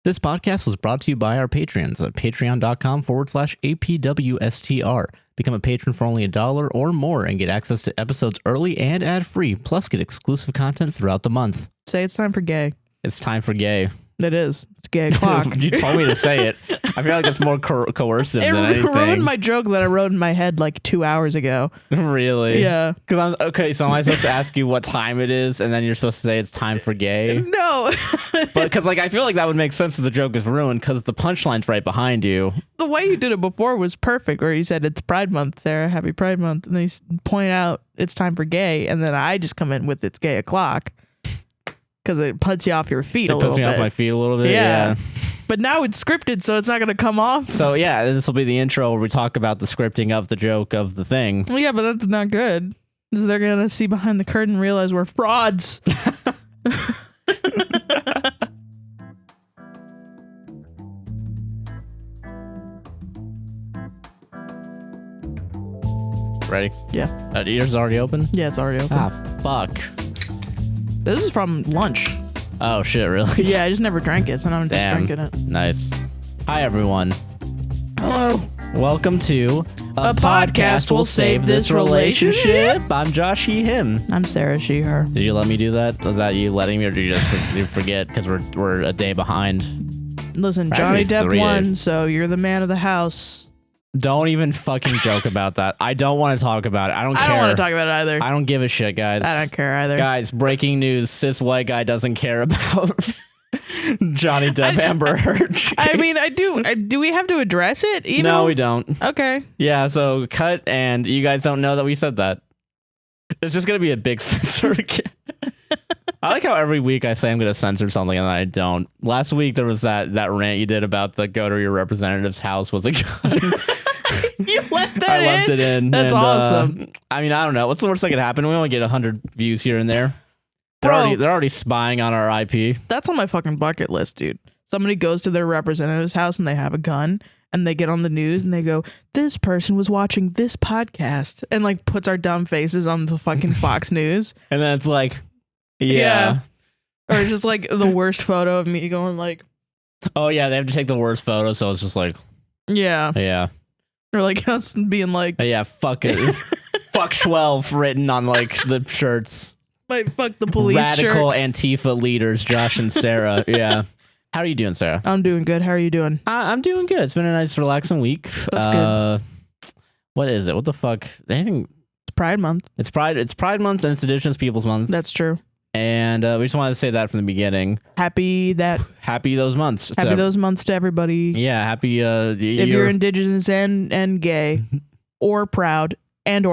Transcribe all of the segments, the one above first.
This podcast was brought to you by our patrons at patreon.com/APWSTR. Become a patron for only $1 or more and get access to episodes early and ad-free, plus get exclusive content throughout the month. Say it's time for gay. It's time for gay. It is. It's gay o'clock. You told me to say it. I feel like it's more coercive than anything. It ruined my joke that I wrote in my head like 2 hours ago. Really? Yeah. Okay, so am I supposed to ask you what time it is, and then you're supposed to say it's time for gay? No. But because I feel like that would make sense if the joke is ruined, because the punchline's right behind you. The way you did it before was perfect, where you said it's Pride Month, Sarah, happy Pride Month, and then you point out it's time for gay, and then I just come in with it's gay o'clock. Because it puts you off your feet a little bit. It puts me off my feet a little bit, yeah. But now it's scripted, so it's not going to come off. So, yeah, this will be the intro where we talk about the scripting of the joke of the thing. Well, yeah, but that's not good. Because they're going to see behind the curtain and realize we're frauds. Ready? Yeah. Yours already open? Yeah, it's already open. Ah, fuck. This is from lunch. Oh, shit, really? Yeah, I just never drank it, so now I'm just Damn. drinking it. Nice. Hi, everyone. Hello. Welcome to A Podcast Will Save This Relationship. I'm Josh, he, him. I'm Sarah, she, her. Did you let me do that? Was that you letting me, or did you just forget because we're a day behind? Listen, Johnny Actually, Depp 3 won, days. so you're the man of the house. Don't even fucking joke about that. I don't want to talk about it. I don't care. I don't want to talk about it either. I don't give a shit, guys. I don't care either. Guys, breaking news. Cis white guy doesn't care about Johnny Depp Amber Heard. I mean, I do. Do we have to address it? Even? No, we don't. Okay. Yeah, so cut, and you guys don't know that we said that. It's just going to be a big censor again. I like how every week I say I'm going to censor something and then I don't. Last week there was that rant you did about the go to your representative's house with a gun. You left that I in? left it in. That's awesome. I mean, I don't know. What's the worst that could happen? We only get 100 views here and there. Bro. They're already spying on our IP. That's on my fucking bucket list, dude. Somebody goes to their representative's house and they have a gun and they get on the news and they go, this person was watching this podcast, and like puts our dumb faces on the fucking Fox News. And then it's like, yeah. Or just like the worst photo of me going like, oh yeah, they have to take the worst photo, so it's just like, yeah. Or like us being like, yeah, fuck it. Fuck 12 written on like the shirts. Like fuck the police Radical shirt. Antifa leaders, Josh and Sarah. Yeah. How are you doing, Sarah? I'm doing good. How are you doing? I'm doing good. It's been a nice, relaxing week. That's good. What is it? What the fuck? Anything? It's Pride Month. It's Pride Month, and it's Indigenous Peoples Month. That's true. And we just wanted to say that from the beginning. Happy those months. those months to everybody. Yeah, happy. If you're Indigenous and gay, or proud, then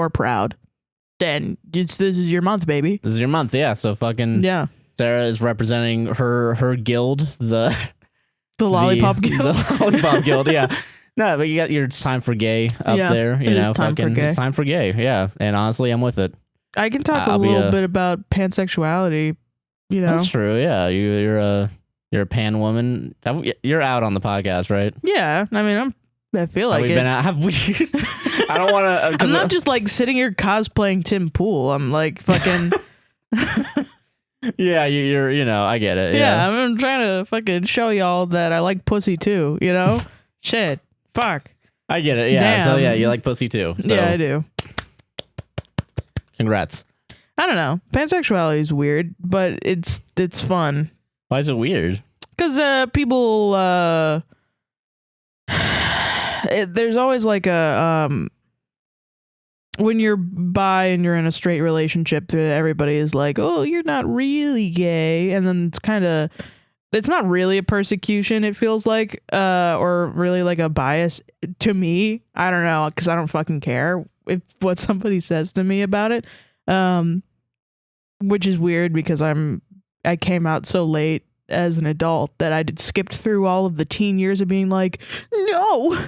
this is your month, baby. This is your month, yeah. So fucking yeah. Sarah is representing her guild, the Lollipop Guild. The Lollipop Guild, yeah. No, but you got your time for gay up there. You know, time for gay. It's time for gay, yeah. And honestly, I'm with it. I can talk a little bit about pansexuality. You know, that's true. Yeah, you're a pan woman. You're out on the podcast, right? Yeah, I mean, I feel like been out? Have we? I don't want to. I'm not just like sitting here cosplaying Tim Pool. I'm like fucking. Yeah, you're. You know, I get it. Yeah, I'm trying to fucking show y'all that I like pussy too. You know, shit, fuck. I get it. Yeah. Damn. So yeah, you like pussy too. So. Yeah, I do. Congrats. I don't know. Pansexuality is weird, but it's fun. Why is it weird? Because people, there's always like a when you're bi and you're in a straight relationship, everybody is like, oh, you're not really gay, and then it's not really a persecution, it feels like, or really like a bias to me. I don't know, because I don't fucking care what somebody says to me about it, which is weird because I came out so late as an adult that I skipped through all of the teen years of being like, no,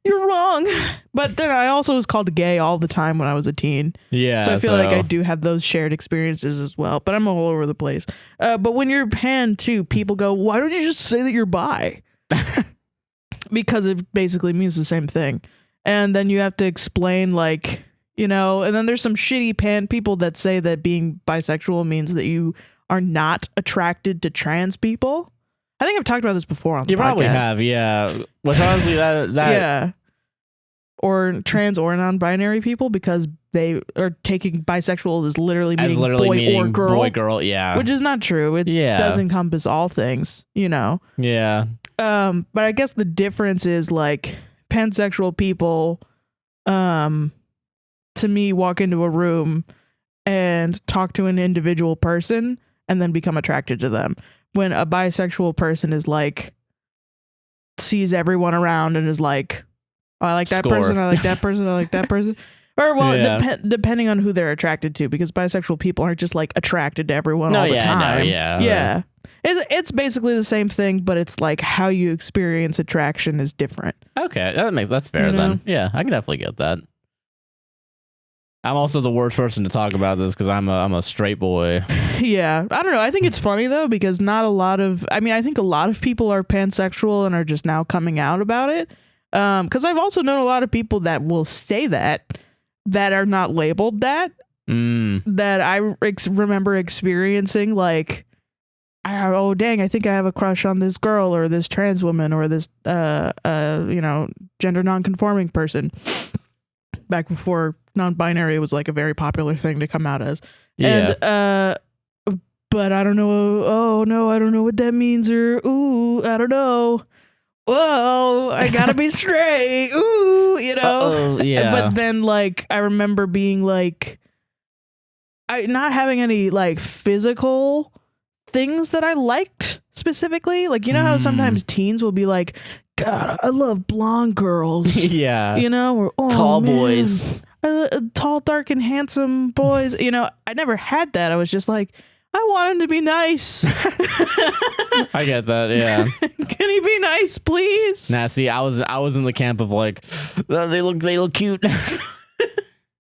you're wrong. But then I also was called gay all the time when I was a teen. Yeah. So I feel like I do have those shared experiences as well, but I'm all over the place. But when you're pan too, people go, why don't you just say that you're bi? Because it basically means the same thing. And then you have to explain, like, you know, and then there's some shitty pan people that say that being bisexual means that you are not attracted to trans people. I think I've talked about this before on the You podcast. probably have, yeah. Which honestly, that Yeah. Or trans or non-binary people, because they are taking bisexual as literally meaning boy or girl. Boy, girl, yeah. Which is not true. It does encompass all things, you know. Yeah. But I guess the difference is like pansexual people, to me, walk into a room and talk to an individual person and then become attracted to them. When a bisexual person is like, sees everyone around and is like, oh, I like that person, I like that person, I like that person. Or, well, depending on who they're attracted to, because bisexual people aren't just like attracted to everyone all the time. Yeah. It's basically the same thing, but it's like how you experience attraction is different. Okay, that's fair then. Yeah, I can definitely get that. I'm also the worst person to talk about this because I'm a straight boy. Yeah, I don't know. I think it's funny though, because not a lot of, I mean, I think a lot of people are pansexual and are just now coming out about it. Because I've also known a lot of people that will say that are not labeled that. That I remember experiencing, like, oh dang, I think I have a crush on this girl or this trans woman or this gender non-conforming person. Back before non-binary was like a very popular thing to come out as. Yeah. And but I don't know. Oh no, I don't know what that means. Or ooh, I don't know. Whoa, I gotta be straight. Ooh, you know. Yeah. But then, like, I remember being like, I not having any like physical things that I liked specifically. Like, you know how sometimes teens will be like, God, I love blonde girls. Yeah. You know, or tall boys. Tall, dark, and handsome boys. You know, I never had that. I was just like, I want him to be nice. I get that, yeah. Can he be nice, please? Nah, see, I was in the camp of like, they look cute.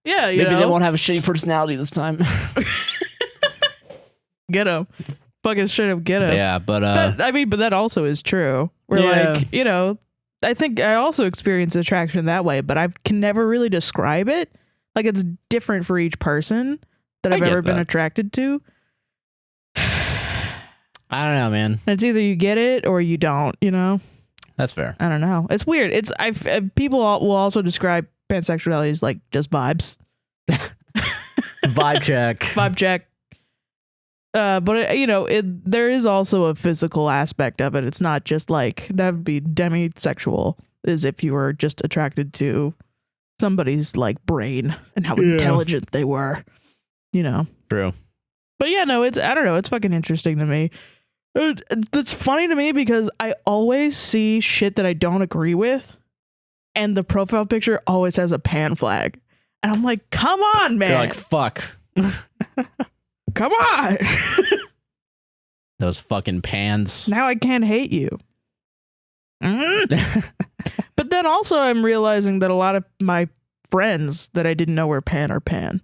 Yeah, maybe they won't have a shitty personality this time. Get him. Fucking straight up get him. Yeah, but but that also is true. We're like, you know, I think I also experience attraction that way, but I can never really describe it. Like, it's different for each person that I've ever been attracted to. I don't know, man. It's either you get it or you don't, you know? That's fair. I don't know. It's weird. People will also describe pansexuality as like just vibes. Vibe check. Vibe check. But you know, there is also a physical aspect of it. It's not just like, that would be demisexual, is if you were just attracted to somebody's like brain and how intelligent they were, you know. True. But yeah, no, I don't know. It's fucking interesting to me. It's funny to me because I always see shit that I don't agree with, and the profile picture always has a pan flag, and I'm like, come on, man. You're like, fuck. Come on. Those fucking pans. Now I can't hate you. But then also I'm realizing that a lot of my friends that I didn't know were pan are pan.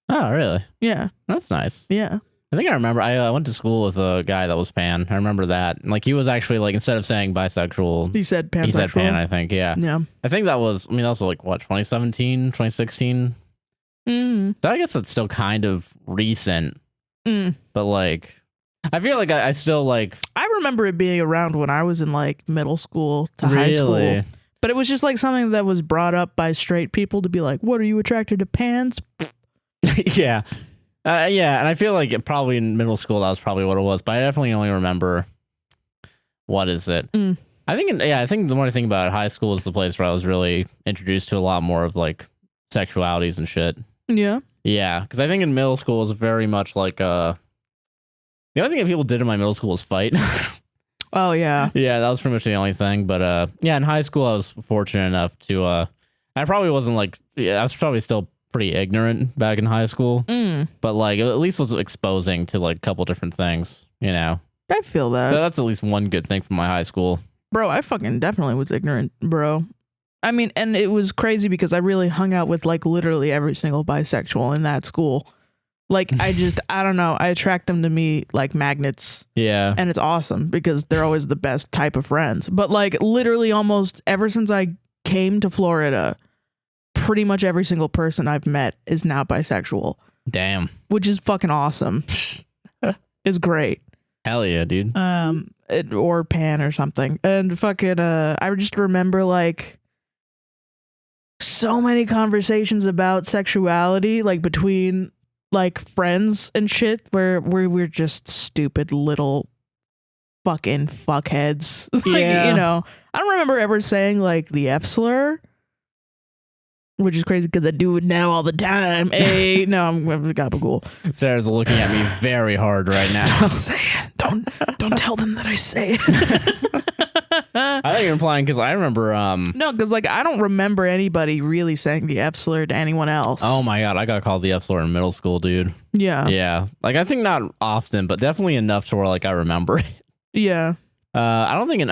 Oh, really? Yeah. That's nice. Yeah. I think I remember. I went to school with a guy that was pan. I remember that. Like, he was actually like, instead of saying bisexual, he said pansexual. He said pan, I think. Yeah. Yeah. I think that was, like, what, 2017, 2016? So I guess it's still kind of recent. But like, I feel like I still like. I remember it being around when I was in like middle school to high school. But it was just like something that was brought up by straight people to be like, what, are you attracted to pans? Yeah. Yeah, and I feel like probably in middle school that was probably what it was, but I definitely only remember, what is it? I think the more I think about it, high school is the place where I was really introduced to a lot more of like sexualities and shit. Yeah. Yeah, because I think in middle school it was very much like the only thing that people did in my middle school was fight. Oh yeah. Yeah, that was pretty much the only thing. But yeah, in high school I was fortunate enough to I probably wasn't like, I was probably still pretty ignorant back in high school, but like at least was exposing to like a couple different things, you know. I feel that. So that's at least one good thing from my high school. Bro, I fucking definitely was ignorant, bro. I mean, and it was crazy because I really hung out with like literally every single bisexual in that school. Like, I don't know, I attract them to me like magnets. Yeah. And it's awesome because they're always the best type of friends. But like literally almost ever since I came to Florida, pretty much every single person I've met is now bisexual. Damn. Which is fucking awesome. It's great. Hell yeah, dude. Or pan or something. And fucking I just remember like so many conversations about sexuality, like between like friends and shit, where we're just stupid little fucking fuckheads. Like, Yeah. you know, I don't remember ever saying like the F slur, which is crazy because I do it now all the time. Hey, no, I'm gabagool. Sarah's looking at me very hard right now. Don't say it. Don't tell them that I say it. I think you're implying because I remember. No, because like I don't remember anybody really saying the F slur to anyone else. Oh my god, I got called the F slur in middle school, dude. Yeah. Yeah, like I think not often, but definitely enough to where like I remember it. Yeah. I don't think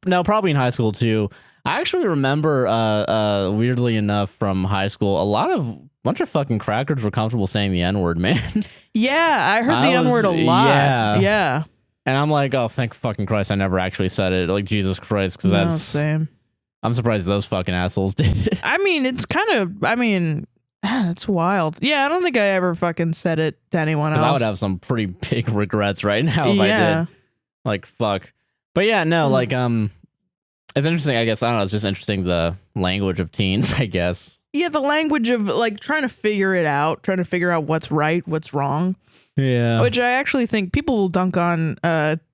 no, probably in high school too. I actually remember, weirdly enough, from high school, a bunch of fucking crackers were comfortable saying the N-word, man. Yeah, I heard the N-word a lot. Yeah. And I'm like, oh, thank fucking Christ, I never actually said it. Like, Jesus Christ, because No, that's... same. I'm surprised those fucking assholes did it. I mean, it's kind of, it's wild. Yeah, I don't think I ever fucking said it to anyone else. I would have some pretty big regrets right now if I did. Like, fuck. But yeah, no, like, it's interesting, I guess. I don't know, it's just interesting, the language of teens, I guess. Yeah, the language of, like, trying to figure out what's right, what's wrong. Yeah. Which I actually think people will dunk on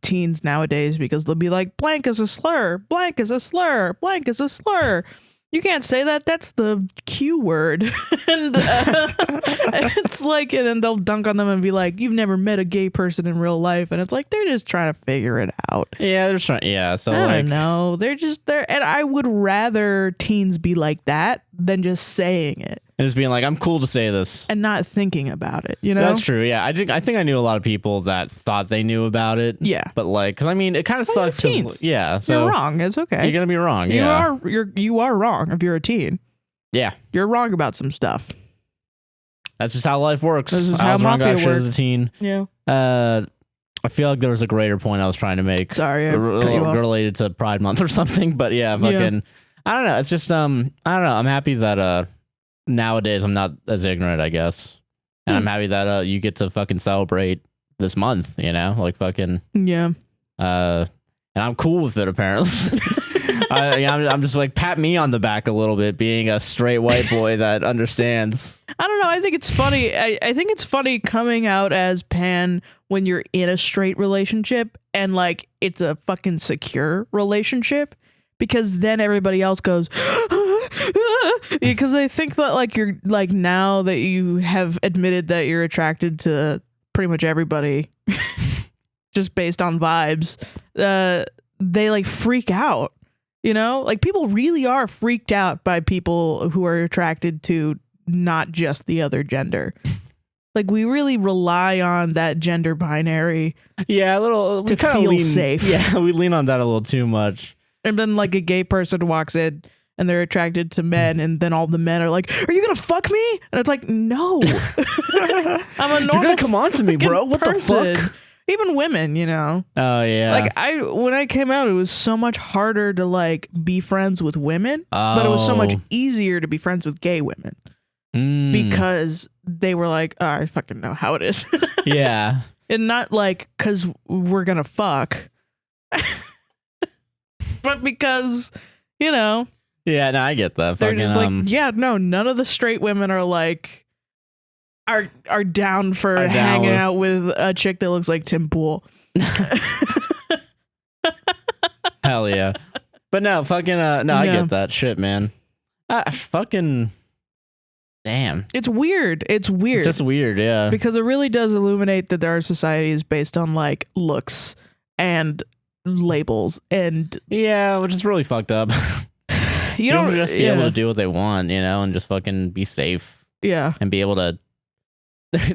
teens nowadays because they'll be like, blank is a slur, blank is a slur, blank is a slur. You can't say that. That's the Q word. And it's like, and then they'll dunk on them and be like, you've never met a gay person in real life. And it's like, they're just trying to figure it out. Yeah, they're trying. Yeah, so I like, don't know. They're just there. And I would rather teens be like that than just saying it. And just being like, I'm cool to say this. And not thinking about it, you know? That's true, yeah. I think I knew a lot of people that thought they knew about it. Yeah. But like, because I mean, it kind of sucks. Teens. Yeah, so you're wrong. It's okay. You're going to be wrong, yeah. You are wrong if you're a teen. Yeah. You're wrong about some stuff. That's just how life works. This is I how was wrong about shit works. as a teen. Yeah. I feel like there was a greater point I was trying to make. Sorry, I cut you off. Related to Pride Month or something, but yeah, fucking, I don't know. It's just, I don't know. I'm happy that, nowadays I'm not as ignorant, I guess. And I'm happy that, you get to fucking celebrate this month, you know, like fucking, yeah. And I'm cool with it, apparently. I'm just like, pat me on the back a little bit, being a straight white boy that understands. I don't know. I think it's funny. I think it's funny coming out as pan when you're in a straight relationship and like it's a fucking secure relationship, because then everybody else goes because they think that like you're like, now that you have admitted that you're attracted to pretty much everybody just based on vibes, they like freak out. You know, like people really are freaked out by people who are attracted to not just the other gender. Like we really rely on that gender binary. Yeah, a little to feel safe. Yeah, we lean on that a little too much. And then like a gay person walks in and they're attracted to men, and then all the men are like, "Are you gonna fuck me?" And it's like, no, I'm a normal. You're gonna come on to me, bro. What person. the fuck? Even women, you know. Oh yeah. Like when I came out, it was so much harder to like be friends with women, but it was so much easier to be friends with gay women because they were like, oh, I fucking know how it is. Yeah. And not like because we're gonna fuck, but because, you know. Yeah, no, I get that. They're just like, yeah, no, none of the straight women are like. Are down for hanging out with a chick that looks like Tim Pool. Hell yeah. But no, fucking no, I get that shit, man. Fucking damn. It's weird. It's just weird, yeah. Because it really does illuminate that our society is based on like looks and labels and yeah, which is really fucked up. You don't just be able to do what they want, you know, and just fucking be safe. Yeah. And be able to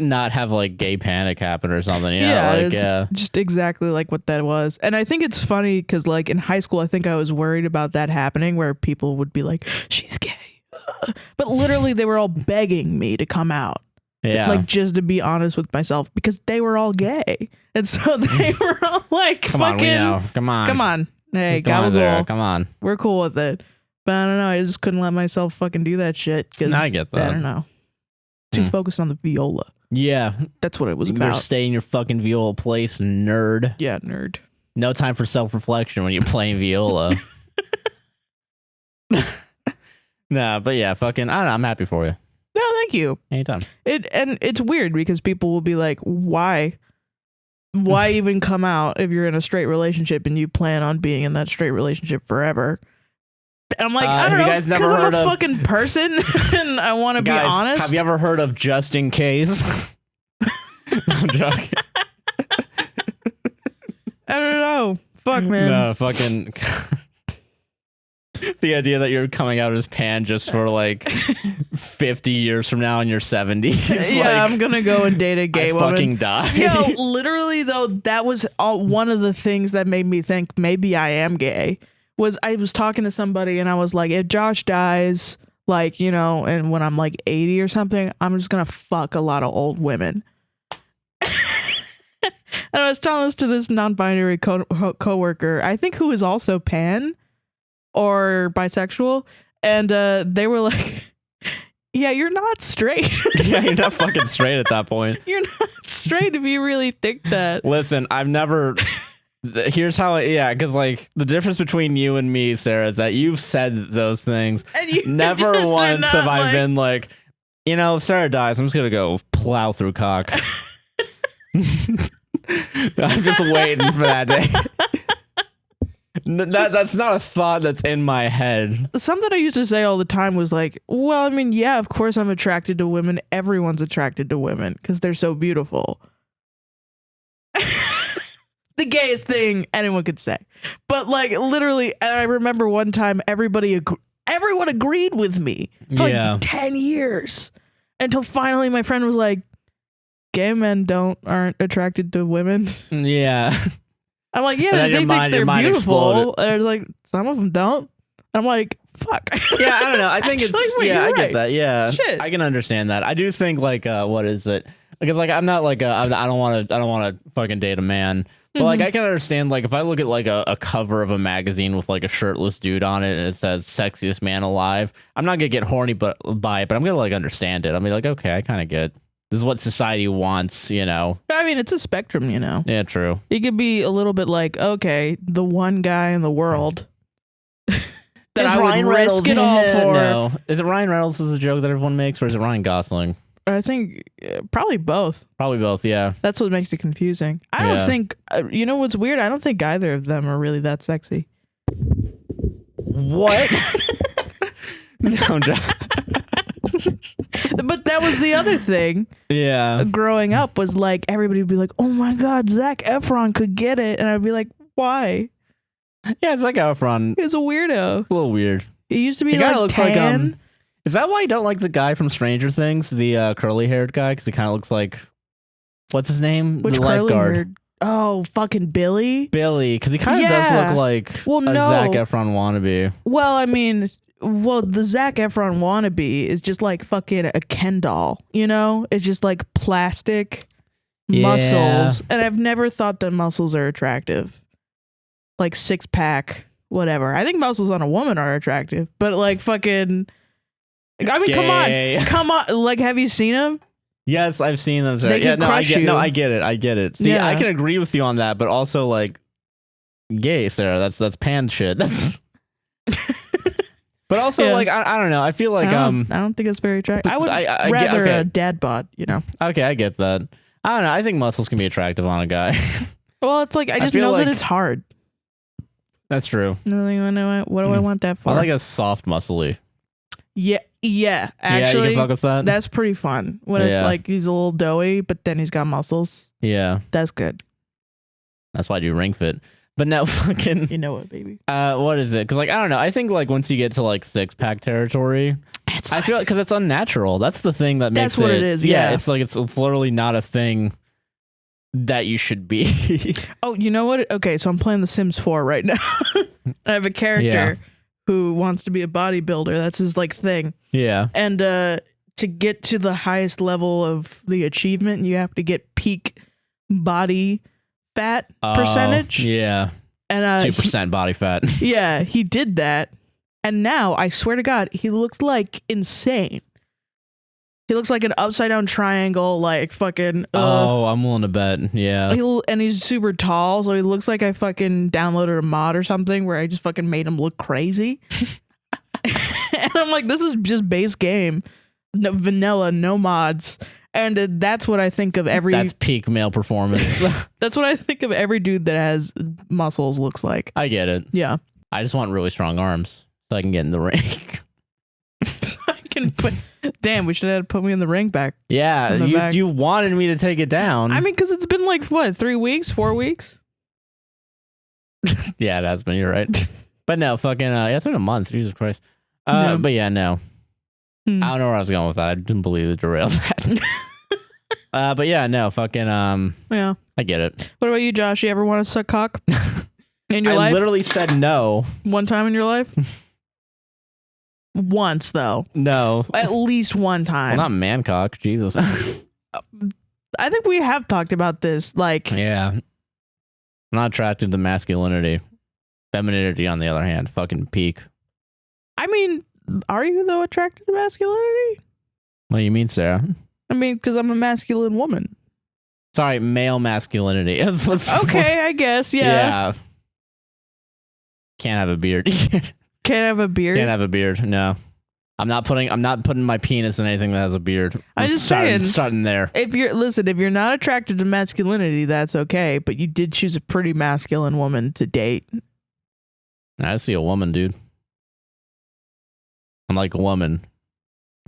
not have like gay panic happen or something, you know? Yeah, like it's just exactly like what that was. And I think it's funny because like in high school, I think I was worried about that happening where people would be like, she's gay. But literally they were all begging me to come out. Yeah. Like just to be honest with myself, because they were all gay. And so they were all like, come on, we know. Come on. Hey, come on. We're cool with it. But I don't know. I just couldn't let myself fucking do that shit. I get that. I don't know. Too focused on the viola. Yeah. That's what it was You better about. stay in your fucking viola place, nerd. Yeah, nerd. No time for self-reflection when you're playing viola. Nah, but yeah, fucking, I don't know, I'm happy for you. No, thank you. Anytime. And it's weird because people will be like, why? Why even come out if you're in a straight relationship and you plan on being in that straight relationship forever? And I'm like, I don't know, because I'm a fucking person and I want to be honest. Have you ever heard of Just In Case? I'm joking. I don't know. Fuck, man. No, fucking... The idea that you're coming out as pan just for like 50 years from now in your 70s. Yeah, like, I'm gonna go and date a gay woman. Fucking die. Yo, literally though, that was one of the things that made me think maybe I am gay. Was I was talking to somebody and I was like, if Josh dies, like, you know, and when I'm like 80 or something, I'm just gonna fuck a lot of old women. And I was telling this to this non-binary coworker, I think, who is also pan or bisexual, and they were like, yeah, you're not straight. Yeah, you're not fucking straight at that point. You're not straight if you really think that. Listen, I've never... Here's how, because like the difference between you and me, Sarah, is that you've said those things. And you never once have I been like, you know, if Sarah dies, I'm just gonna go plow through cock. I'm just waiting for that day. That's not a thought that's in my head. Something I used to say all the time was like, well, I mean, yeah, of course I'm attracted to women. Everyone's attracted to women because they're so beautiful. The gayest thing anyone could say. But like literally, and I remember one time everyone agreed with me for like 10 years until finally my friend was like, gay men aren't attracted to women. Yeah. I'm like, yeah, they think they're beautiful. And like, some of them don't. I'm like, fuck. Yeah, I don't know. I think I get that. Yeah. Shit. I can understand that. I do think like, what is it? Because like, I'm not like, I don't want to fucking date a man. But like, I can understand, like, if I look at like a cover of a magazine with like a shirtless dude on it and it says sexiest man alive, I'm not gonna get horny by it, but I'm gonna like understand it. I'll be like, okay, I kind of get, this is what society wants, you know. I mean, it's a spectrum, you know. Yeah, true. You could be a little bit like, okay, the one guy in the world that I would risk it all for. No. Is it Ryan Reynolds is a joke that everyone makes, or is it Ryan Gosling? I think probably both. Probably both, yeah. That's what makes it confusing. I don't think, you know what's weird? I don't think either of them are really that sexy. What? No, I'm joking. But that was the other thing. Yeah. Growing up was like, everybody would be like, oh my God, Zac Efron could get it. And I'd be like, why? Yeah, Zac Efron. He's a weirdo. A little weird. He used to be he like looks tan. Like, is that why you don't like the guy from Stranger Things, the curly-haired guy? Because he kind of looks like, what's his name? Which the lifeguard. Oh, fucking Billy? Billy, because he kind of does look like a Zac Efron wannabe. Well, I mean, the Zac Efron wannabe is just like fucking a Ken doll, you know? It's just like plastic muscles. And I've never thought that muscles are attractive. Like six-pack, whatever. I think muscles on a woman are attractive, but like fucking... I mean, come on. Like, have you seen them? Yes, I've seen them. Sir. They can crush you. I get it. See, I can agree with you on that, but also like, gay, Sarah. That's pan shit. That's. But also, like, I don't know. I feel like I don't think it's very attractive. I would rather a dad bod, you know. Okay, I get that. I don't know. I think muscles can be attractive on a guy. Well, it's like I just know that it's hard. That's true. What do I want that for? I like a soft, muscly. Yeah. Actually, you can fuck with that. That's pretty fun when it's like he's a little doughy, but then he's got muscles. Yeah, that's good. That's why I do ring fit. But now, fucking, you know what, baby? What is it? Because like I don't know. I think like once you get to like six-pack territory, I feel because it's unnatural. That's the thing that makes that's what it is. Yeah, it's like it's literally not a thing that you should be. Oh, you know what? Okay, so I'm playing The Sims 4 right now. I have a character who wants to be a bodybuilder. That's his like thing. Yeah. And to get to the highest level of the achievement, you have to get peak body fat percentage. Yeah. And 2% body fat. Yeah, he did that. And now, I swear to God, he looks like insane. He looks like an upside down triangle, like fucking. Oh, I'm willing to bet. Yeah. And he's super tall, so he looks like I fucking downloaded a mod or something where I just fucking made him look crazy. And I'm like, this is just base game, no, vanilla, no mods. And that's what I think of every. That's peak male performance. That's what I think of every dude that has muscles looks like. I get it. Yeah. I just want really strong arms so I can get in the ring. So I can put. Damn, we should have put me in the ring back. Yeah, you wanted me to take it down. I mean, because it's been like what, 3 weeks, 4 weeks? Yeah, it has been. You're right. But no, fucking. Yeah, it's been a month. Jesus Christ. But yeah, no. I don't know where I was going with that. I didn't believe it derailed that. But yeah, no, fucking. Yeah, I get it. What about you, Josh? You ever want to suck cock in your life? I literally said no. One time in your life? Once, though. No. At least one time. Well, not man cock. Jesus. I think we have talked about this. Like, yeah. I'm not attracted to masculinity. Femininity, on the other hand, fucking peak. I mean, are you, though, attracted to masculinity? What do you mean, Sarah? I mean, because I'm a masculine woman. Sorry, male masculinity. Okay, I guess, yeah. Can't have a beard. Can't have a beard? Can't have a beard, no. I'm not putting my penis in anything that has a beard. I'm just starting there. If you're not attracted to masculinity, that's okay, but you did choose a pretty masculine woman to date. I see a woman, dude. I'm like a woman.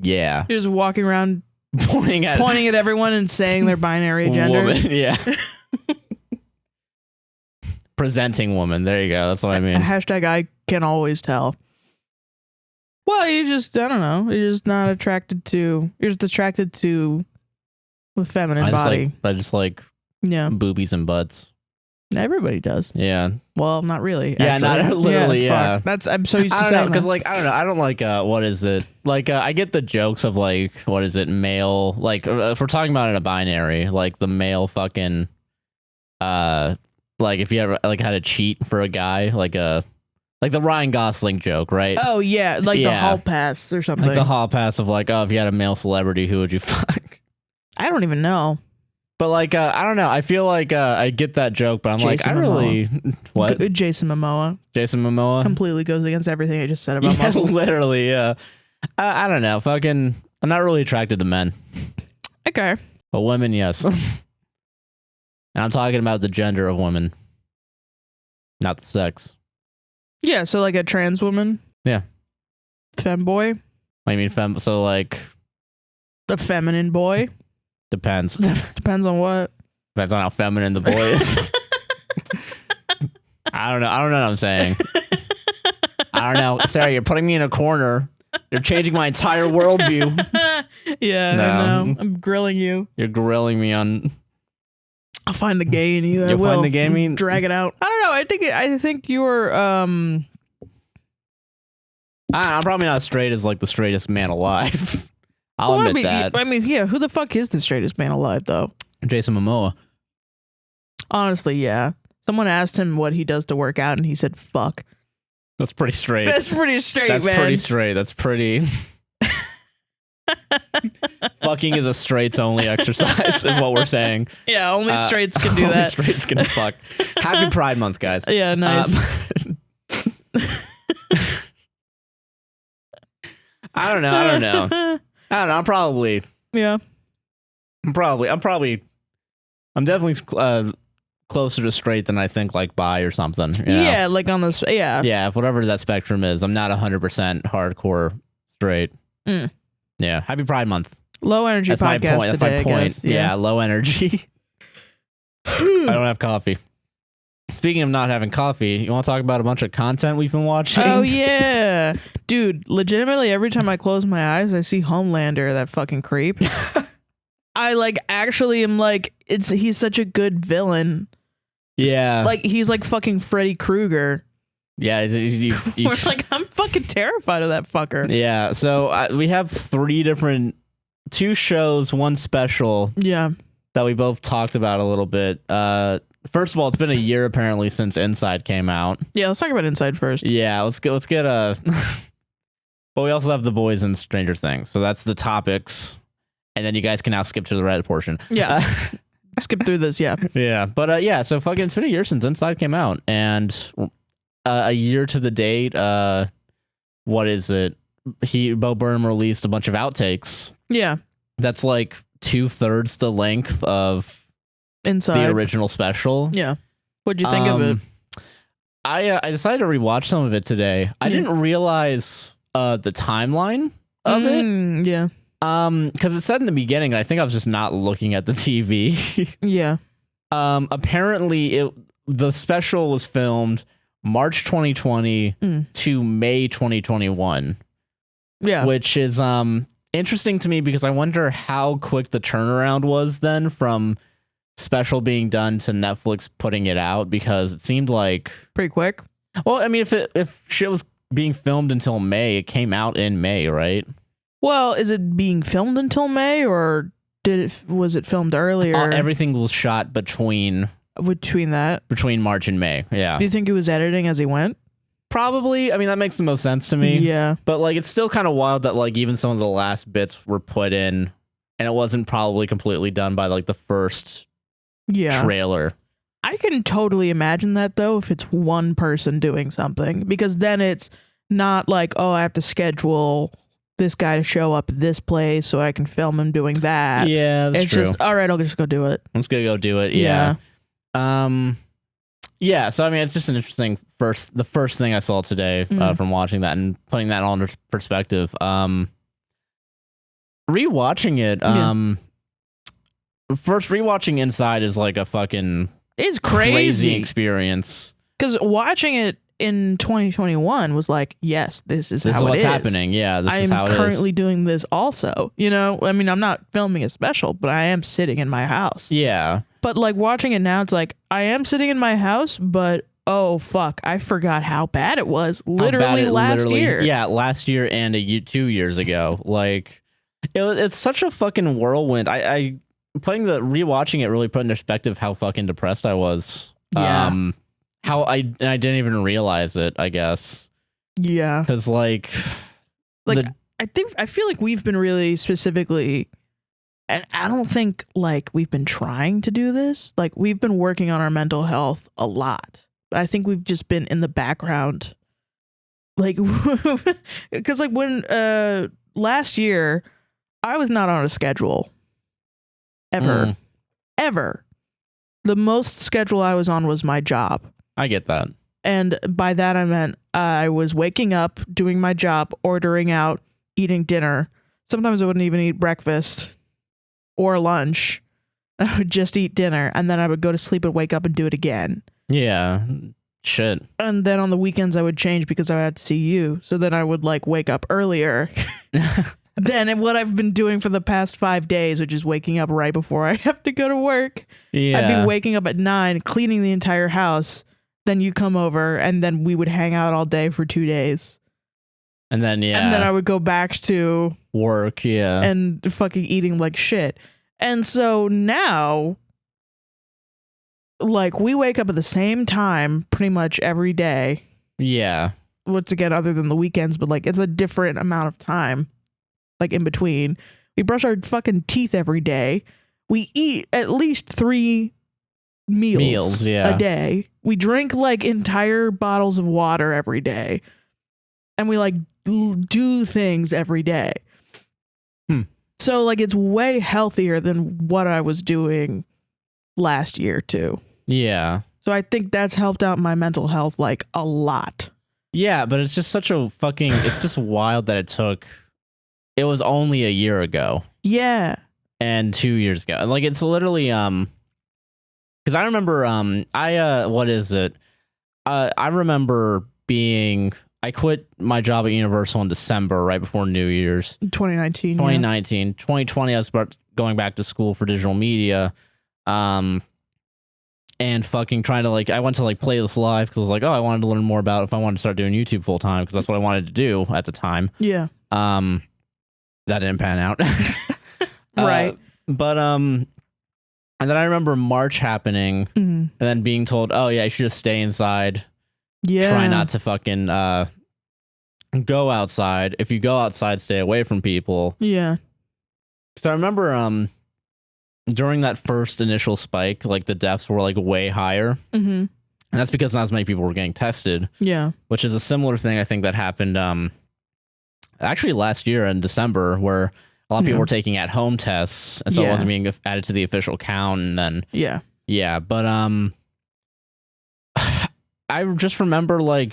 Yeah. You're just walking around pointing at everyone and saying their binary gender. Woman, yeah. Presenting woman. There you go. That's what I mean. Hashtag I can always tell. Well, I don't know. You're just not attracted to. You're just attracted to the feminine body. I just like boobies and butts. Everybody does. Yeah. Well, not really. Yeah, actually. not literally. Yeah. I'm so used to saying because like I don't know. I don't like what is it? Like I get the jokes of like what is it? Male. Like if we're talking about it in a binary, like the male fucking. Like if you ever like had to cheat for a guy, like the Ryan Gosling joke, right? Oh yeah, like the hall pass or something. Like the hall pass of like, oh, if you had a male celebrity, who would you fuck? I don't even know. But like, I don't know. I feel like I get that joke, but I'm Jason like, I really what? Jason Momoa. Jason Momoa Completely goes against everything I just said about muscles. Literally, yeah. I don't know. Fucking, I'm not really attracted to men. Okay. But women, yes. And I'm talking about the gender of women, not the sex. Yeah, so like a trans woman. Yeah. Femboy. I mean, so like the feminine boy. Depends. Depends on what. Depends on how feminine the boy is. I don't know what I'm saying. I don't know. Sarah, you're putting me in a corner. You're changing my entire worldview. Yeah, No. I know. I'm grilling you. You're grilling me on. I'll find the gay in you. You'll find the gay in me? Drag it out. I don't know. I think you're I'm probably not as straight as like the straightest man alive. I'll admit that. I mean, yeah. Who the fuck is the straightest man alive, though? Jason Momoa. Honestly, yeah. Someone asked him what he does to work out, and he said, "Fuck." That's pretty straight. That's pretty straight, man. That's pretty straight. That's pretty. Fucking is a straights only exercise, is what we're saying. Yeah, only straights can do that. Only straights can fuck. Happy Pride Month, guys. Yeah, nice. I don't know. I'm probably. Yeah. I'm definitely closer to straight than I think, like bi or something. You know? Yeah, like on this. Yeah. Yeah, whatever that spectrum is. I'm not 100% hardcore straight. Mm. Yeah. Happy Pride Month. Low energy That's podcast. My point. That's today, my point. Yeah, low energy. I don't have coffee. Speaking of not having coffee, you want to talk about a bunch of content we've been watching? Oh, yeah. Dude, legitimately, every time I close my eyes, I see Homelander, that fucking creep. I, like, actually am like, he's such a good villain. Yeah. Like, he's like fucking Freddy Krueger. Yeah. We're like, I'm fucking terrified of that fucker. Yeah. So we have 2 shows, 1 special. Yeah. That we both talked about a little bit. First of all, it's been a year apparently since Inside came out. Yeah, let's talk about Inside first. Yeah, let's get a. But we also have The Boys and Stranger Things, so that's the topics. and then you guys can now skip to the Reddit portion. Yeah. Skip through this. Yeah. Yeah, but yeah, so fucking it's been a year since Inside came out, and a year to the date. What is it? Bo Burnham released a bunch of outtakes. Yeah. That's like 2/3 the length of Inside the original special. Yeah. What'd you think of it? I decided to rewatch some of it today. I didn't realize the timeline of it. Yeah. Because it said in the beginning, and I think I was just not looking at the TV. Yeah. Apparently the special was filmed March 2020 to May 2021. Yeah. Which is interesting to me because I wonder how quick the turnaround was then from special being done to Netflix putting it out, because it seemed like pretty quick. Well, I mean, if shit was being filmed until May, it came out in May, right? Well, is it being filmed until May, or was it filmed earlier? Everything was shot between March and May. Yeah. Do you think he was editing as he went? Probably. I mean, that makes the most sense to me. Yeah. But like, it's still kind of wild that like even some of the last bits were put in, and it wasn't probably completely done by like the first trailer. I can totally imagine that though, if it's one person doing something, because then it's not like, oh, I have to schedule this guy to show up at this place so I can film him doing that. Yeah, that's true. It's just, all right, I'll just go do it. I'm just gonna go do it. Yeah. Yeah, so I mean, it's just an interesting the first thing I saw today from watching that and putting that all into perspective. Rewatching it, first rewatching Inside is like a fucking it's crazy experience. Because watching it in 2021 was like, yes, this is how what's happening. Yeah, this is how it is. I am currently doing this also. You know, I mean, I'm not filming a special, but I am sitting in my house. Yeah. But like watching it now, it's like, I am sitting in my house, but oh fuck, I forgot how bad it was last year. Yeah, last year and 2 years ago. Like, it's such a fucking whirlwind. I rewatching it really put in perspective how fucking depressed I was. Yeah. How I didn't even realize it, I guess. Yeah. Because I feel like we've been really specifically, and I don't think like we've been trying to do this. Like, we've been working on our mental health a lot, but I think we've just been in the background. Like, because like when last year I was not on a schedule ever. The most schedule I was on was my job. I get that. And by that I meant I was waking up, doing my job, ordering out, eating dinner. Sometimes I wouldn't even eat breakfast or lunch. I would just eat dinner, and then I would go to sleep and wake up and do it again. Yeah. Shit. And then on the weekends I would change because I had to see you. So then I would like wake up earlier than what I've been doing for the past 5 days, which is waking up right before I have to go to work. Yeah. I'd be waking up at 9, cleaning the entire house. Then you come over, and then we would hang out all day for 2 days. And then, And then I would go back to work, and fucking eating like shit. And so now, like, we wake up at the same time pretty much every day. Yeah. Once again, other than the weekends, but like, it's a different amount of time, like, in between. We brush our fucking teeth every day. We eat at least 3 meals a day. We drink like entire bottles of water every day, and we like do things every day. So like, it's way healthier than what I was doing last year too. Yeah. So I think that's helped out my mental health like a lot. Yeah, but it's just such a fucking it's just wild that it was only a year ago. Yeah. And 2 years ago. Like, it's literally because I remember what is it? I remember I quit my job at Universal in December, right before New Year's. 2019. 2020, I was going back to school for digital media. And fucking trying to like, I went to like play this live because I was like, oh, I wanted to learn more about if I wanted to start doing YouTube full time, because that's what I wanted to do at the time. Yeah. That didn't pan out. Right. But and then I remember March happening and then being told, oh yeah, you should just stay inside. Yeah. Try not to fucking go outside. If you go outside, stay away from people. Yeah. So I remember during that first initial spike, like the deaths were like way higher. Mm-hmm. And that's because not as many people were getting tested. Yeah. Which is a similar thing I think that happened actually last year in December, where a lot of people were taking at-home tests, and so it wasn't being added to the official count. And then but I just remember like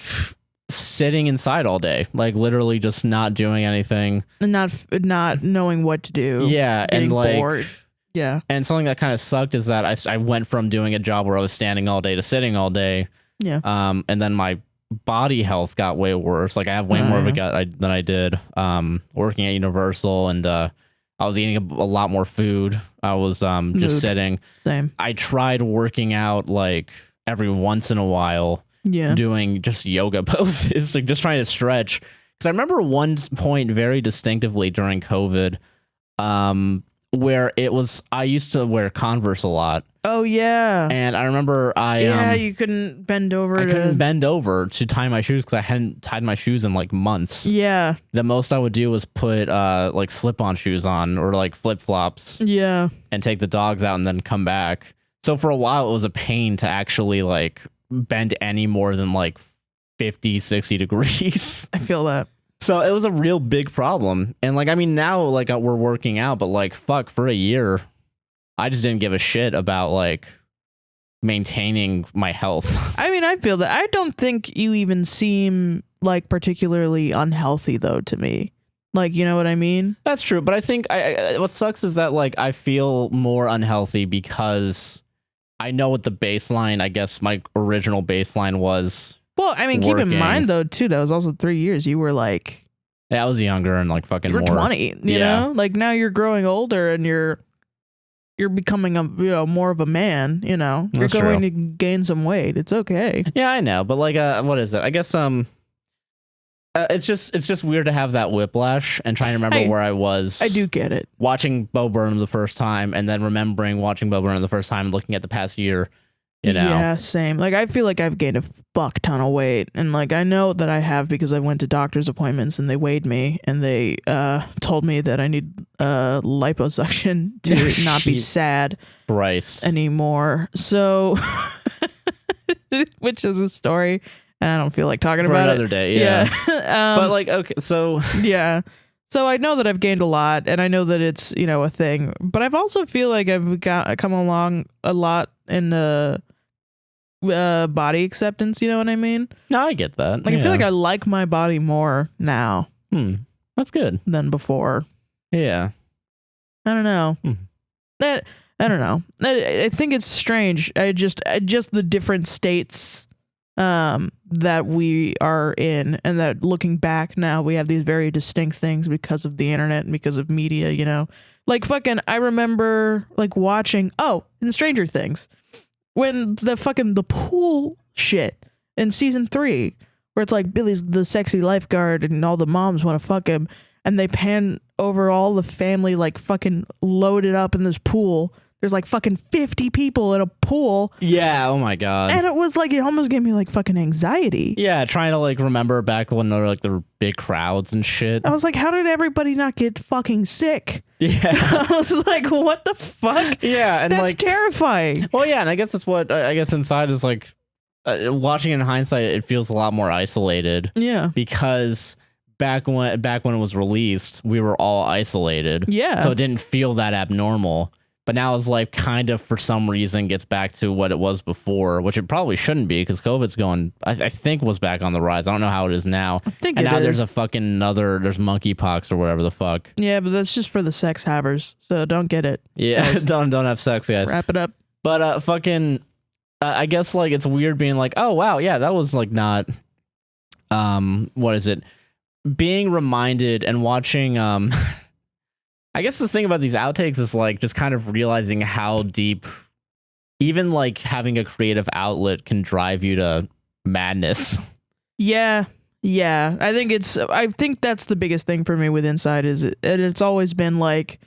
sitting inside all day, like literally just not doing anything, and not knowing what to do. Yeah, and like bored. Yeah. And something that kind of sucked is that I went from doing a job where I was standing all day to sitting all day. Yeah. And then my body health got way worse. Like I have way more of a gut than I did working at Universal, and I was eating a lot more food. I was just sitting. Same. I tried working out like every once in a while. Yeah. Doing just yoga poses, like just trying to stretch. Because I remember one point very distinctively during COVID, where I used to wear Converse a lot. Oh yeah. And I remember you couldn't bend over. I couldn't bend over to tie my shoes because I hadn't tied my shoes in like months. Yeah. The most I would do was put like slip-on shoes on or like flip-flops. Yeah. And take the dogs out and then come back. So for a while it was a pain to actually like bend any more than like 50, 60 degrees. I feel that. So it was a real big problem. And like, I mean, now like we're working out, but like, fuck, for a year, I just didn't give a shit about like maintaining my health. I mean, I feel that. I don't think you even seem like particularly unhealthy though to me. Like, you know what I mean? That's true. But I think what sucks is that like I feel more unhealthy because I know what the baseline, I guess my original baseline was. Well, I mean, keep in mind though, too, that was also 3 years. You were like, yeah, I was younger and like fucking you were more 20, you know, like now you're growing older and you're becoming more of a man, you know, you're going to gain some weight. It's okay. Yeah, I know. But like, what is it? I guess, it's just weird to have that whiplash and trying to remember where I was. I do get it. Watching Bo Burnham the first time and then remembering watching Bo Burnham the first time and looking at the past year, you know? Yeah, same. Like, I feel like I've gained a fuck ton of weight. And like, I know that I have because I went to doctor's appointments and they weighed me and they told me that I need liposuction to not be sad anymore. So, which is a story. And I don't feel like talking about another day. Yeah. But like, okay, so yeah. So I know that I've gained a lot and I know that it's, you know, a thing, but I've also feel like I've come along a lot in body acceptance. You know what I mean? No, I get that. Like, I feel like I like my body more now. That's good. Than before. Yeah. I don't know. I don't know. I think it's strange. I just the different states that we are in, and that looking back now we have these very distinct things because of the internet and because of media, you know, like fucking I remember like watching in Stranger Things when the pool shit in season 3 where it's like Billy's the sexy lifeguard and all the moms want to fuck him and they pan over all the family like fucking loaded up in this pool. There's like fucking 50 people in a pool. Yeah, oh my god. And it was like, it almost gave me like fucking anxiety. Yeah, trying to like remember back when there were like the big crowds and shit. I was like, how did everybody not get fucking sick? Yeah. I was like, what the fuck? Yeah, and that's like terrifying. Well, yeah, and I guess that's what I guess inside is like watching in hindsight, it feels a lot more isolated. Yeah. Because back when it was released, we were all isolated. Yeah. So it didn't feel that abnormal. But now it's like kind of for some reason gets back to what it was before, which it probably shouldn't be because COVID's going, I think was back on the rise. I don't know how it is now. I think and it now is. there's a fucking there's monkeypox or whatever the fuck. Yeah, but that's just for the sex havers. So don't get it. Yeah, don't have sex, guys. Wrap it up. But fucking, I guess like it's weird being like, oh wow, yeah, that was like not, what is it? Being reminded and watching, I guess the thing about these outtakes is like just kind of realizing how deep even like having a creative outlet can drive you to madness. Yeah. Yeah. I think that's the biggest thing for me with Inside is it's always been like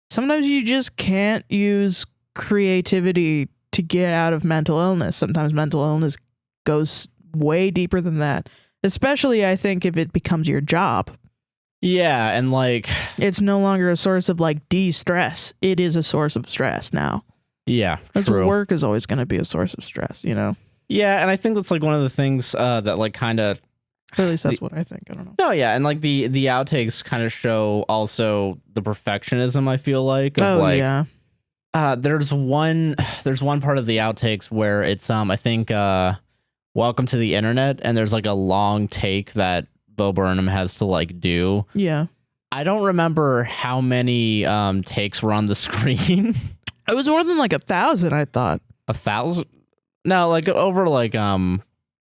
sometimes you just can't use creativity to get out of mental illness. Sometimes mental illness goes way deeper than that, especially I think if it becomes your job. Yeah, and like, It's no longer a source of like de-stress. It is a source of stress now. yeah, That's true. work is always going to be a source of stress, you know? Yeah, and I think that's like one of the things that like kind of. Or at least that's what I think. I don't know. No, yeah, and like the outtakes kind of show also the perfectionism. I feel like of like, yeah. there's one part of the outtakes where it's I think Welcome to the Internet, and there's like a long take that Bo Burnham has to like do. Yeah. I don't remember how many takes were on the screen. It was more than like 1,000, I thought. 1,000? No, like over like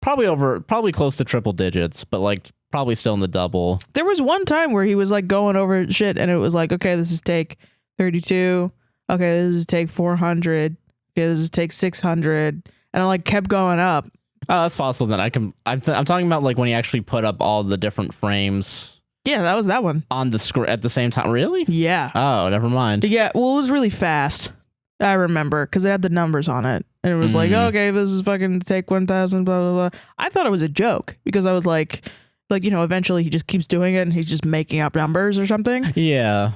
probably close to triple digits, but like probably still in the double. There was one time where he was like going over shit and it was like, okay, this is take 32. Okay, this is take 400. Okay, this is take 600. And I like kept going up. Oh, that's possible. Then I'm talking about like when he actually put up all the different frames. Yeah, that was that one. On the screen at the same time. Really? Yeah. Oh, never mind. Yeah, well, it was really fast. I remember because it had the numbers on it. And it was like, okay, this is fucking take 1,000, blah, blah, blah. I thought it was a joke because I was like, you know, eventually he just keeps doing it and he's just making up numbers or something. Yeah.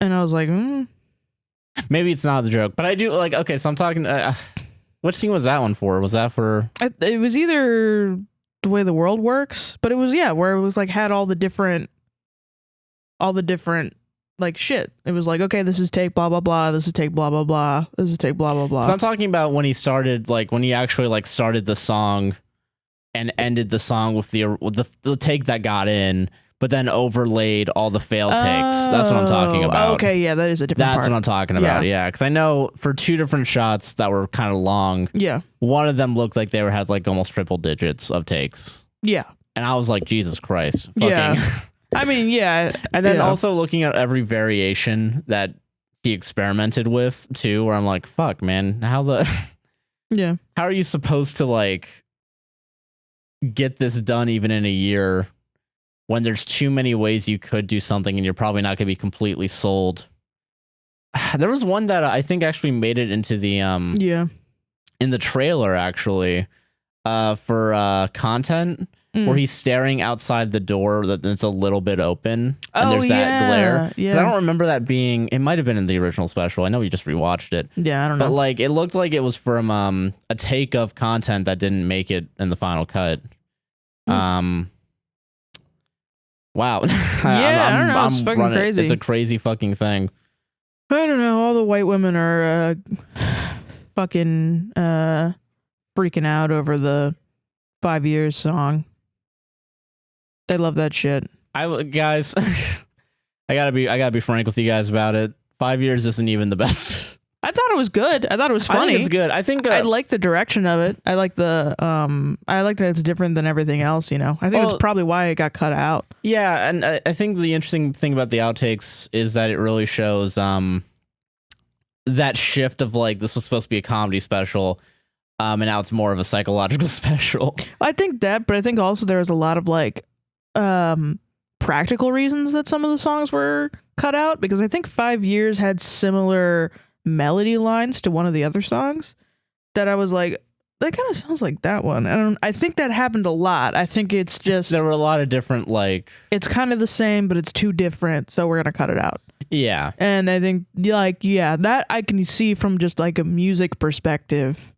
And I was like, maybe it's not the joke, but I do like, okay, so I'm talking, what scene was that one for? Was that for? It was either The Way the World Works, but it was, yeah, where it was like had all the different like shit. It was like, okay, this is take blah blah blah, this is take blah blah blah, this is take blah blah blah. So I'm talking about when he started, like when he actually like started the song and ended the song with the take that got in, but then overlaid all the failed takes. That's what I'm talking about. Okay, yeah, that is a different part. That's what I'm talking about. Yeah, because I know for two different shots that were kind of long. Yeah, one of them looked like they had like almost triple digits of takes. Yeah, and I was like, Jesus Christ. Fucking. Yeah. I mean, yeah. And then also looking at every variation that he experimented with too, where I'm like, fuck, man, how are you supposed to like get this done even in a year when there's too many ways you could do something and you're probably not going to be completely sold? There was one that I think actually made it into the in the trailer actually for content. Where he's staring outside the door that's a little bit open and there's that glare. Yeah. I don't remember that being. It might have been in the original special. I know we just rewatched it. Yeah, I don't know. But like, it looked like it was from a take of content that didn't make it in the final cut. Wow. Yeah, I don't know. It's fucking crazy. It's a crazy fucking thing. I don't know. All the white women are fucking freaking out over the 5 Years song. They love that shit. Guys, I gotta be frank with you guys about it. 5 Years isn't even the best. I thought it was good. I thought it was funny. I think it's good. I think I like the direction of it. I like I like that it's different than everything else, you know. I think that's probably why it got cut out. Yeah, and I think the interesting thing about the outtakes is that it really shows that shift of like, this was supposed to be a comedy special. And now it's more of a psychological special. I think that, but I think also there was a lot of like practical reasons that some of the songs were cut out, because I think 5 Years had similar melody lines to one of the other songs that I was like, that kind of sounds like that one. I think that happened a lot. I think it's just there were a lot of different like, it's kind of the same, but it's too different, so we're gonna cut it out. Yeah, and I think like that I can see from just like a music perspective.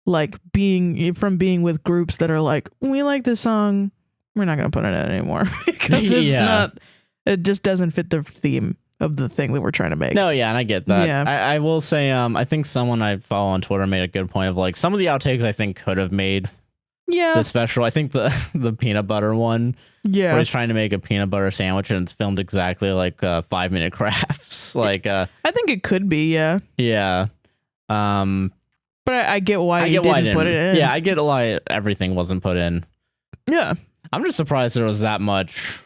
Like being with groups that are like, we like this song, we're not gonna put it in anymore because it's not. It just doesn't fit the theme of the thing that we're trying to make. No, yeah, and I get that. Yeah. I will say, I think someone I follow on Twitter made a good point of like some of the outtakes I think could have made the special. I think the peanut butter one, where he's trying to make a peanut butter sandwich and it's filmed exactly like 5 minute crafts. Like, I think it could be, yeah. But I get why you didn't put it in. Yeah, I get why everything wasn't put in. Yeah. I'm just surprised there was that much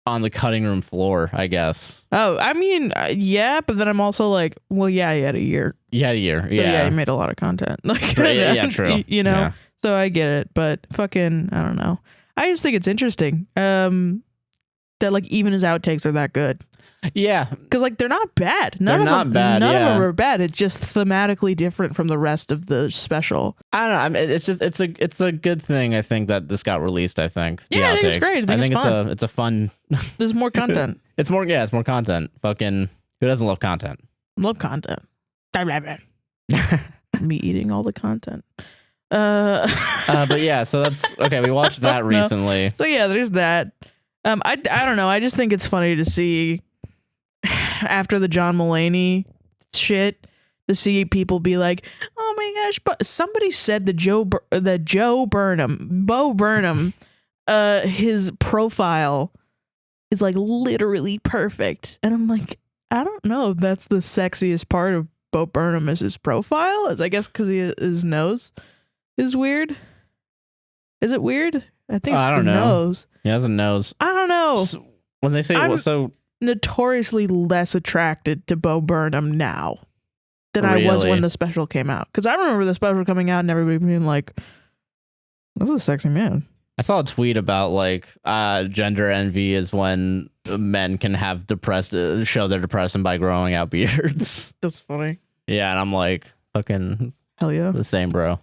on the cutting room floor, I guess. Oh, I mean, yeah, but then I'm also like, well, yeah, you had a year. You had a year, yeah. So yeah, you made a lot of content. Like, yeah, true. You know? Yeah. So I get it, but fucking, I don't know. I just think it's interesting. that like even his outtakes are that good. Yeah, because like they're not bad. They're not bad. None yeah. of them are bad. It's just thematically different from the rest of the special. I don't know. I mean, it's a good thing. I think that this got released. I think. Yeah, I think it's great. I think it's a fun. There's more content. It's more content. Fucking who doesn't love content? Love content. Me eating all the content. But yeah, so that's okay. We watched that recently. So yeah, there's that. I don't know. I just think it's funny to see after the John Mulaney shit to see people be like, "Oh my gosh!" But somebody said Bo Burnham, his profile is like literally perfect, and I'm like, I don't know if that's the sexiest part of Bo Burnham is his profile. Is I guess because his nose is weird. Is it weird? I think it's I don't the know. nose. He has a nose. I don't know. So, when they say I'm notoriously less attracted to Bo Burnham now than I was when the special came out. Because I remember the special coming out and everybody being like, "This is a sexy man." I saw a tweet about like gender envy is when men can have show they're depressed by growing out beards. That's funny. Yeah, and I'm like, fucking hell yeah, the same, bro.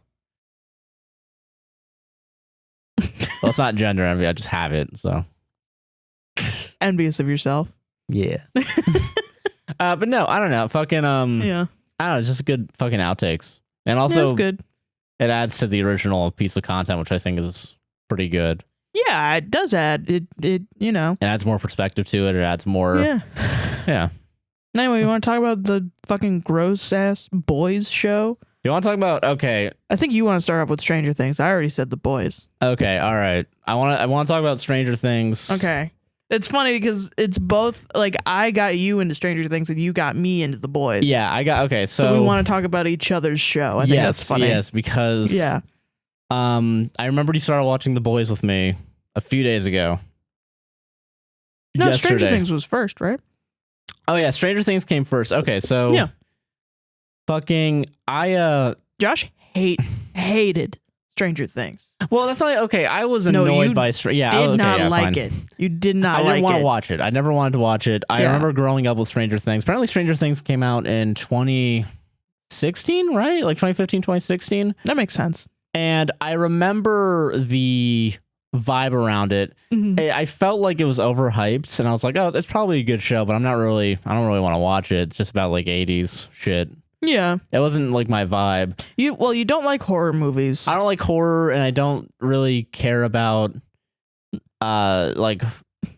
Well, it's not gender envy. I just have it. So envious of yourself. Yeah. But no, I don't know. Fucking yeah. I don't know. It's just good fucking outtakes, and also it's good. It adds to the original piece of content, which I think is pretty good. Yeah, it does add it. You know, it adds more perspective to it. It adds more. Yeah. Yeah. Anyway, you want to talk about the fucking gross ass boys show? You want to talk about? Okay. I think you want to start off with Stranger Things. I already said the boys. Okay. All right. I want to talk about Stranger Things. Okay. It's funny because it's both like I got you into Stranger Things and you got me into the boys. Yeah, I got okay. So we want to talk about each other's show. I think that's funny. Yes, because yeah. I remember you started watching the boys with me a few days ago. No, Stranger Things was first, right? Oh yeah, Stranger Things came first. Okay, so yeah. Fucking Josh hated Stranger Things. Well, that's not okay. I was annoyed by You did not like it. You did not like it. I didn't want to watch it. I never wanted to watch it. I remember growing up with Stranger Things. Apparently, Stranger Things came out in 2016, right? Like 2015, 2016. That makes sense. And I remember the vibe around it. Mm-hmm. I felt like it was overhyped, and I was like, "Oh, it's probably a good show," but I don't really want to watch it. It's just about like 80s shit. Yeah. It wasn't like my vibe. You don't like horror movies. I don't like horror, and I don't really care about like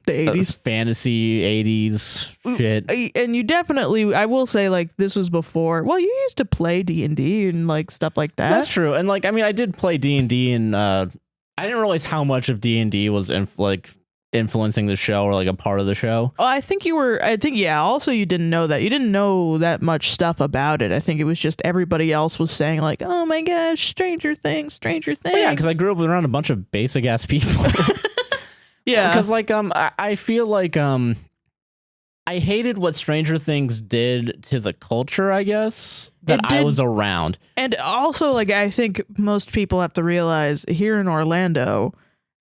the 80s fantasy 80s shit. And you definitely, I will say, like, this was before. Well, you used to play D&D and like stuff like that. That's true. And like, I mean, I did play D&D, and I didn't realize how much of D&D was influencing the show or like a part of the show. Oh, I think also you didn't know that. You didn't know that much stuff about it. I think it was just everybody else was saying like, "Oh my gosh, Stranger Things." Well, yeah, because I grew up around a bunch of basic ass people. Yeah. Because like I feel like I hated what Stranger Things did to the culture, I guess, I was around. And also, like, I think most people have to realize here in Orlando,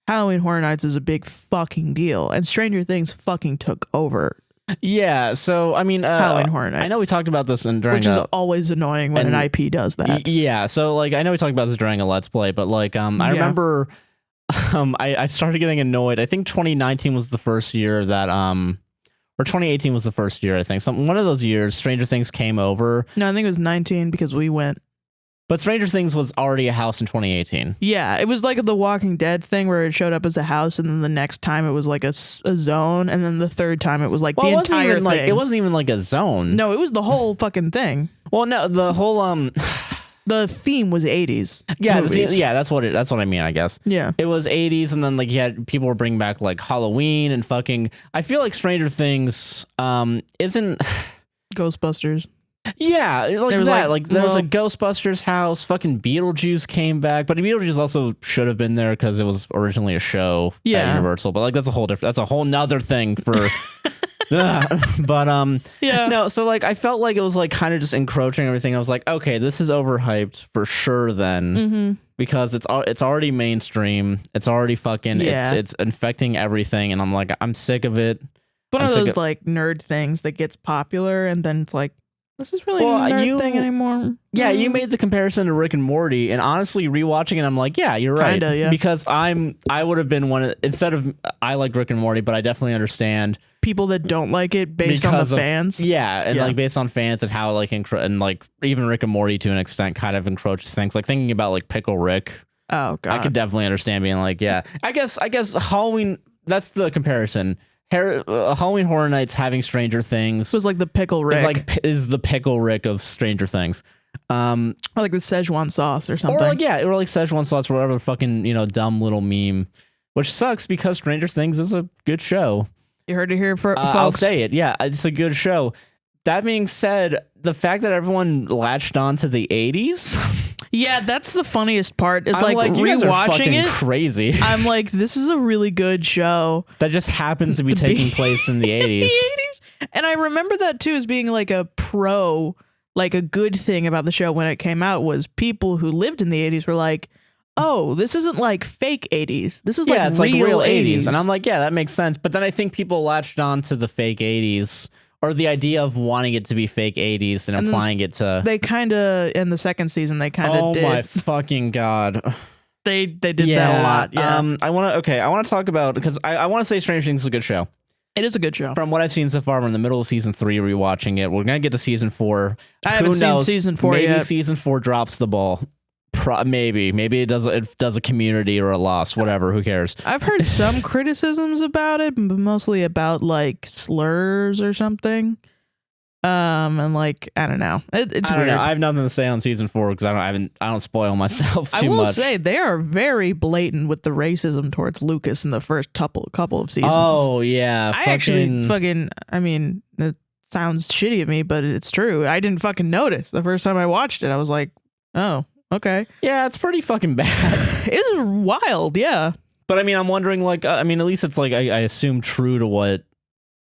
Halloween Horror Nights is a big fucking deal, and Stranger Things fucking took over. Yeah, so I mean, Halloween Horror Nights. I know we talked about this which is always annoying when an IP does that. Yeah, so like I know we talked about this during a Let's Play, but like I remember I started getting annoyed. I think 2019 was the first year that or 2018 was the first year, I think. One of those years Stranger Things came over. No, I think it was 19 because we went. But Stranger Things was already a house in 2018. Yeah, it was like the Walking Dead thing where it showed up as a house, and then the next time it was like a zone, and then the third time it was like the entire thing. It wasn't even like a zone. No, it was the whole fucking thing. Well, no, the whole the theme was 80s. Yeah, that's what I mean, I guess. Yeah. It was 80s, and then like you had people were bringing back like Halloween and fucking. I feel like Stranger Things isn't Ghostbusters. Yeah, like that. Like there was a Ghostbusters house. Fucking Beetlejuice came back, but Beetlejuice also should have been there because it was originally a show at Universal. But like that's a whole nother thing for. But yeah, no. So like I felt like it was like kind of just encroaching everything. I was like, okay, this is overhyped for sure. Then because it's already mainstream. It's already fucking Yeah. it's infecting everything, and I'm like, I'm sick of it. One I'm of sick those of- like nerd things that gets popular, and then it's like, this is really Well, a nerd you- thing anymore. Yeah, you made the comparison to Rick and Morty, and honestly, rewatching it, I'm like, yeah, you're right. Kinda, yeah. Because I would have been instead of I like Rick and Morty, but I definitely understand People that don't like it based on because the of- fans. Yeah, and Yeah. like based on fans and how like and like even Rick and Morty to an extent kind of encroaches things. Like thinking about like Pickle Rick, Oh god. I could definitely understand being like, yeah, I guess Halloween. That's the comparison. Halloween Horror Nights having Stranger Things This was like the pickle Rick. is the Pickle Rick of Stranger Things. Or like the Szechuan sauce or something. Or like Szechuan sauce or whatever fucking dumb little meme, which sucks because Stranger Things is a good show. You heard it here for folks. I'll say it. Yeah, it's a good show. That being said, the fact that everyone latched on to the 80s, Yeah, that's the funniest part. Is I'm like you guys are rewatching fucking it. crazy. I'm like, this is a really good show. That just happens to be taking place in the 80s. The 80s. And I remember that too as being like a like a good thing about the show when it came out was people who lived in the 80s were like, oh, this isn't like fake 80s. This is Yeah, it's like real 80s. And I'm like, like, yeah, that makes sense. But then I think people latched on to the fake 80s or the idea of wanting it to be fake 80s and applying it to. they kind of in the second season they kind of did. Oh my fucking god. They did that a lot. Yeah. I want to talk about because I want to say Stranger Things is a good show. It is a good show. From what I've seen so far, we're in the middle of season 3 rewatching it. We're gonna get to season 4. I haven't seen season 4 maybe yet. Season 4 drops the ball. Maybe it does a Community or a Lost, whatever. Who cares? I've heard some criticisms about it, but mostly about like slurs or something. And like I don't know. It's I don't weird. know. I have nothing to say on season 4 because I don't spoil myself too I will much. say they are very blatant with the racism towards Lucas in the first couple of seasons. Oh yeah, I actually fucking. I mean, it sounds shitty of me, but it's true. I didn't fucking notice the first time I watched it. I was like, oh, okay. yeah, it's pretty fucking bad. It's wild, yeah. But I mean, I'm wondering, like, at least it's like I assume true to what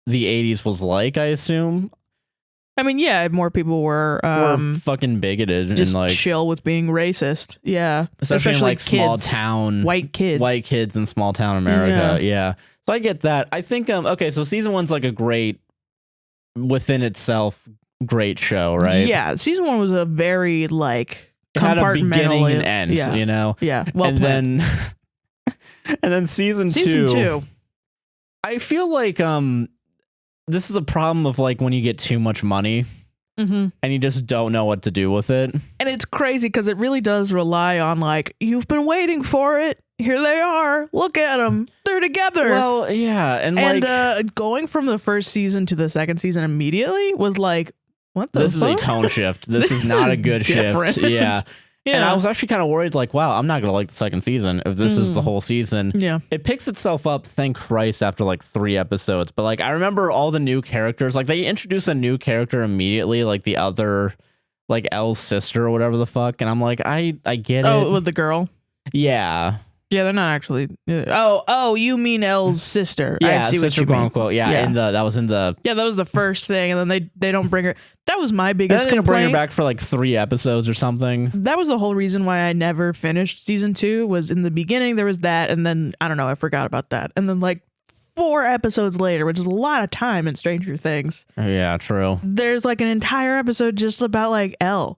the 80s was like. I assume. I mean, yeah, more people were fucking bigoted just and like chill with being racist. Yeah, especially in like kids, small town white kids in small town America. Yeah. So I get that. I think okay, so season 1's like a great within itself great show, right? Yeah, season 1 was a very like It had a beginning compartmentally- and end, Yeah, you know. yeah. Well and planned. then season 2. I feel like this is a problem of like when you get too much money Mm-hmm. and you just don't know what to do with it. And it's crazy because it really does rely on like, you've been waiting for it. Here they are. Look at them. They're together. Well, yeah, and like going from the first season to the second season immediately was like, what the this fuck? is a tone shift. This is not a good different. shift. Yeah. Yeah. And I was actually kind of worried, like, wow, I'm not going to like the second season if this is the whole season. Yeah. It picks itself up, thank Christ, after like 3 episodes. But like, I remember all the new characters. Like, they introduce a new character immediately, like the other, like Elle's sister or whatever the fuck. And I'm like, I get it. Oh, with the girl. Yeah. Yeah, they're not actually. Oh, you mean Elle's sister? Yeah, I see sister, what you quote mean. unquote. Yeah, Yeah. that was in the. Yeah, that was the first thing, and then they don't bring her. That was my And biggest then they bring her complaint. back for like 3 episodes or something. That was the whole reason why I never finished season 2. Was in the beginning there was that, and then I don't know, I forgot about that, and then like 4 episodes later, which is a lot of time in Stranger Things, Yeah, true. there's like an entire episode just about like Elle.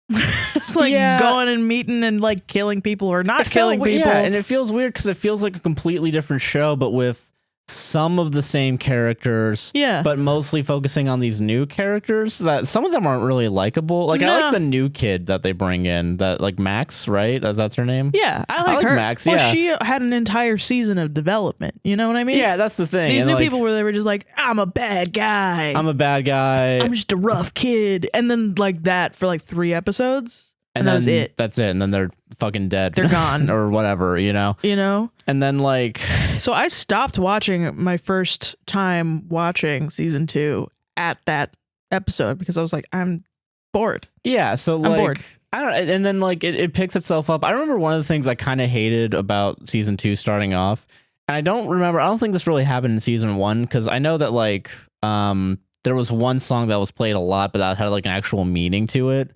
It's like Yeah. going and meeting and like killing people or not killing people. Yeah, and it feels weird because it feels like a completely different show, but with some of the same characters. Yeah. But mostly focusing on these new characters that some of them aren't really likable. Like I No. like the new kid that they bring in, that like Max, right? That's her name. Yeah, I like like her. Max, Well, yeah. she had an entire season of development. You know what I mean? Yeah, that's the thing. These And, new like, people where they were just like, I'm a bad guy. I'm a bad guy. I'm just a rough kid. And then like that for like 3 episodes. And that was then it. That's it. And then they're fucking dead. They're gone. or whatever, you know? You know? And then like So I stopped watching my first time watching season 2 at that episode because I was like, I'm bored. yeah, so like bored. I don't and then like it picks itself up. I remember one of the things I kind of hated about season 2 starting off. And I don't think this really happened in season 1 because I know that like there was one song that was played a lot, but that had like an actual meaning to it.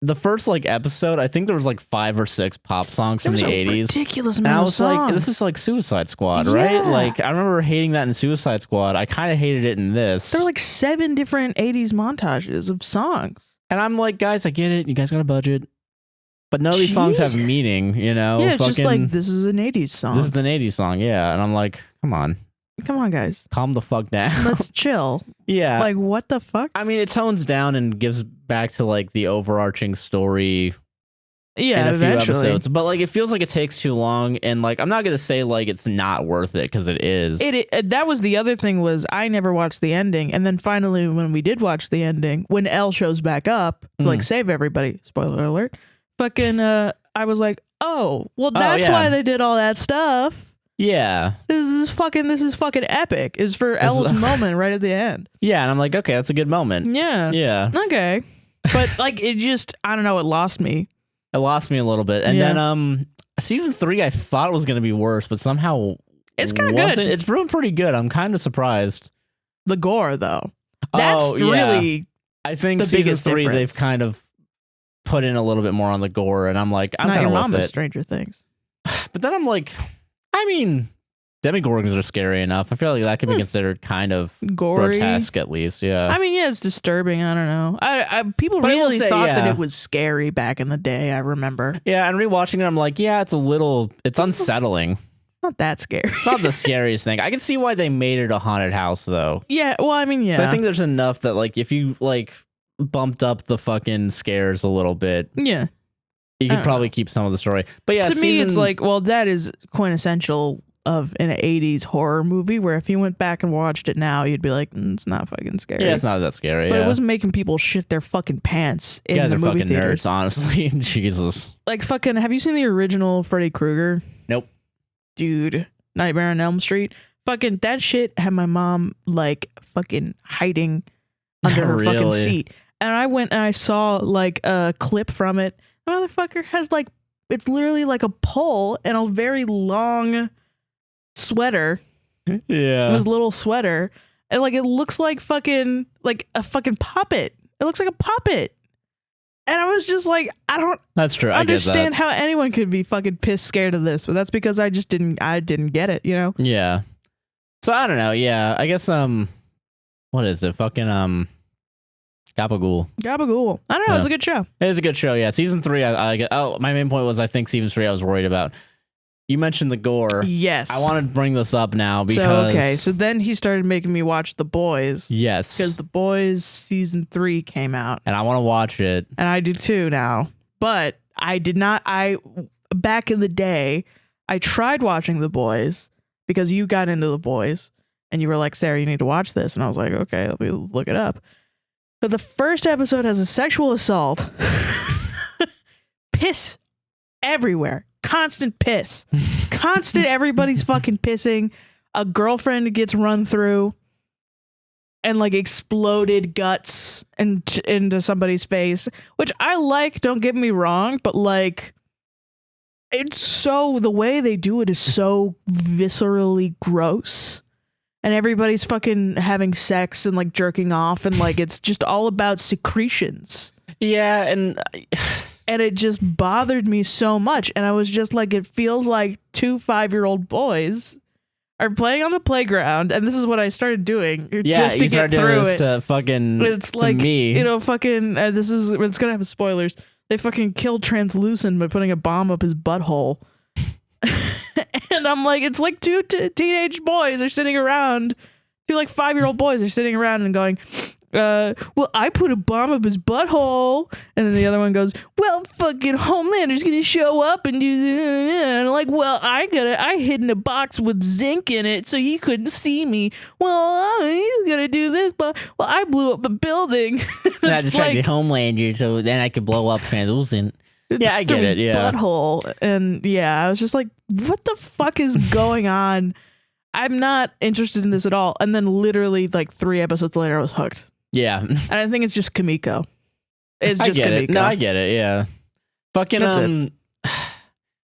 the first like episode, I think there was like 5 or 6 pop songs from the 80s. Ridiculous And amount I of was songs. like, this is like Suicide Squad, right? Yeah. Like, I remember hating that in Suicide Squad. I kind of hated it in this. There were like 7 different 80s montages of songs. And I'm like, guys, I get it. You guys got a budget. But none of these songs have Jesus. meaning, you know? Yeah, it's just like, this is an 80s song. This is an 80s song, yeah. And I'm like, come on. Come on, guys. Calm the fuck down. Let's chill. Yeah. Like, what the fuck? I mean, it tones down and gives back to like the overarching story Yeah, in a few eventually. episodes. But like, it feels like it takes too long. And like, I'm not going to say like it's not worth it because it is. That was the other thing was I never watched the ending. And then finally, when we did watch the ending, when Elle shows back up to like save everybody, spoiler alert, fucking, I was like, oh, well, that's why they did all that stuff. Yeah. This is fucking epic. Is for Elle's moment right at the end. Yeah, and I'm like, okay, that's a good moment. Yeah. Yeah. Okay. But like it just I don't know, it lost me. It lost me a little bit. And then season 3 I thought was gonna be worse, but somehow It's kinda good. It's proven pretty good. I'm kind of surprised. The gore though. That's really I think the season biggest 3 difference. they've kind of put in a little bit more on the gore, and I'm like, I'm not kind your of with mama's it. Stranger Things. But then I'm like, I mean, Demogorgons are scary enough. I feel like that could be considered kind of Gory. grotesque, at least. Yeah. I mean, yeah, it's disturbing. I don't know. I people But I will really say, thought that yeah. it was scary back in the day. I remember. Yeah, and rewatching it, I'm like, yeah, it's unsettling. Not that scary. It's not the scariest thing. I can see why they made it a haunted house, though. Yeah. Well, I mean, yeah. So I think there's enough that, like, if you like bumped up the fucking scares a little bit, yeah. you could probably keep some of the story. But yeah, To me, it's like, well, that is quintessential of an 80s horror movie where if you went back and watched it now, you'd be like, it's not fucking scary. yeah, it's not that scary. But yeah. it wasn't making people shit their fucking pants in You guys the are movie fucking theaters. nerds, honestly. Jesus. Like fucking, have you seen the original Freddy Krueger? Nope. Dude, Nightmare on Elm Street. Fucking that shit had my mom like fucking hiding under her fucking Really? seat. And I went and I saw like a clip from it. The motherfucker has like, it's literally like a pole and a very long sweater. Yeah. His little sweater. And like it looks like fucking like a fucking puppet. It looks like a puppet. And I was just like, I don't That's true. I understand get how anyone could be fucking pissed scared of this, but that's because I didn't get it, you know? that. Yeah. So I don't know. Yeah. I guess, what is it? Fucking, Gabagool. Gabagool. I don't know. Yeah. It's a good show. It is a good show. Yeah. Season 3, my main point was I think season 3 I was worried about. You mentioned the gore. Yes. I want to bring this up now because. So then he started making me watch The Boys. Yes. Because The Boys season 3 came out. And I want to watch it. And I do too now. But I did not. Back in the day, I tried watching The Boys because you got into The Boys and you were like, Sarah, you need to watch this. And I was like, okay, let me look it up. But the first episode has a sexual assault. Piss everywhere. Constant piss. Constant everybody's fucking pissing. A girlfriend gets run through and like exploded guts into somebody's face, which I like, don't get me wrong, but like it's so, the way they do it is so viscerally gross. And everybody's fucking having sex and like jerking off and like it's just all about secretions. Yeah, and it just bothered me so much. And I was just like, it feels like 2 5-year-old boys are playing on the playground, and this is what I started doing. yeah, just to you started get doing through this it. to fucking It's to like me. you know, fucking. It's gonna have spoilers. They fucking killed Translucent by putting a bomb up his butthole. And I'm like, it's like 2 teenage boys are sitting around, 2 like 5-year-old boys are sitting around and going, well, I put a bomb up his butthole. And then the other one goes, well, fucking Homelander's gonna show up and do this. And I'm like, well, I hid in a box with zinc in it so he couldn't see me. Well, he's gonna do this, but well, I blew up a building. And I distracted Homelander so then I could blow up Translucent. Yeah, I get through his it. Yeah. butthole. And yeah, I was just like, what the fuck is going on? I'm not interested in this at all. And then literally like 3 episodes later, I was hooked. Yeah. And I think it's just Kamiko. It's I just get Kamiko. it. No, I get it. Yeah. Fucking That's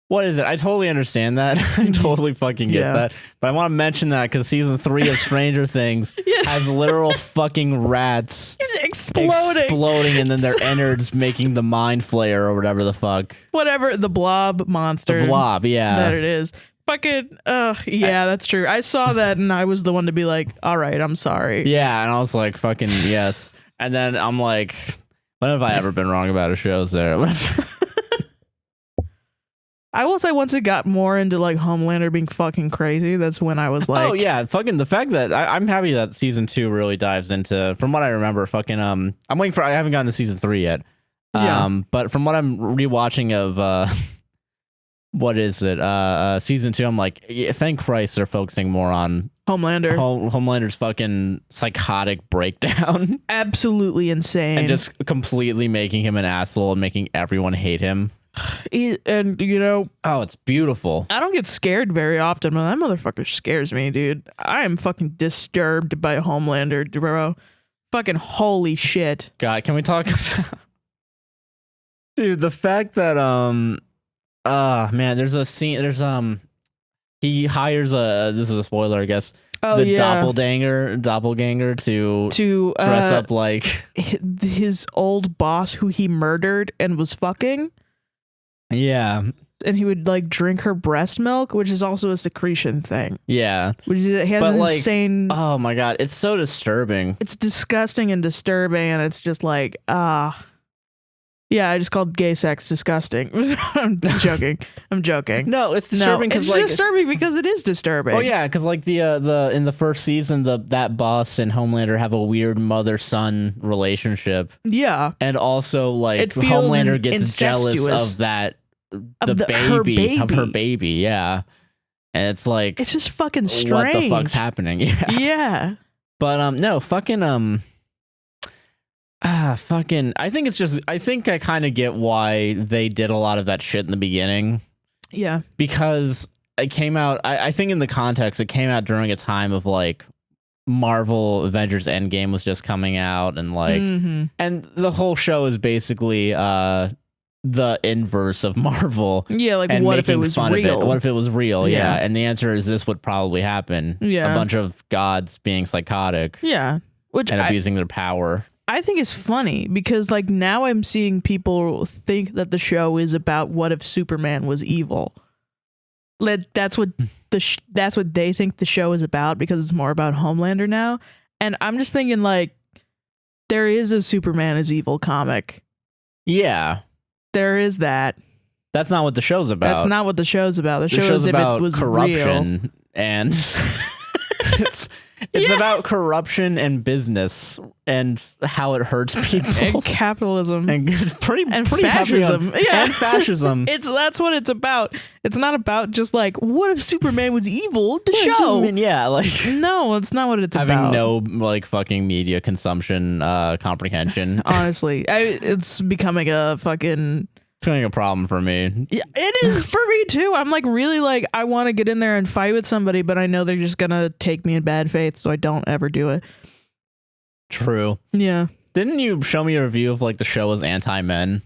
What is it? I totally understand that. I totally fucking get that. But I want to mention that because season 3 of Stranger Things has literal fucking rats exploding and then their innards making the mind flayer or whatever the fuck. Whatever, the blob monster. The blob, yeah. That it is. Fucking, yeah, that's true. I saw that and I was the one to be like, all right, I'm sorry. Yeah, and I was like, fucking yes. And then I'm like, when have I ever been wrong about a show, Sarah? I will say once it got more into like Homelander being fucking crazy, that's when I was like, oh yeah, fucking the fact that I'm happy that season 2 really dives into, from what I remember, fucking I'm waiting for, I haven't gotten to season 3 yet. But from what I'm rewatching of what is it? Season 2, I'm like, thank Christ they're focusing more on Homelander. Homelander's fucking psychotic breakdown. Absolutely insane. And just completely making him an asshole and making everyone hate him. And you know, oh, it's beautiful. I don't get scared very often, but that motherfucker scares me, dude. I am fucking disturbed by Homelander, bro. Fucking holy shit. God, can we talk about dude, the fact that man, there's a scene, he hires this is a spoiler, I guess. The doppelganger to dress up like his old boss who he murdered and was fucking. Yeah. And he would like drink her breast milk, which is also a secretion thing. Yeah. Which is, he has an insane. Oh my God. It's so disturbing. It's disgusting and disturbing. And it's just like, yeah, I just called gay sex disgusting. I'm joking. I'm joking. No, it's disturbing because it's disturbing because it is disturbing. Oh yeah, because like the in the first season, that boss and Homelander have a weird mother-son relationship. Yeah, and also like Homelander gets jealous of that her baby. Yeah, and it's like it's just fucking strange. What the fuck's happening? Yeah, yeah. But no, fucking fucking I think I kind of get why they did a lot of that shit in the beginning. Yeah. Because it came out, I think in the context, it came out during a time of like Marvel Avengers Endgame was just coming out and like, and the whole show is basically the inverse of Marvel. Yeah, like what if it was real? What if it was real? Yeah. And the answer is this would probably happen. Yeah. A bunch of gods being psychotic. Yeah. And abusing their power. I think it's funny because like now I'm seeing people think that the show is about what if Superman was evil. That's what that's what they think the show is about because it's more about Homelander now. And I'm just thinking like there is a Superman is evil comic. Yeah. There is that. That's not what the show's about. That's not what the show's about. The show's about if it was corruption real. And it's about corruption and business and how it hurts people and capitalism and pretty fascism. And fascism. That's what it's about. It's not about just like what if Superman was evil? The show. Like no, it's not what it's having about. No like fucking media consumption comprehension. Honestly, it's becoming a fucking. It's becoming a problem for me. Yeah, it is for me too. I'm like really like I want to get in there and fight with somebody, but I know they're just gonna take me in bad faith, so I don't ever do it. True. Yeah. Didn't you show me a review of like the show was anti-men?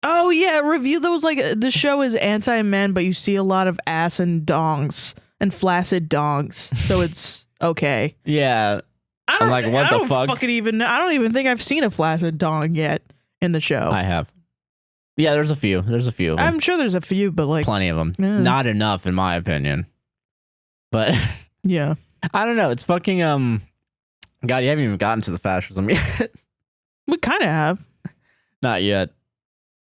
Oh yeah, a review that was like the show is anti-men, but you see a lot of ass and dongs and flaccid dongs, so it's okay. Yeah. I'm like, what the fuck? Fucking even know. I don't even think I've seen a flaccid dong yet in the show. I have. Yeah, there's a few. Of them. I'm sure there's a few, but like plenty of them. Yeah. Not enough, in my opinion. But yeah, I don't know. It's fucking God, you haven't even gotten to the fascism yet. We kind of have. Not yet.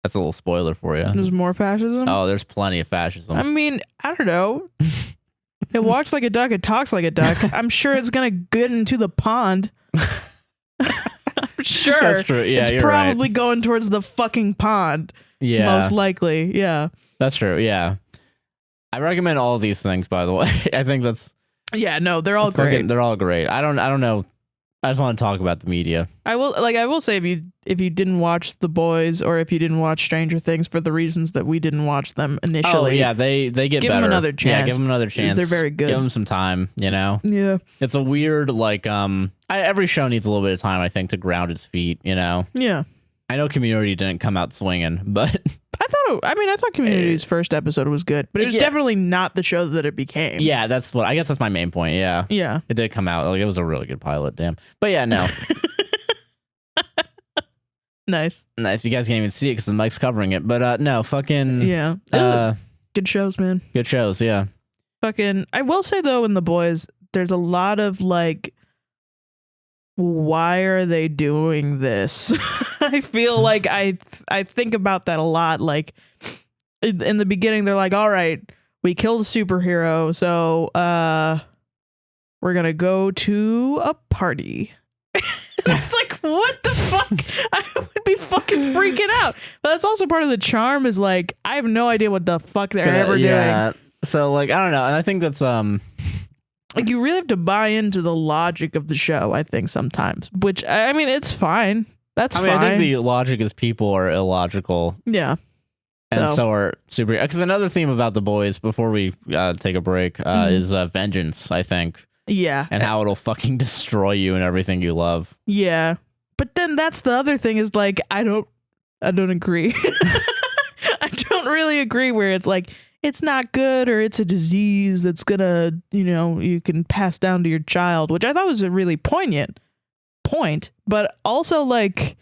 That's a little spoiler for you. There's more fascism. Oh, there's plenty of fascism. I mean, I don't know. It walks like a duck. It talks like a duck. I'm sure it's gonna get into the pond. I'm sure. That's true. Yeah, it's probably going towards the fucking pond. Yeah, most likely. Yeah, that's true. Yeah, I recommend all of these things. By the way, I think that's. Yeah, no, they're all great. They're all great. I don't know. I just want to talk about the media. I will say if you didn't watch The Boys or if you didn't watch Stranger Things for the reasons that we didn't watch them initially. Oh yeah, they get give better. Them another chance. Yeah, give them another chance. They're very good. Give them some time. You know. Yeah. It's a weird like every show needs a little bit of time, I think, to ground its feet. You know. Yeah. I know Community didn't come out swinging, but I thought I thought Community's first episode was good, but it was definitely not the show that it became. Yeah, I guess that's my main point. Yeah. Yeah. It did come out. Like, it was a really good pilot. Damn. But yeah, no. Nice. Nice. You guys can't even see it because the mic's covering it. But no, fucking. Yeah. Good shows, man. Good shows. Yeah. Fucking. I will say, though, in The Boys, there's a lot of like, why are they doing this? I feel like I think about that a lot. Like, in the beginning, they're like, all right, we killed a superhero, so we're gonna go to a party. It's like, what the fuck? I would be fucking freaking out. But that's also part of the charm, is like, I have no idea what the fuck they're ever doing. So like, I don't know. And I think that's like, you really have to buy into the logic of the show, I think, sometimes. Which, I mean, it's fine. That's fine. I think the logic is people are illogical. Yeah. And so are super. Because another theme about The Boys, before we take a break, is vengeance, I think. Yeah. And how it'll fucking destroy you and everything you love. Yeah. But then that's the other thing, is like, I don't agree. I don't really agree where it's like, it's not good, or it's a disease that's gonna, you can pass down to your child, which I thought was a really poignant point. But also, like,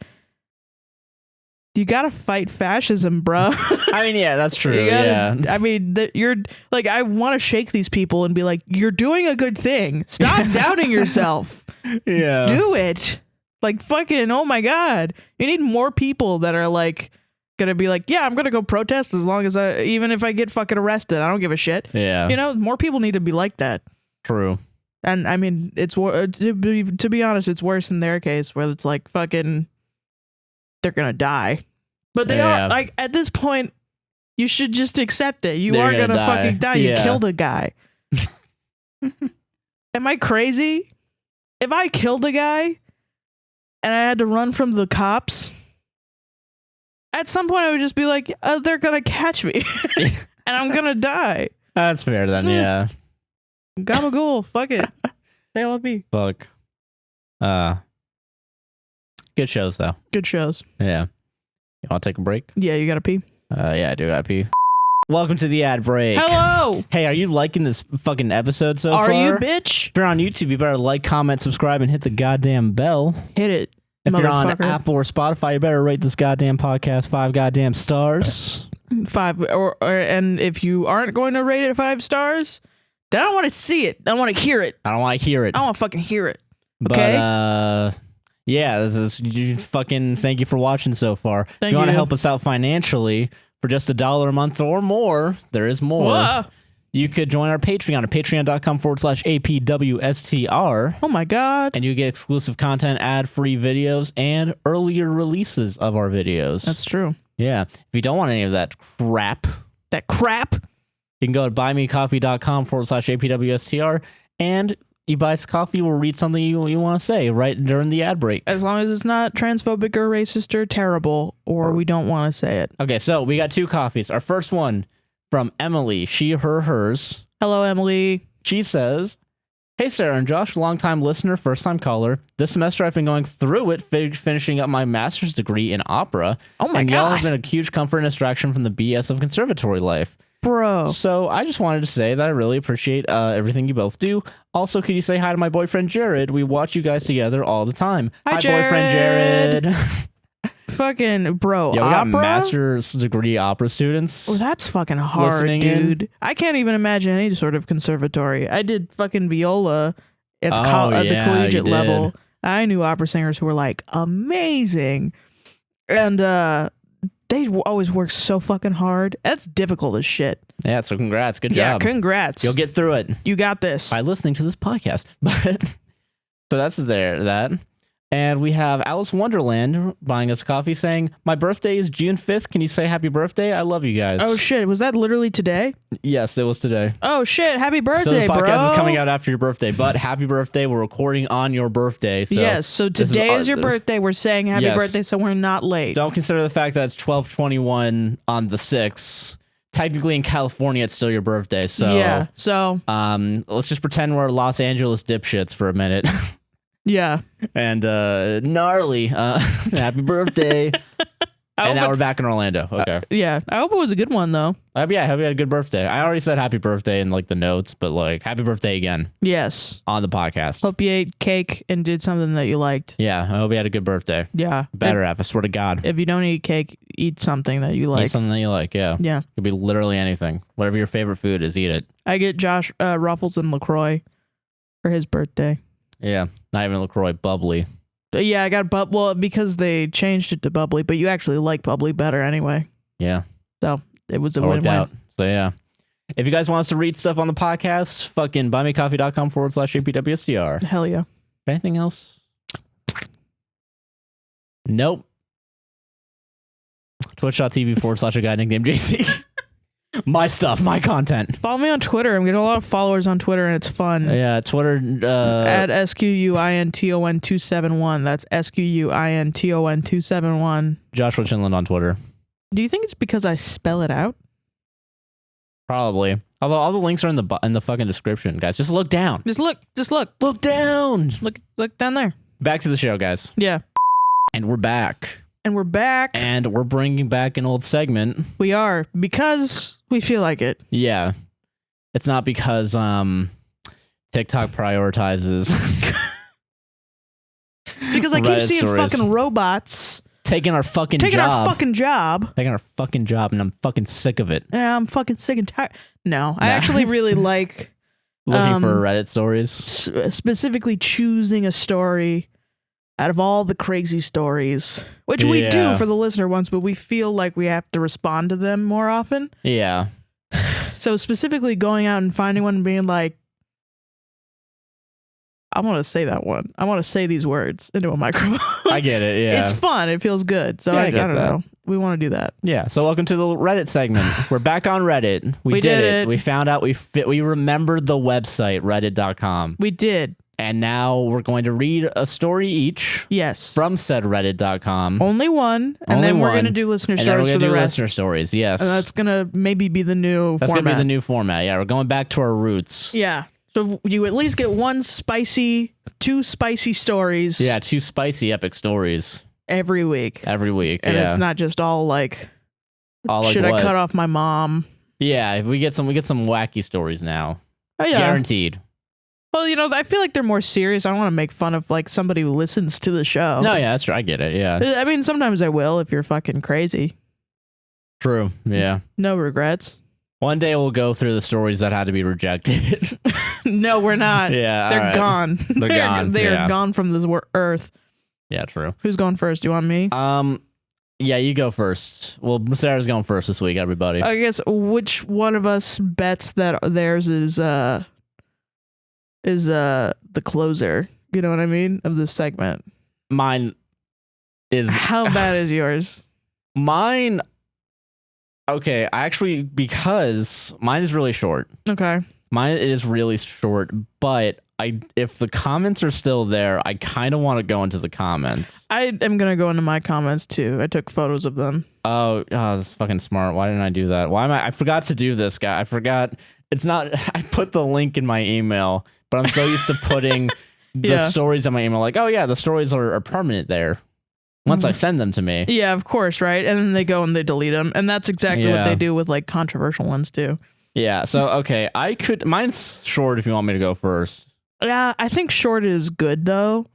you gotta fight fascism, bro. I mean, yeah, that's true. I mean, you're like, I want to shake these people and be like, you're doing a good thing. Stop doubting yourself. Yeah. Do it. Like, fucking, oh my God. You need more people that are like, gonna be like, yeah, I'm gonna go protest as long as even if I get fucking arrested, I don't give a shit. Yeah. More people need to be like that. True. And I mean, it's to be honest, it's worse in their case, where it's like, fucking, they're gonna die. But they are, like, at this point, you should just accept it. You are gonna fucking die. You killed a guy. Am I crazy? If I killed a guy and I had to run from the cops, at some point I would just be like, they're gonna catch me and I'm gonna die. That's fair then. Yeah. Gabagool. Fuck it. Say LB. Fuck. Good shows though. Good shows. Yeah. You want to take a break? Yeah, you gotta pee. Yeah, I do gotta pee. Welcome to the ad break. Hello. Hey, are you liking this fucking episode so far? Are you, bitch? If you're on YouTube, you better like, comment, subscribe, and hit the goddamn bell. Hit it. If you're on Apple or Spotify, you better rate this goddamn podcast 5 goddamn stars. 5, and if you aren't going to rate it 5 stars, then I don't want to see it. I want to hear it. I don't want to hear it. I want to fucking hear it. Okay. But yeah, this is fucking. Thank you for watching so far. Thank if you want to you. help us out financially for just $1 a month or more, there is more. Whoa. You could join our Patreon at patreon.com/APWSTR. Oh my God. And you get exclusive content, ad-free videos, and earlier releases of our videos. That's true. Yeah. If you don't want any of that crap, you can go to buymecoffee.com/APWSTR, and you buy us coffee, we'll read something you want to say right during the ad break. As long as it's not transphobic or racist or terrible, or we don't want to say it. Okay, so we got 2 coffees. Our first one from Emily, she, her, hers. Hello, Emily. She says, hey, Sarah and Josh, longtime listener, first-time caller. This semester I've been going through it, finishing up my master's degree in opera. Oh my God. Y'all have been a huge comfort and distraction from the BS of conservatory life. Bro. So I just wanted to say that I really appreciate everything you both do. Also, could you say hi to my boyfriend, Jared? We watch you guys together all the time. Hi, boyfriend Jared. Fucking bro, yeah, we opera? got master's degree opera students. Oh, that's fucking hard, dude. I can't even imagine any sort of conservatory. I did fucking viola at the collegiate level. I knew opera singers who were like amazing. And they always work so fucking hard. That's difficult as shit. Yeah, so congrats. Good Yeah, job. congrats. You'll get through it. You got this. By listening to this podcast. So that's that. And we have Alice Wonderland buying us coffee saying, my birthday is June 5th. Can you say happy birthday? I love you guys. Oh, shit. Was that literally today? Yes, it was today. Oh, shit. Happy birthday, so this podcast bro. is coming out after your birthday, but happy birthday. We're recording on your birthday. So yes, so today is your birthday. We're saying happy birthday, so we're not late. Don't consider the fact that it's 12/21 on the 6th. Technically in California, it's still your birthday. So yeah, so let's just pretend we're Los Angeles dipshits for a minute. Yeah. And gnarly. Happy birthday. And now we're back in Orlando. Okay. Yeah. I hope it was a good one, though. Yeah, I hope you had a good birthday. I already said happy birthday in like the notes, but like happy birthday again Yes. on the podcast. Hope you ate cake and did something that you liked. Yeah, I hope you had a good birthday. Yeah. Better have, I swear to God. If you don't eat cake, eat something that you like. Eat something that you like, yeah. Yeah. Could be literally anything. Whatever your favorite food is, eat it. I get Josh Ruffles and LaCroix for his birthday. Yeah, not even LaCroix, bubbly. Yeah, I got well because they changed it to bubbly, but you actually like bubbly better anyway. Yeah. So it was a Worked win-win. out. So yeah. If you guys want us to read stuff on the podcast, fucking buymecoffee.com/APWSTR. Hell yeah. Anything else? Nope. Twitch.tv/a guy nicknamed JC. My stuff, my content. Follow me on Twitter. I'm getting a lot of followers on Twitter, and it's fun. Yeah, Twitter. At SQUINTON271. That's SQUINTON271. Joshua Chinland on Twitter. Do you think it's because I spell it out? Probably. Although all the links are in the fucking description, guys. Just look down. Just look. Look down. Look down there. Back to the show, guys. Yeah. And we're back. And we're back. And we're bringing back an old segment. We are, because we feel like it. Yeah. It's not because TikTok prioritizes because I keep Reddit seeing stories. fucking robots taking our fucking taking job. our fucking job. Taking our fucking job, and I'm fucking sick of it. Yeah, I'm fucking sick and tired. No, I actually really like looking for Reddit stories. Specifically choosing a story out of all the crazy stories, which we do for the listener ones, but we feel like we have to respond to them more often. Yeah. So specifically going out and finding one and being like, I want to say that one. I want to say these words into a microphone. I get it, yeah. It's fun. It feels good. So Yeah, I don't know. We want to do that. Yeah, so welcome to the Reddit segment. We're back on Reddit. We did it. We found out we remembered the website, reddit.com. We did. And now we're going to read a story each. Yes. From said reddit.com. Only one. And then we're going to do listener stories for the rest. Listener stories, yes. And that's going to maybe be the new format. That's going to be the new format. Yeah, we're going back to our roots. Yeah. So you at least get two spicy stories. Yeah, 2 spicy epic stories. Every week. And it's not just all like, should I cut off my mom? Yeah, we get some wacky stories now. Oh, yeah. Guaranteed. Well, I feel like they're more serious. I don't want to make fun of like somebody who listens to the show. No, yeah, that's true. I get it. Yeah. I mean, sometimes I will if you're fucking crazy. True. Yeah. No regrets. One day we'll go through the stories that had to be rejected. No, we're not. Yeah. They're gone. They're gone. They are gone from this earth. Yeah, true. Who's going first? Do you want me? Yeah, you go first. Well, Sarah's going first this week, everybody. I guess which one of us bets that theirs is the closer? You know what I mean? Of this segment. Mine is... How bad is yours? Mine... Okay, because mine is really short. Okay. Mine is really short, but if the comments are still there, I kind of want to go into the comments. I am going to go into my comments too. I took photos of them. Oh, that's fucking smart. Why didn't I do that? I forgot to do this, guy. I forgot. It's not, I put the link in my email, but I'm so used to putting the stories in my email. Like, oh yeah, the stories are permanent there. Once I send them to me. Yeah, of course, right? And then they go and they delete them. And that's exactly what they do with like controversial ones too. Yeah, so okay, mine's short if you want me to go first. Yeah, I think short is good though.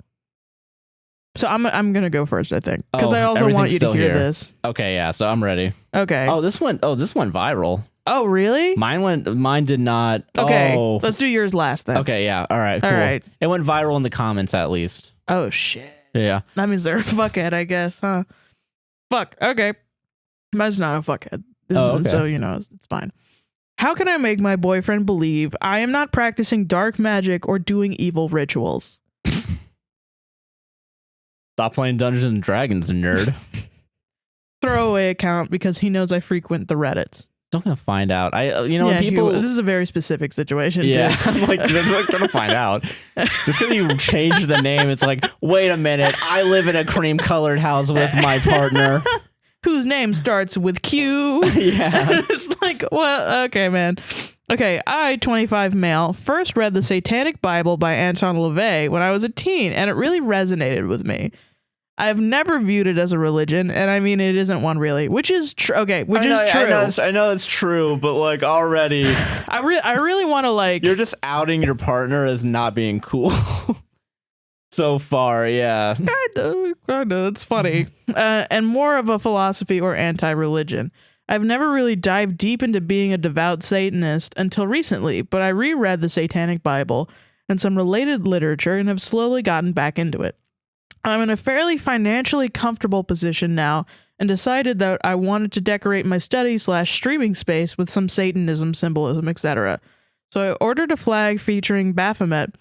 So I'm going to go first, I think, because I also want you to hear this. Okay, yeah, so I'm ready. Okay. Oh, this went viral. Oh, really? Mine did not. Okay, let's do yours last then. Okay, yeah, all right, cool. All right. It went viral in the comments at least. Oh shit. Yeah. That means they're a fuckhead, I guess, huh? Fuck. Okay. Mine's not a fuckhead. Okay. So, it's fine. How can I make my boyfriend believe I am not practicing dark magic or doing evil rituals? Stop playing Dungeons and Dragons, nerd. Throwaway account because he knows I frequent the Reddits. Don't gonna find out. When people. This is a very specific situation. Yeah, too. I'm like, they're gonna find out. Just because you change the name, it's like, wait a minute, I live in a cream-colored house with my partner, whose name starts with Q. Yeah, it's like, well, okay, man. Okay, I, 25 male, first read the Satanic Bible by Anton LaVey when I was a teen, and it really resonated with me. I've never viewed it as a religion, and I mean, it isn't one really, which is true. Okay, which is true. I know it's true, but like already, I really want to like. You're just outing your partner as not being cool. So far, yeah. Kinda. It's funny. And more of a philosophy or anti-religion. I've never really dived deep into being a devout Satanist until recently, but I reread the Satanic Bible and some related literature and have slowly gotten back into it. I'm in a fairly financially comfortable position now and decided that I wanted to decorate my study/streaming space with some Satanism, symbolism, etc. So I ordered a flag featuring Baphomet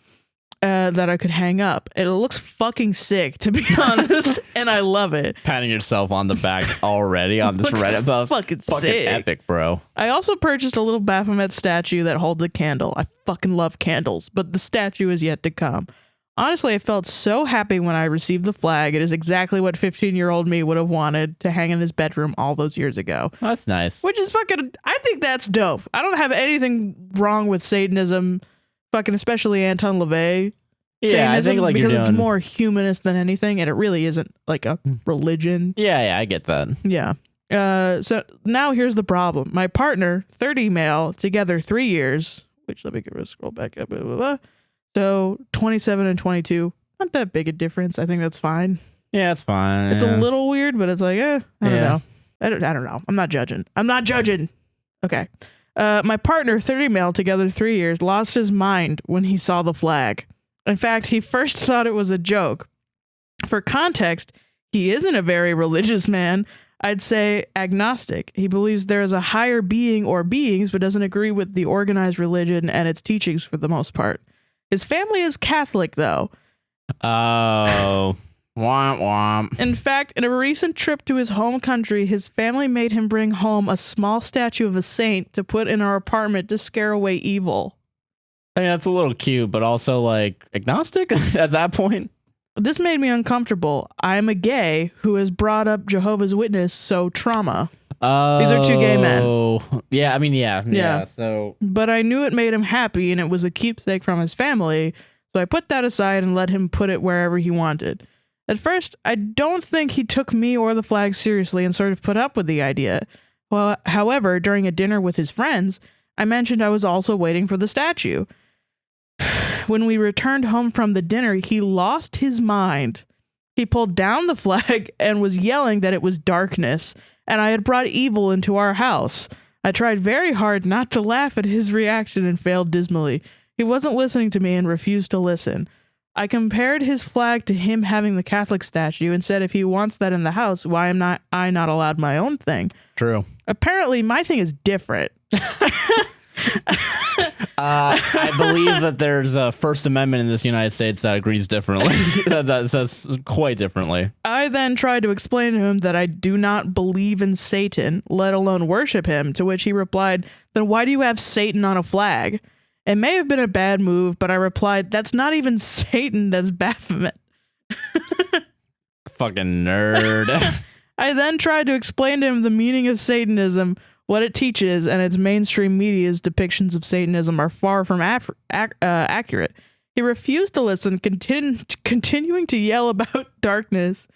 that I could hang up. It looks fucking sick, to be honest, and I love it. Patting yourself on the back already on this Reddit post. Fucking sick. Epic, bro. I also purchased a little Baphomet statue that holds a candle. I fucking love candles, but the statue is yet to come. Honestly, I felt so happy when I received the flag. It is exactly what 15-year-old me would have wanted to hang in his bedroom all those years ago. That's nice. Which is fucking, I think that's dope. I don't have anything wrong with Satanism, fucking especially Anton LaVey. Yeah, Satanism, I think like because you're it's doing... more humanist than anything, and it really isn't like a religion. Yeah, I get that. Yeah. So now here's the problem. My partner, 30 male, together 3 years, which let me give it a scroll back up. Blah, blah, blah. So 27 and 22, not that big a difference. I think that's fine. Yeah, it's fine. It's a little weird, but it's like, I don't know. I don't know. I'm not judging. Okay. My partner, 30 male, together 3 years, lost his mind when he saw the flag. In fact, he first thought it was a joke. For context, he isn't a very religious man. I'd say agnostic. He believes there is a higher being or beings, but doesn't agree with the organized religion and its teachings for the most part. His family is Catholic, though. Oh, womp womp. In fact, in a recent trip to his home country, his family made him bring home a small statue of a saint to put in our apartment to scare away evil. I mean, that's a little cute, but also like agnostic at that point. This made me uncomfortable. I'm a gay who has brought up Jehovah's Witness, so trauma. These are two gay men. Yeah, I mean, yeah. So, but I knew it made him happy, and it was a keepsake from his family, so I put that aside and let him put it wherever he wanted. At first, I don't think he took me or the flag seriously and sort of put up with the idea. Well, however, during a dinner with his friends, I mentioned I was also waiting for the statue. When we returned home from the dinner, he lost his mind. He pulled down the flag and was yelling that it was darkness, and I had brought evil into our house. I tried very hard not to laugh at his reaction and failed dismally. He wasn't listening to me and refused to listen. I compared his flag to him having the Catholic statue and said if he wants that in the house, why am I not allowed my own thing? True. Apparently, my thing is different. I believe that there's a First Amendment in this United States that agrees differently. That's quite differently. I then tried to explain to him that I do not believe in Satan, let alone worship him, to which he replied, then why do you have Satan on a flag? It may have been a bad move, but I replied, that's not even Satan, that's Baphomet. Fucking nerd. I then tried to explain to him the meaning of Satanism, what it teaches, and its mainstream media's depictions of Satanism are far from accurate. He refused to listen, continuing to yell about darkness.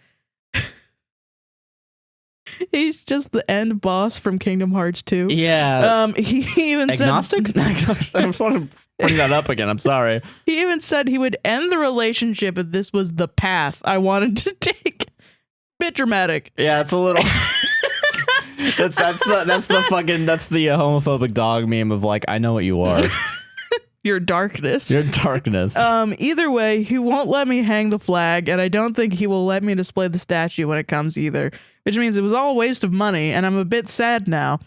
He's just the end boss from Kingdom Hearts 2. Yeah. He even agnostic? said... I just want to bring that up again. I'm sorry. He even said he would end the relationship if this was the path I wanted to take. Bit dramatic. Yeah, it's a little... that's the homophobic dog meme of like, I know what you are. Your darkness. Your darkness. Either way, he won't let me hang the flag, and I don't think he will let me display the statue when it comes either, which means it was all a waste of money, and I'm a bit sad now.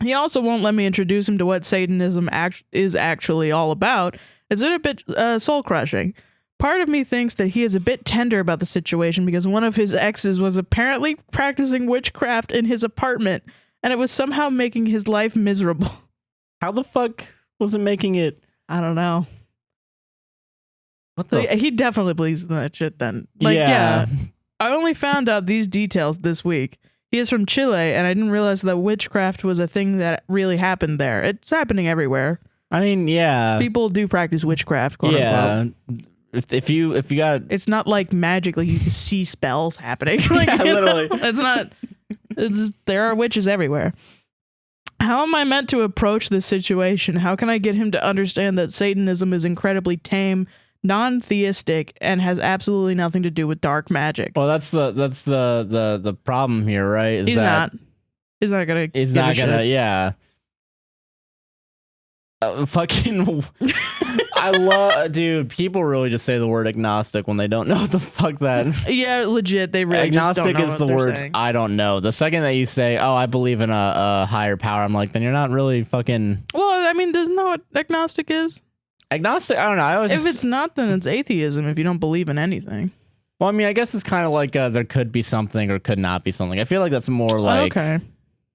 He also won't let me introduce him to what Satanism is actually all about. It's a bit soul-crushing. Part of me thinks that he is a bit tender about the situation because one of his exes was apparently practicing witchcraft in his apartment, and it was somehow making his life miserable. How the fuck was it making it? I don't know. What the? He definitely believes in that shit then. Like, yeah. I only found out these details this week. He is from Chile, and I didn't realize that witchcraft was a thing that really happened there. It's happening everywhere. I mean, yeah. People do practice witchcraft, quote unquote. if you got It's not like magic, like you can see spells happening. Like, Yeah, you know, literally. it's not. There are witches everywhere. How am I meant to approach this situation? How can I get him to understand that Satanism is incredibly tame, non-theistic, and has absolutely nothing to do with dark magic? well, that's the problem here, right? Is He's that not. He's not gonna. he's give a not gonna, shit. yeah. Fucking, I love, dude. People really just say the word agnostic when they don't know what the fuck that. Yeah, legit. They really just Agnostic don't know is what the they're words saying. I don't know. The second that you say, "Oh, I believe in a higher power," I'm like, then you're not really fucking Well, I mean, doesn't know what agnostic is. agnostic. I don't know. I always If it's not, then it's atheism. If you don't believe in anything. well, I mean, I guess it's kind of like there could be something or could not be something. I feel like that's more like Okay.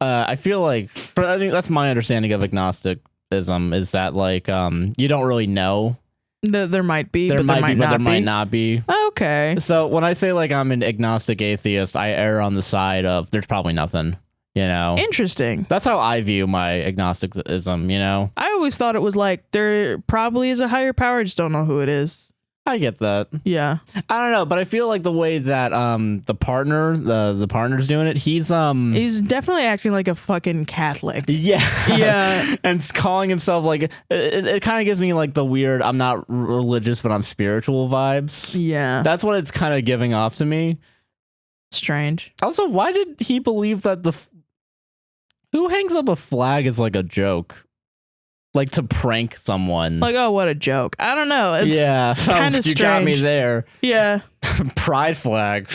I feel like I think that's my understanding of agnosticism is that like you don't really know. There might be, There but might there might be, but not there be. might not be. Okay. So when I say like I'm an agnostic atheist, I err on the side of there's probably nothing. You know, Interesting. that's how I view my agnosticism. You know, I always thought it was like there probably is a higher power. I just don't know who it is. I get that. Yeah. I don't know, but I feel like the way that the partner's doing it, he's definitely acting like a fucking Catholic. yeah. Yeah. And it's calling himself like it kind of gives me like the weird I'm not religious but I'm spiritual vibes. Yeah. That's what it's kind of giving off to me. Strange. Also, why did he believe that who hangs up a flag is like a joke? Like to prank someone. Like, oh, what a joke. I don't know. It's yeah. kinda You got me strange. there. Yeah. Pride flag.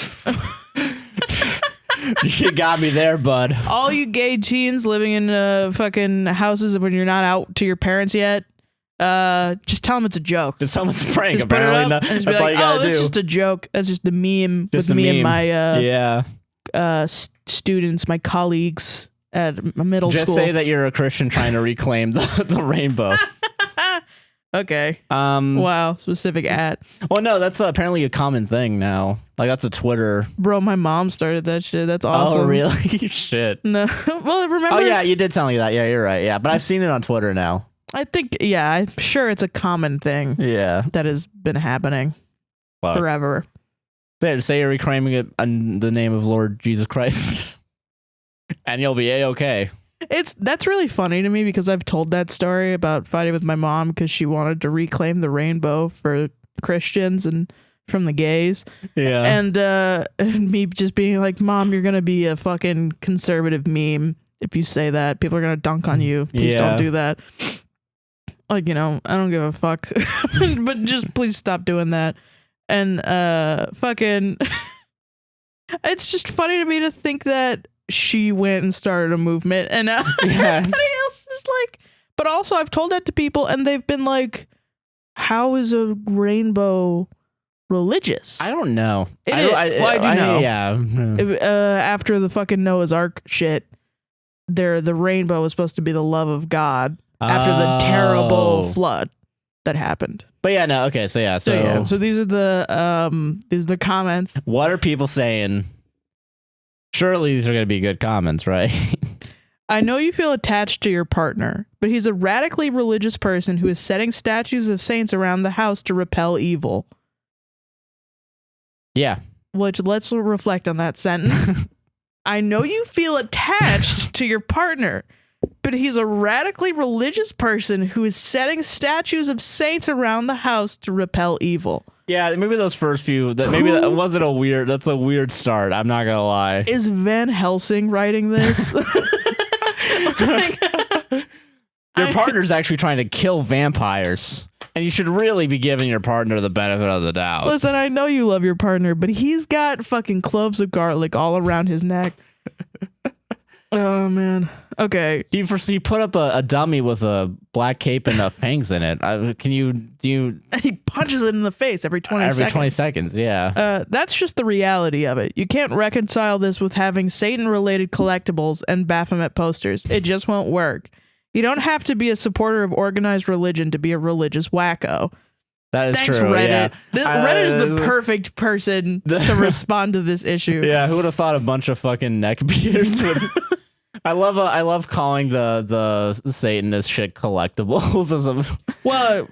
You got me there, bud. All you gay teens living in fucking houses when you're not out to your parents yet, just tell them it's a joke. Just someone's a prank, Just put it apparently. up and just That's be all like, you gotta oh, do. that's just a joke. That's just a meme Just with a me and meme. my yeah. students, my colleagues at middle Just school. say that you're a Christian trying to reclaim the rainbow. Okay. Well, Wow. Specific at. no, that's apparently a common thing now. Like that's a Twitter. Bro, my mom started that shit. That's awesome. Oh, really? Shit. No. Well, remember? Oh, yeah, you did tell me that. Yeah, you're right. Yeah, but I've seen it on Twitter now. I think, yeah, I'm sure it's a common thing Yeah. that has been happening Fuck. forever. Say you're reclaiming it in the name of Lord Jesus Christ, and you'll be A-okay. That's really funny to me because I've told that story about fighting with my mom because she wanted to reclaim the rainbow for Christians and from the gays. Yeah. And me just being like, Mom, you're gonna be a fucking conservative meme if you say that. People are gonna dunk on you. Please Yeah. don't do that. Like, you know, I don't give a fuck. But just please stop doing that. And fucking it's just funny to me to think that she went and started a movement and Yeah. everybody else is like, but also I've told that to people and they've been like, how is a rainbow religious? I don't know. It is. Well, I do know. Yeah. After the fucking Noah's Ark shit, the rainbow was supposed to be the love of God after the terrible flood that happened. But yeah, no. Okay. So yeah. So these are the comments. What are people saying? Surely these are going to be good comments, right? I know you feel attached to your partner, but he's a radically religious person who is setting statues of saints around the house to repel evil. Yeah. Which, let's reflect on that sentence. I know you feel attached to your partner, but he's a radically religious person who is setting statues of saints around the house to repel evil. Yeah, maybe those first few. That wasn't a weird. That's a weird start. I'm not gonna lie. Is Van Helsing writing this? Your partner's actually trying to kill vampires, and you should really be giving your partner the benefit of the doubt. Listen, I know you love your partner, but he's got fucking cloves of garlic all around his neck. Oh man. Okay. He put up a dummy with a black cape and fangs in it. He punches it in the face every 20 seconds. Every 20 seconds, yeah. That's just the reality of it. You can't reconcile this with having Satan-related collectibles and Baphomet posters. It just won't work. You don't have to be a supporter of organized religion to be a religious wacko. That is Thanks, true. Reddit. Yeah. Reddit is the perfect person to respond to this issue. Yeah, who would have thought a bunch of fucking neckbeards would... I love calling the Satanist shit collectibles. Well,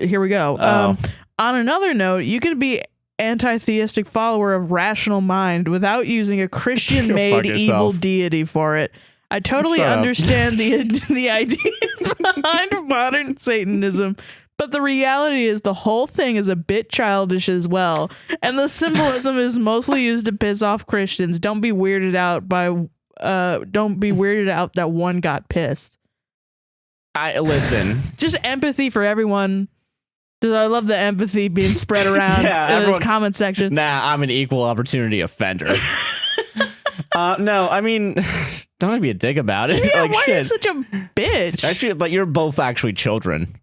here we go. On another note, you can be anti-theistic follower of rational mind without using a Christian-made Fuck evil yourself. deity for it. I totally Shut up. understand the ideas behind modern Satanism, but the reality is the whole thing is a bit childish as well, and the symbolism is mostly used to piss off Christians. Don't be weirded out that one got pissed. I listen. Just empathy for everyone. I love the empathy being spread around in this comment section. Nah, I'm an equal opportunity offender. No, I mean, don't be a dick about it. Yeah, like, why shit. are you such a bitch? Actually, but you're both actually children.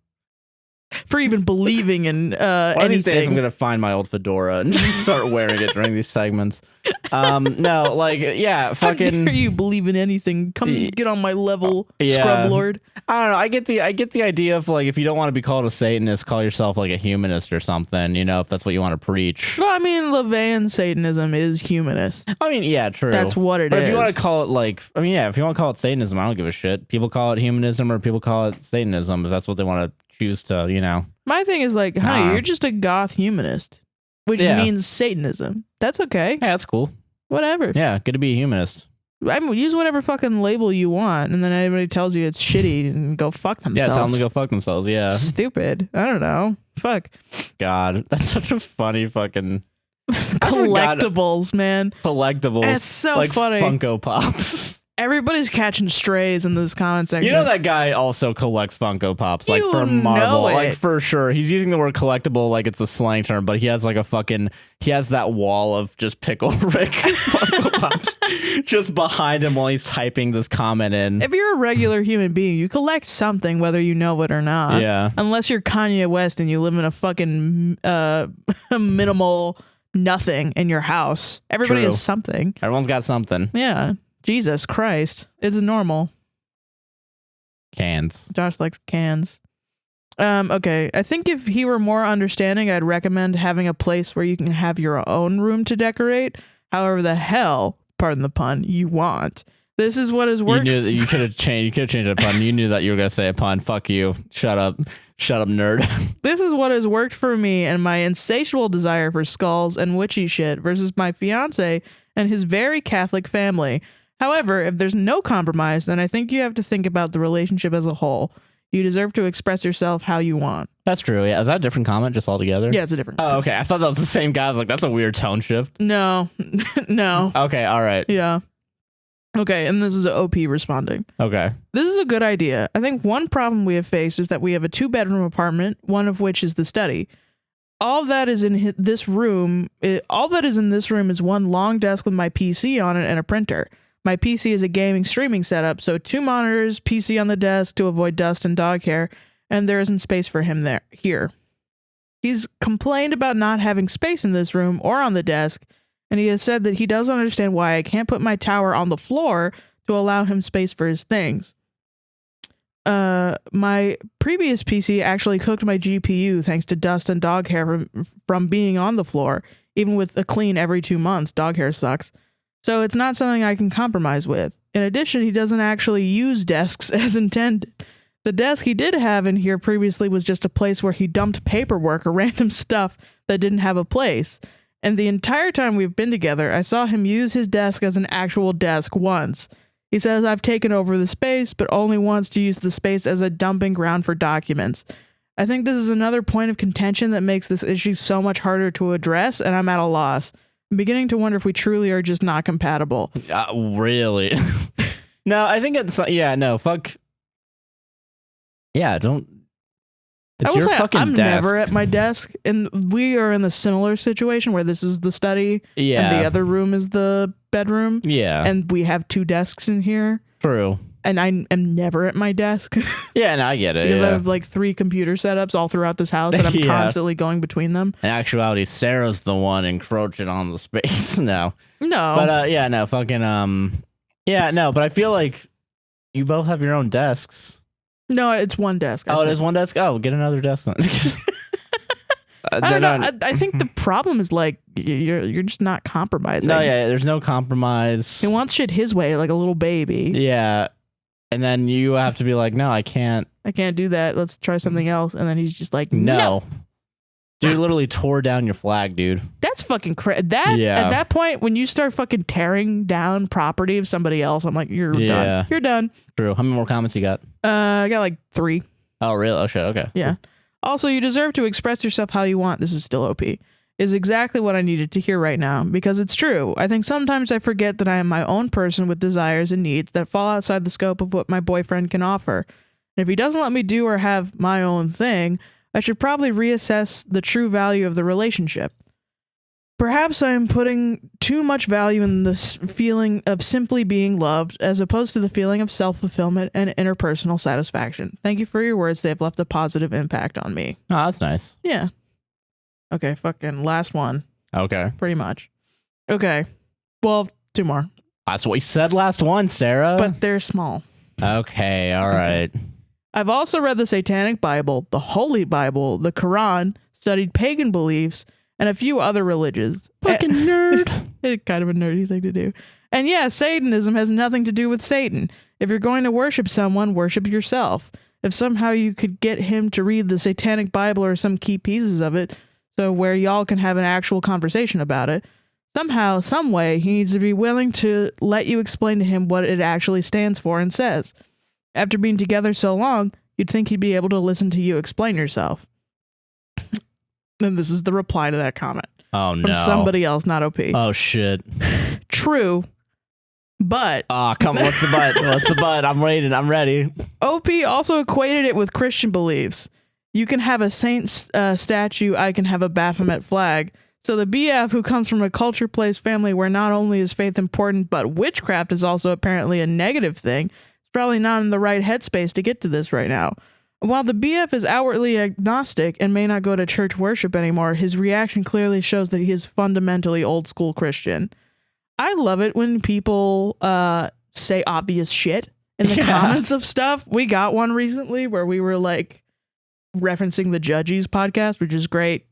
For even believing in One of these days, I'm anything. gonna find my old fedora and just start wearing it during these segments. No, like, yeah, How fucking. dare you believe in anything? Come get on my level, Yeah. scrub lord. I don't know. I get the idea of, like, if you don't want to be called a Satanist, call yourself like a humanist or something. You know, if that's what you want to preach. Well, I mean, Levian Satanism is humanist. I mean, yeah, true. That's what it But is. if you want to call it, like, I mean, yeah, if you want to call it Satanism, I don't give a shit. People call it humanism or people call it Satanism if that's what they want to choose to, you know. My thing is like, honey, Nah. you're just a goth humanist, which Yeah. means Satanism. That's okay. Yeah, that's cool. Whatever. Yeah, good to be a humanist. I mean, use whatever fucking label you want, and then everybody tells you it's shitty and go fuck Yeah, themselves. tell them to go fuck themselves. Yeah. Stupid. I don't know. Fuck. God, that's such a funny fucking Collectibles, man. collectible. It's so like funny. Funko Pops. Everybody's catching strays in this comment section. You know that guy also collects Funko Pops, like You for know Marvel, it. like for sure. He's using the word collectible like it's a slang term, but he has like he has that wall of just Pickle Rick Funko Pops just behind him while he's typing this comment in. If you're a regular human being, you collect something whether you know it or not. Yeah. Unless you're Kanye West and you live in a fucking minimal nothing in your house. Everybody True. has something. Everyone's got something. Yeah. Jesus Christ. It's normal. Cans. Josh likes cans. Okay. I think if he were more understanding, I'd recommend having a place where you can have your own room to decorate. However the hell, pardon the pun, you want. This is what has You worked. knew that you could have changed a pun. You knew that you were gonna say a pun. Fuck you. Shut up, nerd. This is what has worked for me and my insatiable desire for skulls and witchy shit versus my fiance and his very Catholic family. However, if there's no compromise, then I think you have to think about the relationship as a whole. You deserve to express yourself how you want. That's true. Yeah. Is that a different comment just altogether? Yeah, it's a different. Oh, okay. I thought that was the same guy. I was like, that's a weird tone shift. No, no. Okay. All right. Yeah. Okay, and this is OP responding. Okay. This is a good idea. I think one problem we have faced is that we have a 2-bedroom apartment, one of which is the study. All that is in this room. All that is in this room is one long desk with my PC on it and a printer. My PC is a gaming streaming setup, so 2 monitors, PC on the desk to avoid dust and dog hair, and there isn't space for him here. He's complained about not having space in this room or on the desk, and he has said that he doesn't understand why I can't put my tower on the floor to allow him space for his things. My previous PC actually cooked my GPU thanks to dust and dog hair from being on the floor, even with a clean every 2 months. Dog hair sucks. So it's not something I can compromise with. In addition, he doesn't actually use desks as intended. The desk he did have in here previously was just a place where he dumped paperwork or random stuff that didn't have a place. And the entire time we've been together, I saw him use his desk as an actual desk once. He says I've taken over the space, but only wants to use the space as a dumping ground for documents. I think this is another point of contention that makes this issue so much harder to address, and I'm at a loss. I'm beginning to wonder if we truly are just not compatible. Really? No, I think it's no. Fuck. Yeah, don't. It's I will your say fucking I'm desk. never at my desk, and we are in a similar situation where this is the study, Yeah. and the other room is the bedroom, Yeah. and we have 2 desks in here, True. and I am never at my desk Yeah, no, I get it. because I yeah. have like 3 computer setups all throughout this house, and I'm Yeah. constantly going between them. In actuality, Sarah's the one encroaching on the space. No. No, But yeah, no, fucking yeah, no, but I feel like you both have your own desks. no, it's one desk. I Oh, it think. is one desk? Oh, get another desk then. I don't know. I think the problem is like you're just not compromising. No, yeah, there's no compromise. He wants shit his way, like a little baby. Yeah. And then you have to be like, no, I can't. I can't do that. Let's try something else. And then he's just like, No. Dude literally tore down your flag, dude. That's fucking crazy. At that point, when you start fucking tearing down property of somebody else, I'm like, you're done. You're done. True. How many more comments you got? I got like 3. Oh, really? Oh, shit. Okay. Yeah. Also, you deserve to express yourself how you want. This is still OP. Is exactly what I needed to hear right now, because it's true. I think sometimes I forget that I am my own person with desires and needs that fall outside the scope of what my boyfriend can offer. And if he doesn't let me do or have my own thing, I should probably reassess the true value of the relationship. Perhaps I am putting too much value in this feeling of simply being loved as opposed to the feeling of self-fulfillment and interpersonal satisfaction. Thank you for your words. They have left a positive impact on me. Oh, that's nice. Yeah. Okay, fucking last one. Okay. Pretty much. Okay. Well, 2 more. That's what we said last one, Sarah. But they're small. Okay, all right. I've also read the Satanic Bible, the Holy Bible, the Quran, studied pagan beliefs, and a few other religions. Fucking nerd. It's kind of a nerdy thing to do. And yeah, Satanism has nothing to do with Satan. If you're going to worship someone, worship yourself. If somehow you could get him to read the Satanic Bible or some key pieces of it, so where y'all can have an actual conversation about it, somehow, some way, he needs to be willing to let you explain to him what it actually stands for and says. After being together so long, you'd think he'd be able to listen to you explain yourself. And this is the reply to that comment. Oh, no. From somebody else, not OP. Oh, shit. True, but... Oh, come on. What's the but? What's the but? I'm ready. I'm ready. OP also equated it with Christian beliefs. You can have a saint statue, I can have a Baphomet flag. So the BF, who comes from a culture-placed family where not only is faith important, but witchcraft is also apparently a negative thing, is probably not in the right headspace to get to this right now. While the BF is outwardly agnostic and may not go to church worship anymore, his reaction clearly shows that he is fundamentally old-school Christian. I love it when people say obvious shit in the comments of stuff. We got one recently where we were like referencing the Judges podcast, which is great.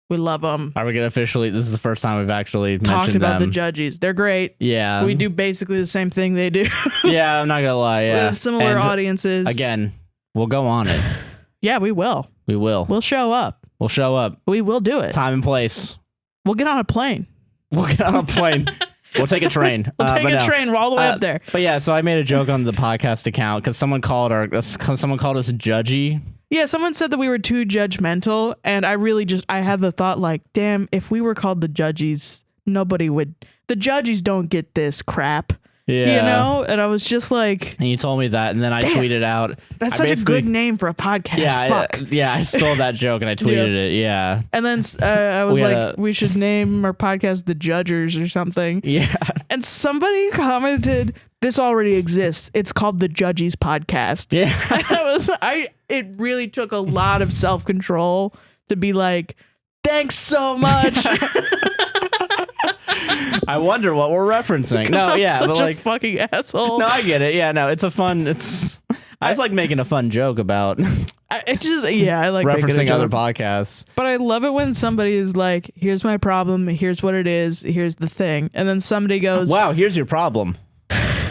We love them. Are we gonna officially? This is the first time we've actually talked about them. the Judges. They're great. Yeah, we do basically the same thing they do. Yeah, I'm not gonna lie. Yeah, we have similar audiences. Again, we'll go on it. Yeah, we will. We will. We'll show up. We'll show up. We will do it. Time and place. We'll get on a plane. We'll get on a plane. We'll take a train. We'll take a train all the way up there. But yeah, so I made a joke on the podcast account because someone called us judgy. Yeah, someone said that we were too judgmental, and I had the thought like, damn, if we were called the Judges, nobody would. The Judges don't get this crap. Yeah. You know? And I was just like... And you told me that, and then I tweeted out... That's such a good name for a podcast. Yeah, Fuck. I stole that joke, and I tweeted it, yeah. And then I was we should name our podcast The Judgers or something. Yeah. And somebody commented, this already exists. It's called The Judges Podcast. Yeah. It really took a lot of self-control to be like, thanks so much. I wonder what we're referencing. No, I'm yeah, such but like a fucking asshole. No, I get it. Yeah, no, it's a fun. I was like making a fun joke about. It's just I like referencing other podcasts. But I love it when somebody is like, "Here's my problem. Here's what it is. Here's the thing," and then somebody goes, "Wow, here's your problem."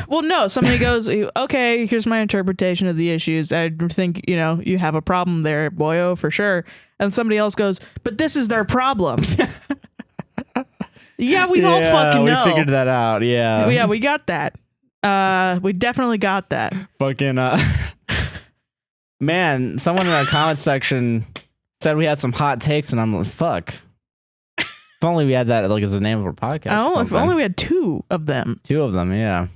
Well, no, somebody goes, "Okay, here's my interpretation of the issues. I think you have a problem there, boyo, for sure." And somebody else goes, "But this is their problem." Yeah, we all fucking know. We figured that out. Yeah. Yeah, we got that. We definitely got that. Fucking man, someone in our comment section said we had some hot takes, and I'm like, fuck. If only we had that like as the name of our podcast. If only we had 2 of them. 2 of them, yeah.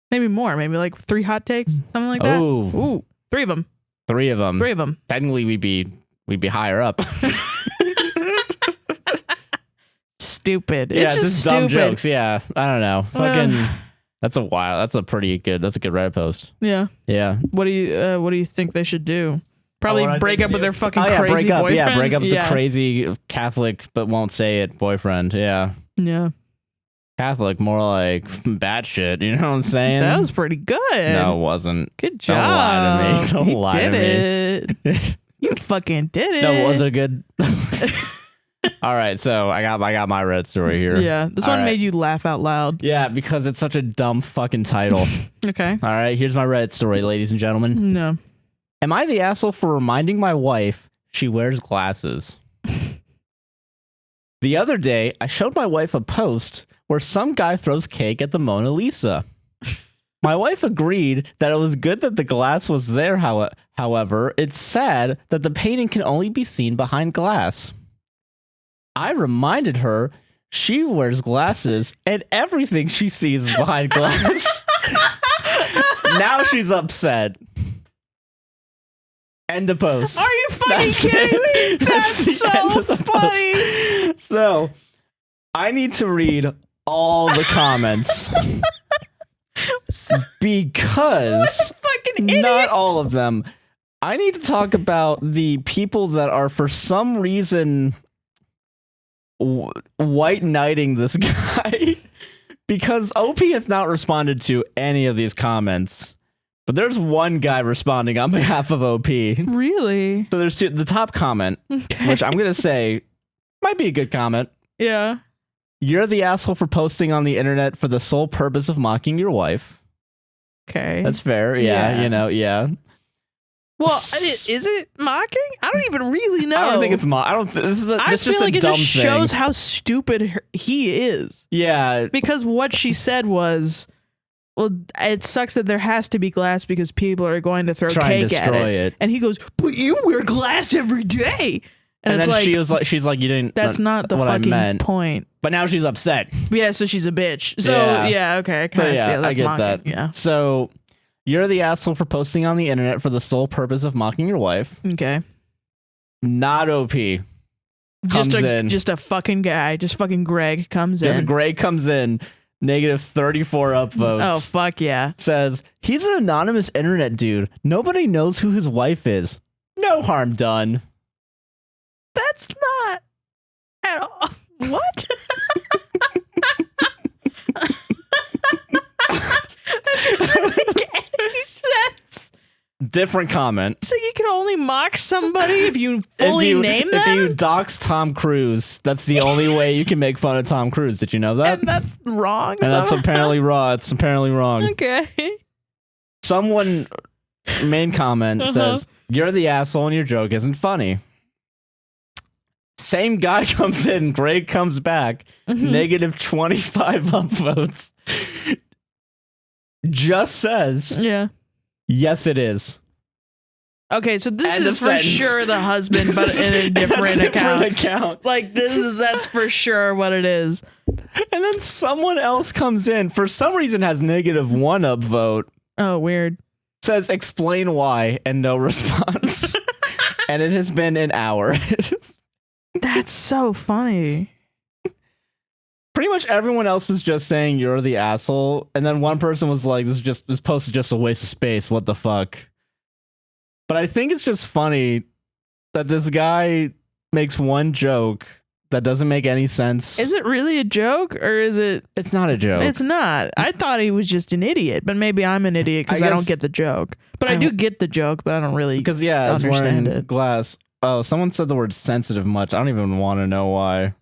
Maybe more. Maybe like 3 hot takes, something like that. Ooh, 3 of them. 3 of them. 3 of them. Technically, we'd be higher up. Stupid. Yeah, it's just dumb stupid. jokes. Yeah, I don't know. Fucking. That's a wild. That's a pretty good. That's a good Reddit post. Yeah. Yeah. What do you think they should do? Probably break up with their fucking crazy break up. boyfriend. Yeah, break up with the crazy Catholic but won't say it boyfriend. Yeah. Yeah. Catholic, more like batshit. You know what I'm saying? That was pretty good. No, it wasn't. Good job. Don't lie to me. It. You fucking did it. No, it wasn't good. All right, so I got my Reddit story here. Yeah, this one made you laugh out loud. Yeah, because it's such a dumb fucking title. Okay. All right, here's my Reddit story, ladies and gentlemen. No. Am I the asshole for reminding my wife she wears glasses. The other day, I showed my wife a post where some guy throws cake at the Mona Lisa. My wife agreed that it was good that the glass was there, however, it's sad that the painting can only be seen behind glass. I reminded her she wears glasses and everything she sees is behind glass. Now she's upset. End of post. Are you fucking kidding me? That's so funny. So, I need to read all the comments. Because fucking idiot. Not all of them. I need to talk about the people that are for some reason white knighting this guy. Because OP has not responded to any of these comments. But there's one guy responding on behalf of OP. Really? So there's the top comment, Okay. which I'm going to say might be a good comment. Yeah. You're the asshole for posting on the internet for the sole purpose of mocking your wife. Okay. That's fair. Yeah. Yeah. You know, yeah. Well, is it mocking? I don't even really know. I don't think it's I don't. This is a, I this feel just like a it dumb just thing. shows how stupid he is. Yeah. Because what she said was, well, it sucks that there has to be glass because people are going to throw Trying to cake at destroy it. it. And he goes, but you wear glass every day. And it's then like, she's like, you didn't. that's not the what I fucking meant. point. But now she's upset. Yeah, so she's a bitch. So yeah, okay, I So kind of yeah, see I get mocking. that. Yeah. So you're the asshole for posting on the internet for the sole purpose of mocking your wife. Okay. Not OP. Comes in. Just a fucking guy. Just fucking Greg comes Just in. Greg comes in. Negative 34 upvotes. Oh fuck yeah. Says he's an anonymous internet dude. Nobody knows who his wife is. No harm done. That's not at all. What? That doesn't make any sense. Different comment. So you can only mock somebody if you fully name them? If you dox Tom Cruise, that's the only way you can make fun of Tom Cruise. Did you know that? And that's wrong. And that's apparently wrong. It's apparently wrong. Okay. Someone, main comment says, you're the asshole and your joke isn't funny. Same guy comes in, Greg comes back, negative 25 upvotes. Just says, Yeah. yes, it is. Okay, so this End is of for sentence. sure the husband, but in a different account. Like that's for sure what it is. And then someone else comes in, for some reason has negative 1 upvote, Oh, weird. says explain why, and no response. And it has been an hour. That's so funny. Pretty much everyone else is just saying you're the asshole, and then one person was like, this post is just a waste of space, what the fuck. But I think it's just funny that this guy makes one joke that doesn't make any sense. Is it really a joke or is it? It's not a joke. It's not. I thought he was just an idiot, but maybe I'm an idiot because I don't guess- get the joke. But I do get the joke, but I don't really because yeah, it's understand wearing it. glass. Oh, someone said the word sensitive much. I don't even want to know why.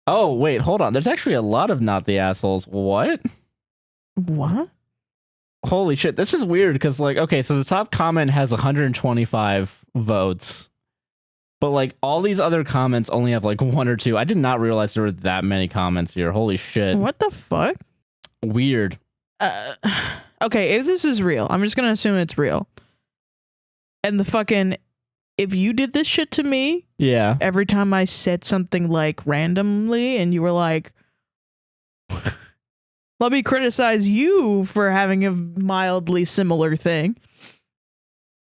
Oh, wait, hold on. There's actually a lot of not the assholes. What? What? Holy shit. This is weird because, like, okay, so the top comment has 125 votes. But, like, all these other comments only have, like, 1 or 2. I did not realize there were that many comments here. Holy shit. What the fuck? Weird. Okay, if this is real, I'm just gonna assume it's real. And the fucking, if you did this shit to me, Yeah. every time I said something like randomly and you were like, let me criticize you for having a mildly similar thing,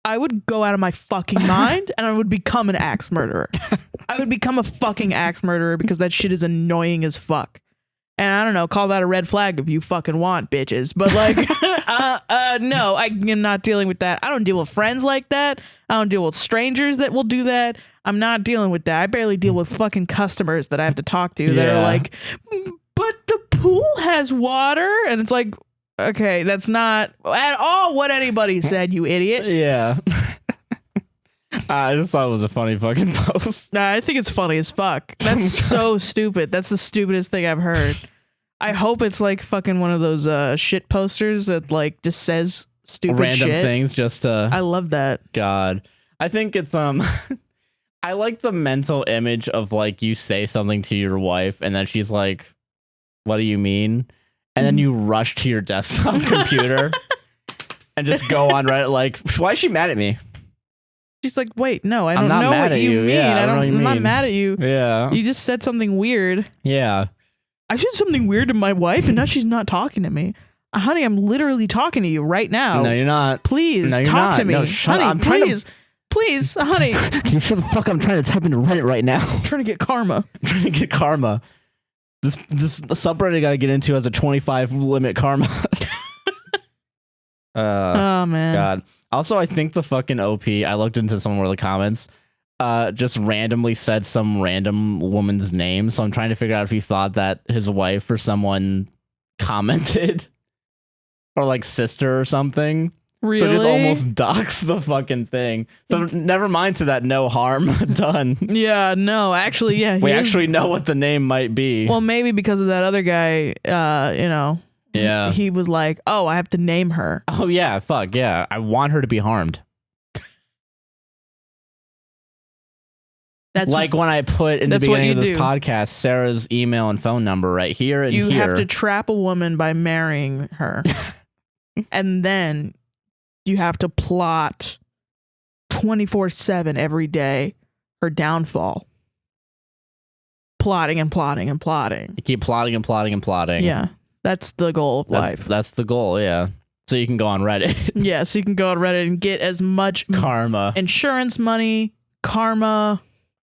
I would go out of my fucking mind and I would become an axe murderer. I would become a fucking axe murderer because that shit is annoying as fuck. And I don't know, call that a red flag if you fucking want, bitches. But like, no, I am not dealing with that. I don't deal with friends like that. I don't deal with strangers that will do that. I'm not dealing with that. I barely deal with fucking customers that I have to talk to that are like, but the pool has water. And it's like, okay, that's not at all what anybody said, you idiot. Yeah. I just thought it was a funny fucking post. Nah, I think it's funny as fuck. That's so stupid. That's the stupidest thing I've heard. I hope it's like fucking one of those shit posters that like just says stupid Random shit. things just I love that. God. I think it's I I like the mental image of like you say something to your wife and then she's like, what do you mean? And then you rush to your desktop computer and just go on Reddit like, why is she mad at me? She's like, wait, no, I don't not know mad what at you you. mean. Yeah, I don't know what you I'm not mean. mad at you. Yeah. You just said something weird. Yeah. I said something weird to my wife and now she's not talking to me. Honey, I'm literally talking to you right now. No, you're not. Please No, you're talk not. to me. No, shut honey, up. I'm trying to- please, honey. Can you shut the fuck up? I'm trying to type into Reddit right now. I'm trying to get karma. I'm trying to get karma. This subreddit I gotta get into has a 25 limit karma. Oh man. God. Also, I think the fucking OP, I looked into some of the comments, just randomly said some random woman's name. So I'm trying to figure out if he thought that his wife or someone commented or like sister or something. Really? So just almost docks the fucking thing. So never mind to that no harm done. Yeah, no, actually, yeah. We actually know what the name might be. Well, maybe because of that other guy, yeah. he was like, oh, I have to name her. Oh, yeah. Fuck, yeah. I want her to be harmed. That's like when I put in the that's what beginning of you this do. podcast, Sarah's email and phone number right here and you here. have to trap a woman by marrying her. And then you have to plot 24/7 every day her downfall. Plotting and plotting and plotting. You keep plotting and plotting and plotting. Yeah. That's the goal of life. That's the goal, yeah. So you can go on Reddit. Yeah, so you can go on Reddit and get as much Karma. insurance money, karma,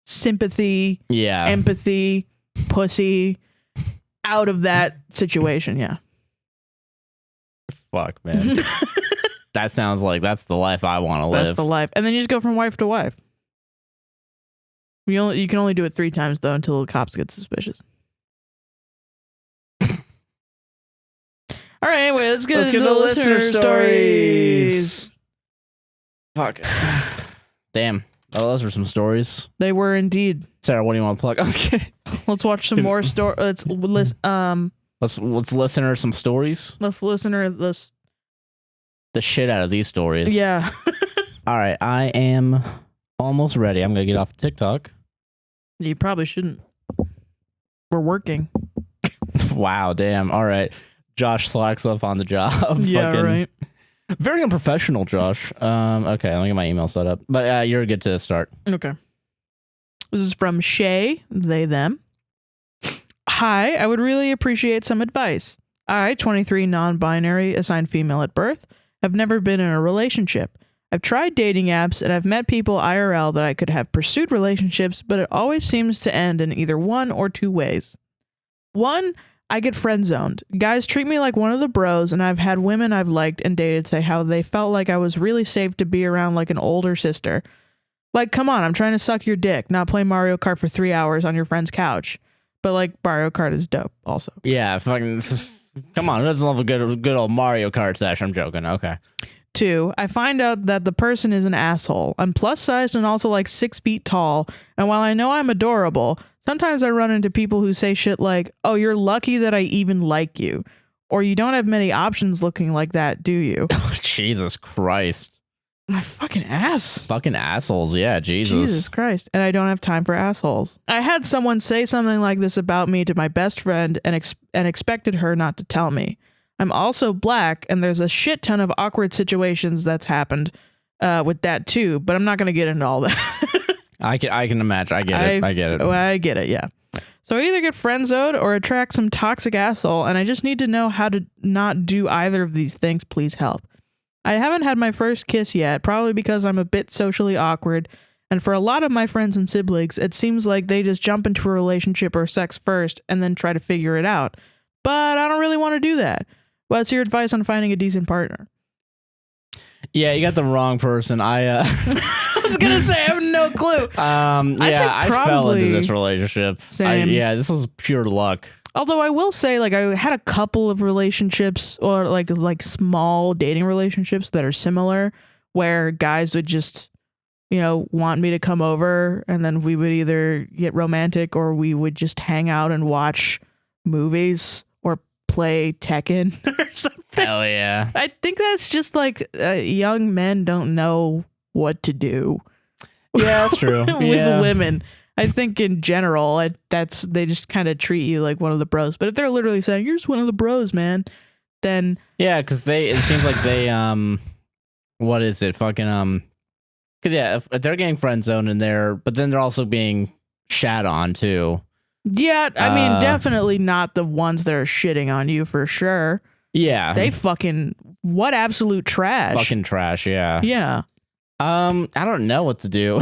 sympathy, Yeah. empathy, pussy out of that situation. Yeah. Fuck, man. That sounds like that's the life I want to live. That's the life. And then you just go from wife to wife. You can only do it 3 times though until the cops get suspicious. All right, anyway, let's get into the listener stories. Fuck. Damn. Oh, those were some stories. They were indeed. Sarah, what do you want to plug? I was kidding. Let's watch some more stories. Let's listener some stories. Let's listener this. The shit out of these stories. Yeah. All right, I am almost ready. I'm gonna get off TikTok. You probably shouldn't. We're working. Wow, damn. All right. Josh slacks off on the job. Yeah, Fucking right. Very unprofessional, Josh. Okay, let me get my email set up. But you're good to start. Okay. This is from Shay, they, them. Hi, I would really appreciate some advice. I, 23, non-binary, assigned female at birth, have never been in a relationship. I've tried dating apps and I've met people IRL that I could have pursued relationships, but it always seems to end in either one or two ways. One, I get friend zoned. Guys treat me like one of the bros, and I've had women I've liked and dated say how they felt like I was really safe to be around like an older sister. Like, come on, I'm trying to suck your dick, not play Mario Kart for 3 hours on your friend's couch. But like, Mario Kart is dope also. Yeah, fucking come on, who doesn't love a good old Mario Kart session? I'm joking. Okay. 2, I find out that the person is an asshole. I'm plus sized and also like 6 feet tall, and while I know I'm adorable, sometimes I run into people who say shit like, oh, you're lucky that I even like you. Or you don't have many options looking like that, do you? Jesus Christ. My fucking ass. Fucking assholes, yeah, Jesus Christ. And I don't have time for assholes. I had someone say something like this about me to my best friend and expected her not to tell me. I'm also black, and there's a shit ton of awkward situations that's happened with that too, but I'm not going to get into all that. I can imagine. I get it. I get it, yeah. So I either get friend-zoned or attract some toxic asshole, and I just need to know how to not do either of these things. Please help. I haven't had my first kiss yet, probably because I'm a bit socially awkward, and for a lot of my friends and siblings, it seems like they just jump into a relationship or sex first and then try to figure it out. But I don't really want to do that. What's your advice on finding a decent partner? Yeah, you got the wrong person. I was gonna say I have no clue. I fell into this relationship. Same. This was pure luck. Although I will say, like, I had a couple of relationships or like small dating relationships that are similar, where guys would just, want me to come over, and then we would either get romantic or we would just hang out and watch movies or play Tekken or something. Hell yeah. I think that's just like young men don't know what to do. Yeah, that's true. with Yeah. women. I think in general, they just kind of treat you like one of the bros. But if they're literally saying you're just one of the bros, man, then Yeah, because it seems like they what is it? Fucking because yeah, if they're getting friend zoned in there, but then they're also being shat on too. yeah, I mean, definitely not the ones that are shitting on you for sure. Yeah, They fucking what absolute trash. fucking trash. Yeah. Yeah. I don't know what to do.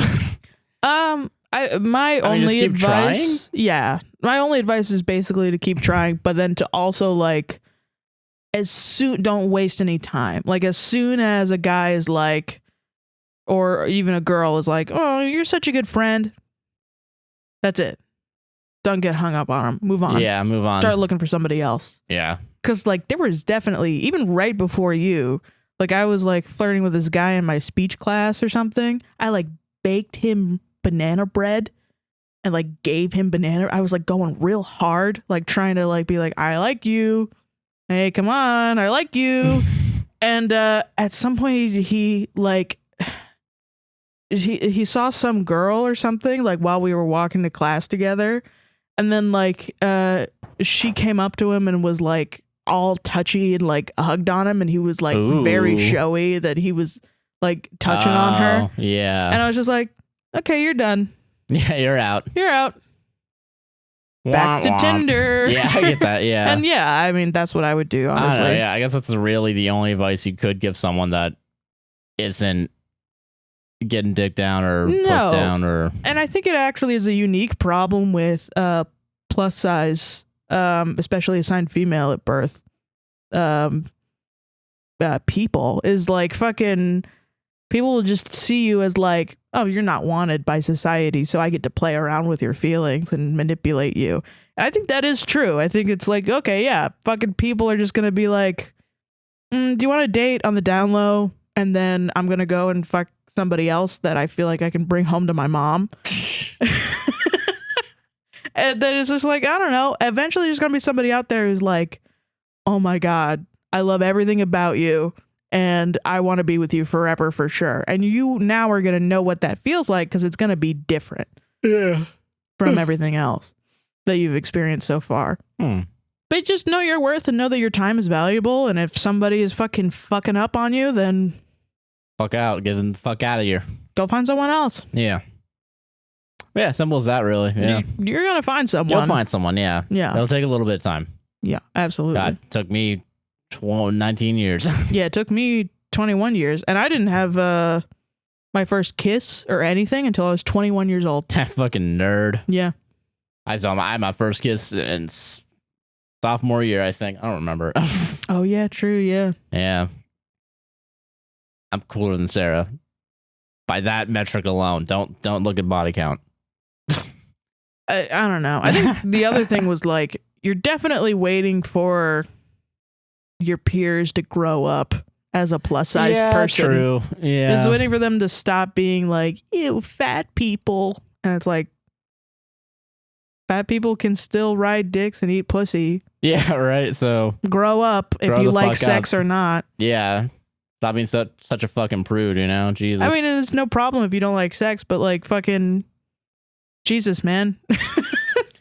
My just only keep advice, yeah, my only advice is basically to keep trying, but then to also like, don't waste any time. Like as soon as a guy is like, or even a girl is like, oh, you're such a good friend. That's it. Don't get hung up on them. Move on. Yeah, move on. Start looking for somebody else. Yeah. Cause like there was definitely, even right before you, like I was like flirting with this guy in my speech class or something. I like baked him banana bread and like gave him banana. I was like going real hard, like trying to like be like, I like you. Hey, come on, I like you. And at some point he like he saw some girl or something like while we were walking to class together, and then like she came up to him and was like all touchy and like hugged on him, and he was like very showy that he was like touching on her. Yeah. And I was just like, okay, you're done. Yeah, you're out. You're out. Back to Tinder. Yeah, I get that. Yeah. And yeah, I mean, that's what I would do, honestly. I don't know, yeah, I guess that's really the only advice you could give someone that isn't getting dick down or pussed down or. And I think it actually is a unique problem with plus size, especially assigned female at birth. People is like fucking. People will just see you as like, oh, you're not wanted by society, so I get to play around with your feelings and manipulate you. And I think that is true. I think it's like, okay, yeah, fucking people are just going to be like, do you want to date on the down low? And then I'm going to go and fuck somebody else that I feel like I can bring home to my mom. And then it's just like, I don't know. Eventually there's going to be somebody out there who's like, oh my God, I love everything about you. And I want to be with you forever for sure. And you now are going to know what that feels like because it's going to be different from everything else that you've experienced so far. But just know your worth and know that your time is valuable. And if somebody is fucking up on you, then fuck out. Get the fuck out of here. Go find someone else. Yeah. Yeah, simple as that, really. Yeah. You're going to find someone. You'll find someone, yeah. Yeah. It'll take a little bit of time. Yeah, absolutely. God, it took me 19 years. Yeah, it took me 21 years. And I didn't have my first kiss or anything until I was 21 years old. Fucking nerd. Yeah. I had my first kiss in sophomore year, I think. I don't remember. Oh, yeah, true, yeah. Yeah. I'm cooler than Sarah. By that metric alone. Don't look at body count. I don't know. I think the other thing was like, you're definitely waiting for your peers to grow up as a plus size person. True. Yeah. Just waiting for them to stop being like, ew, fat people. And it's like, fat people can still ride dicks and eat pussy. Yeah, right. So grow up if you like sex or not. Yeah. Stop being such a fucking prude, you know? Jesus. I mean, it's no problem if you don't like sex, but like fucking Jesus, man.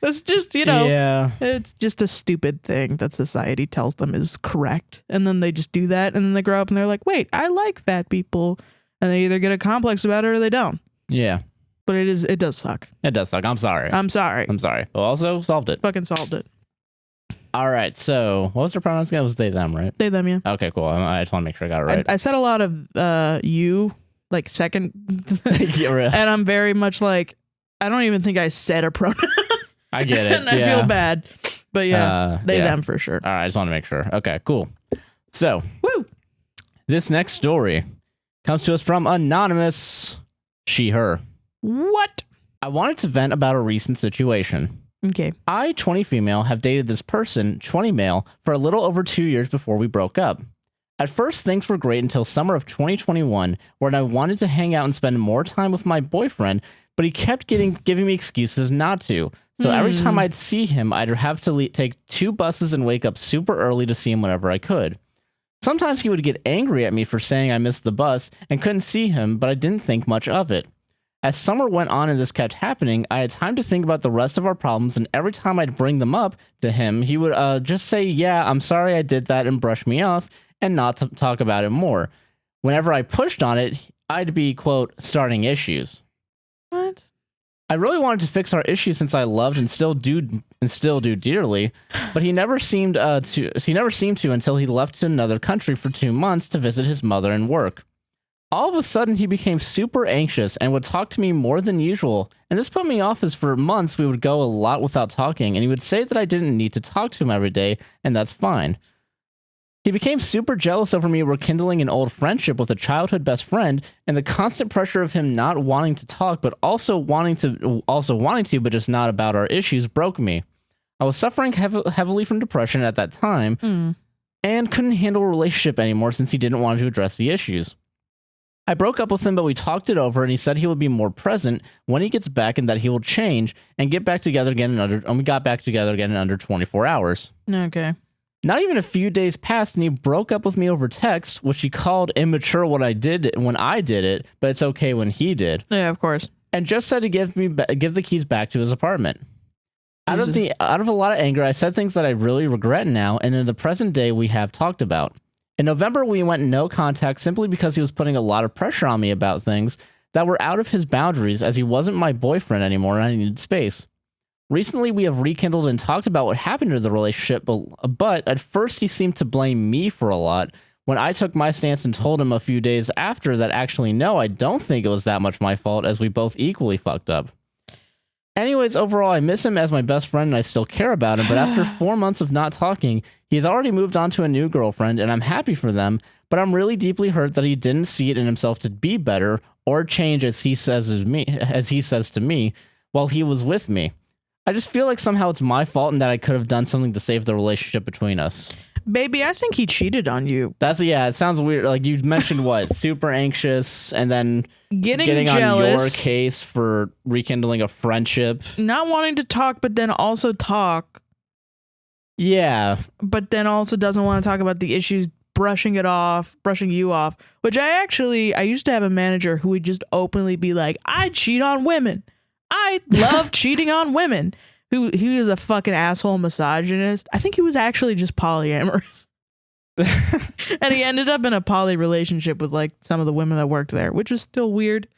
That's just, yeah. It's just a stupid thing that society tells them is correct. And then they just do that. And then they grow up and they're like, wait, I like fat people. And they either get a complex about it or they don't. Yeah. But it does suck. It does suck. I'm sorry. But also solved it. Fucking solved it. All right. So what was their pronouns again? It was they, them, right? They, them, yeah. Okay, cool. I just want to make sure I got it right. I said a lot of you, like second. Yeah, really. And I'm very much like, I don't even think I said a pronoun. I get it. And I feel bad. But yeah, them for sure. All right, I just want to make sure. Okay, cool. So, woo! This next story comes to us from Anonymous. She, her. What? I wanted to vent about a recent situation. Okay. I, 20 female, have dated this person, 20 male, for a little over 2 years before we broke up. At first, things were great until summer of 2021, when I wanted to hang out and spend more time with my boyfriend, but he kept giving me excuses not to. So every time I'd see him, I'd have to take 2 buses and wake up super early to see him whenever I could. Sometimes he would get angry at me for saying I missed the bus and couldn't see him, but I didn't think much of it. As summer went on and this kept happening, I had time to think about the rest of our problems, and every time I'd bring them up to him, he would just say, yeah, I'm sorry I did that, and brush me off, and not to talk about it more. Whenever I pushed on it, I'd be, quote, starting issues. What? I really wanted to fix our issues since I loved and still do dearly, but he never seemed to until he left to another country for 2 months to visit his mother and work. All of a sudden, he became super anxious and would talk to me more than usual, and this put me off as for months we would go a lot without talking, and he would say that I didn't need to talk to him every day, and that's fine. He became super jealous over me rekindling an old friendship with a childhood best friend, and the constant pressure of him not wanting to talk, but also wanting to, but just not about our issues broke me. I was suffering heavily from depression at that time, and couldn't handle a relationship anymore since he didn't want to address the issues. I broke up with him, but we talked it over, and he said he would be more present when he gets back, and that he will change and get back together again we got back together again in under 24 hours. Okay. Not even a few days passed, and he broke up with me over text, which he called immature when I did it, but it's okay when he did. Yeah, of course. And just said to give the keys back to his apartment. Out of a lot of anger, I said things that I really regret now, and in the present day we have talked about. In November, we went no contact simply because he was putting a lot of pressure on me about things that were out of his boundaries, as he wasn't my boyfriend anymore and I needed space. Recently, we have rekindled and talked about what happened to the relationship, but at first he seemed to blame me for a lot. When I took my stance and told him a few days after that actually no, I don't think it was that much my fault, as we both equally fucked up. Anyways, overall, I miss him as my best friend and I still care about him, but after 4 months of not talking, he's already moved on to a new girlfriend, and I'm happy for them, but I'm really deeply hurt that he didn't see it in himself to be better or change as he says to me while he was with me. I just feel like somehow it's my fault and that I could have done something to save the relationship between us. Baby, I think he cheated on you. It sounds weird. Like you mentioned what? Super anxious and then getting jealous, on your case for rekindling a friendship. Not wanting to talk, but then also talk. Yeah. But then also doesn't want to talk about the issues, brushing you off, which I used to have a manager who would just openly be like, I cheat on women. I love cheating on women. He was a fucking asshole misogynist. I think he was actually just polyamorous. And he ended up in a poly relationship with like some of the women that worked there, which was still weird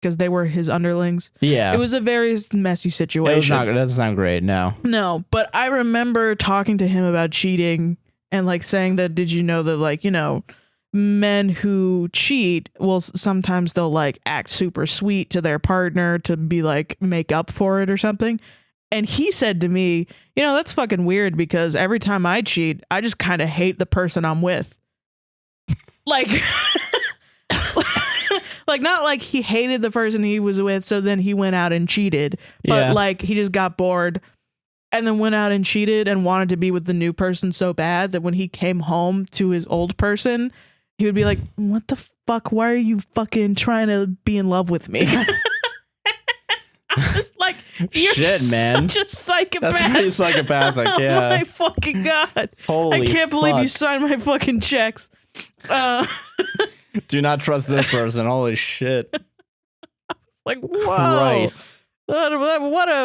because they were his underlings. Yeah. It was a very messy situation. It doesn't sound great, no. No, but I remember talking to him about cheating and like saying that, did you know that like, you know, men who cheat will sometimes they'll like act super sweet to their partner to be like make up for it or something. And he said to me, you know, that's fucking weird because every time I cheat, I just kind of hate the person I'm with. Like, like not like he hated the person he was with, so then he went out and cheated. But like he just got bored and then went out and cheated and wanted to be with the new person so bad that when he came home to his old person, he would be like, what the fuck? Why are you fucking trying to be in love with me? I was like, you're such a psychopath. That's pretty psychopathic, yeah. Oh my fucking God. Holy I can't believe you signed my fucking checks. Do not trust this person. Holy shit. I was like, whoa.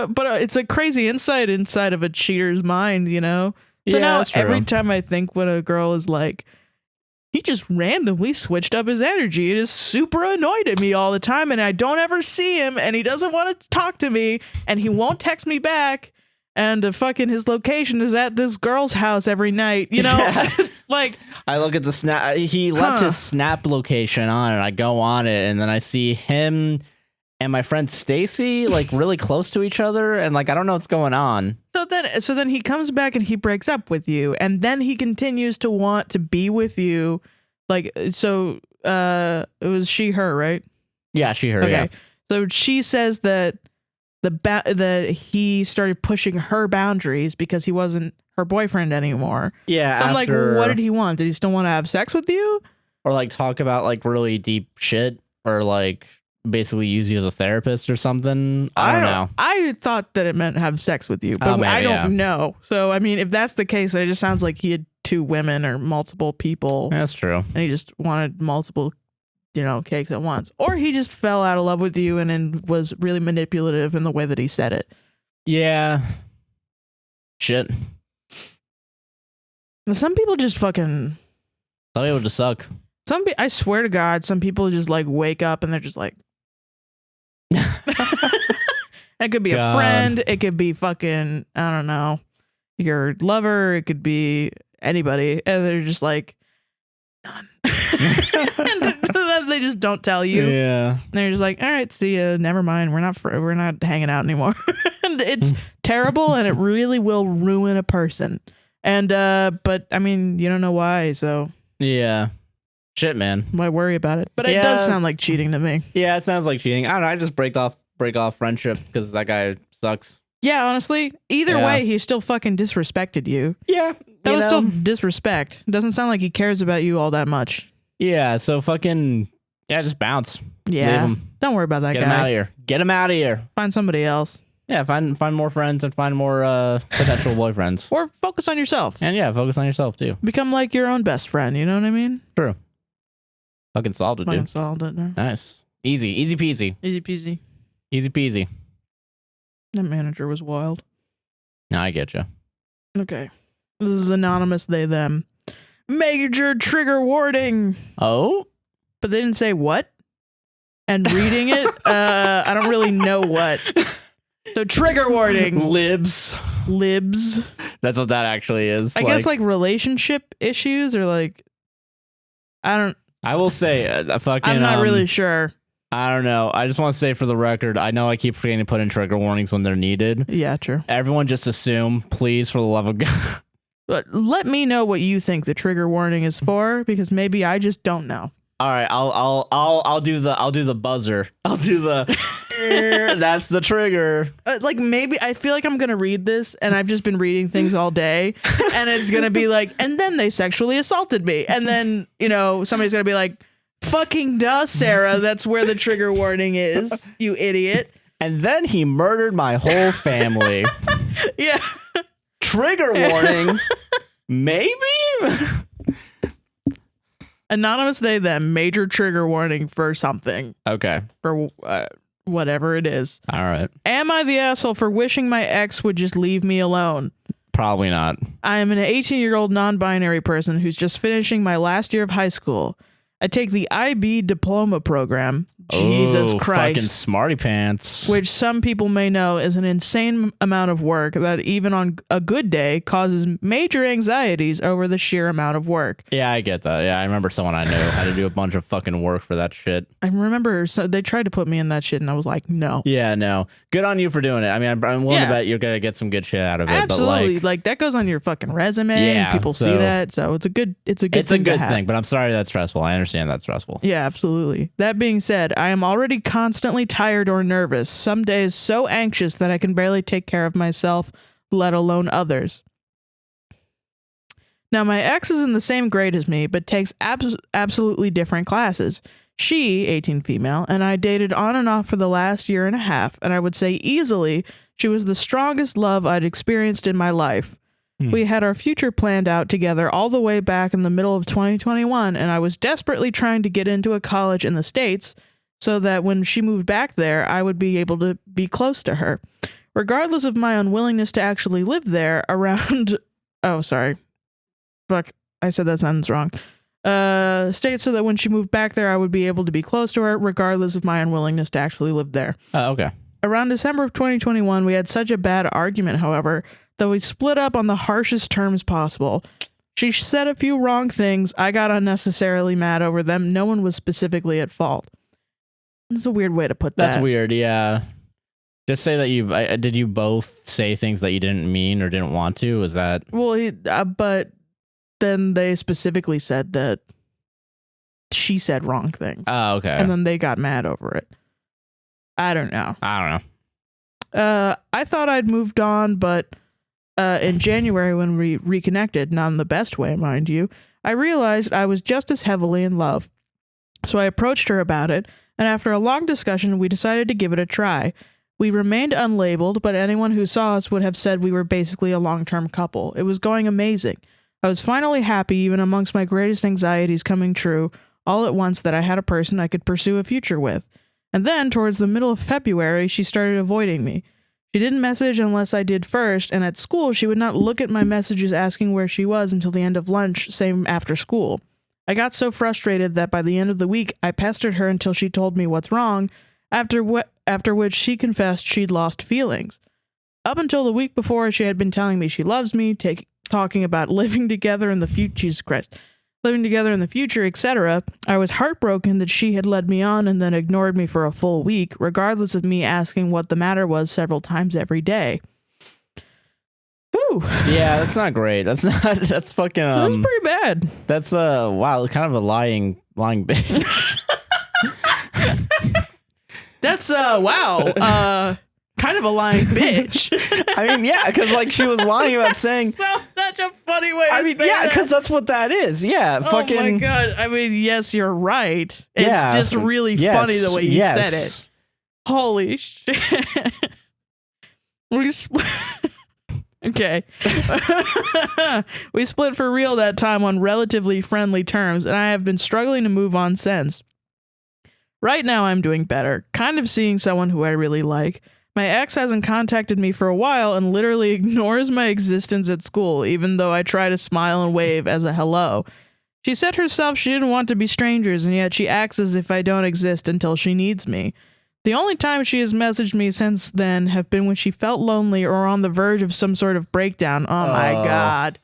But it's a crazy insight inside of a cheater's mind, you know? So now every time I think when a girl is like, he just randomly switched up his energy. It is super annoyed at me all the time, and I don't ever see him, and he doesn't want to talk to me, and he won't text me back, and fucking his location is at this girl's house every night. You know, it's like I look at the snap. He left his Snap location on, and I go on it, and then I see him and my friend Stacy like really close to each other, and like I don't know what's going on. So then he comes back and he breaks up with you, and then he continues to want to be with you. Like, so it was she, her, right? Yeah, she, her. Okay. Yeah. So she says that that he started pushing her boundaries because he wasn't her boyfriend anymore. Yeah. So I'm like, well, what did he want? Did he still want to have sex with you? Or like talk about like really deep shit, or like basically use you as a therapist or something? I don't know. I thought that it meant have sex with you, but I don't know. So, I mean, if that's the case, it just sounds like he had two women or multiple people. That's true. And he just wanted multiple cakes at once. Or he just fell out of love with you and then was really manipulative in the way that he said it. Yeah. Shit. Some people just fucking... Some people just suck. I swear to God, some people just like wake up and they're just like... It could be a friend. It could be fucking, I don't know, your lover. It could be anybody. And they're just like, none. And they just don't tell you. Yeah. And they're just like, all right, see ya. Never mind. We're not hanging out anymore. And it's terrible, and it really will ruin a person. And but I mean, you don't know why, so yeah. Shit, man. Why worry about it? But it does sound like cheating to me. Yeah, it sounds like cheating. I don't know. I just break off friendship because that guy sucks. Yeah, honestly, either way, he still fucking disrespected you. Yeah, that was still disrespect. Doesn't sound like he cares about you all that much. Yeah, so fucking just bounce. Yeah, leave him. Don't worry about that guy. Get him out of here. Get him out of here. Find somebody else. Yeah, find more friends and find more potential boyfriends. Or focus on yourself. And focus on yourself too. Become like your own best friend. You know what I mean? True. Fucking solved it, dude. Solved it. No. Nice. Easy peasy. Easy peasy. Easy peasy. That manager was wild. No, I get you. Okay. This is anonymous, they, them. Major trigger warning. Oh? But they didn't say what. And reading it, I don't really know what. So trigger warning. Libs. That's what that actually is. I guess like relationship issues or like, I will say, I'm not really sure. I don't know. I just want to say for the record, I know I keep forgetting to put in trigger warnings when they're needed. Yeah, true. Everyone just assume, please, for the love of God. But let me know what you think the trigger warning is for, because maybe I just don't know. All right, I'll do the buzzer. I'll do the that's the trigger. Like maybe I feel like I'm gonna read this, and I've just been reading things all day, and it's gonna be like, and then they sexually assaulted me, and then somebody's gonna be like, fucking duh, Sarah, that's where the trigger warning is, you idiot. And then he murdered my whole family. Yeah. Trigger warning. Maybe. Anonymous they them, major trigger warning for something. Okay. For whatever it is. All right. Am I the asshole for wishing my ex would just leave me alone? Probably not. I am an 18-year-old non-binary person who's just finishing my last year of high school. I take the IB diploma program. Jesus Christ. Fucking smarty pants. Which some people may know is an insane amount of work that even on a good day causes major anxieties over the sheer amount of work. Yeah, I get that. Yeah, I remember someone I knew had to do a bunch of fucking work for that shit. I remember they tried to put me in that shit and I was like, no. Yeah, no. Good on you for doing it. I mean, I'm willing to bet you're going to get some good shit out of it. Absolutely. But like that goes on your fucking resume. Yeah, people see that. So it's a good thing. But I'm sorry that's stressful. I understand that's stressful. Yeah, absolutely. That being said, I am already constantly tired or nervous, some days so anxious that I can barely take care of myself, let alone others. Now, my ex is in the same grade as me, but takes absolutely different classes. She, 18 female, and I dated on and off for the last year and a half, and I would say easily she was the strongest love I'd experienced in my life. We had our future planned out together all the way back in the middle of 2021, and I was desperately trying to get into a college in the States so that when she moved back there, I would be able to be close to her. Regardless of my unwillingness to actually live there around... Oh, sorry. Fuck, I said that sentence wrong. States so that when she moved back there, I would be able to be close to her, regardless of my unwillingness to actually live there. Okay. Around December of 2021, we had such a bad argument, however, that we split up on the harshest terms possible. She said a few wrong things. I got unnecessarily mad over them. No one was specifically at fault. That's a weird way to put that. That's weird, yeah. Just say that did you both say things that you didn't mean or didn't want to? Was that... Well, but then they specifically said that she said wrong things. Oh, okay. And then they got mad over it. I don't know. I don't know. I thought I'd moved on, but in January when we reconnected, not in the best way, mind you, I realized I was just as heavily in love. So I approached her about it, and after a long discussion, we decided to give it a try. We remained unlabeled, but anyone who saw us would have said we were basically a long-term couple. It was going amazing. I was finally happy, even amongst my greatest anxieties coming true. all at once that I had a person I could pursue a future with. And then, towards the middle of February, she started avoiding me. She didn't message unless I did first, and at school, she would not look at my messages asking where she was until the end of lunch, same after school. I got so frustrated that by the end of the week, I pestered her until she told me what's wrong, after which she confessed she'd lost feelings. Up until the week before, she had been telling me she loves me, talking about living together in the future, Jesus Christ, living together in the future, etc. I was heartbroken that she had led me on and then ignored me for a full week, regardless of me asking what the matter was several times every day. Ooh. Yeah, that's not great. That's fucking That's pretty bad. That's wow, kind of a lying bitch. That's wow. Kind of a lying bitch. I mean, yeah, because like she was lying about saying. Such a funny way. I mean, yeah, because that's what that is. Yeah, fucking. Oh my god. I mean, yes, you're right. It's just really funny the way you said it. Holy shit. Okay. We split for real that time on relatively friendly terms, and I have been struggling to move on since. Right now, I'm doing better, kind of seeing someone who I really like. My ex hasn't contacted me for a while and literally ignores my existence at school, even though I try to smile and wave as a hello. She said herself she didn't want to be strangers, and yet she acts as if I don't exist until she needs me. The only time she has messaged me since then have been when she felt lonely or on the verge of some sort of breakdown. Oh my god.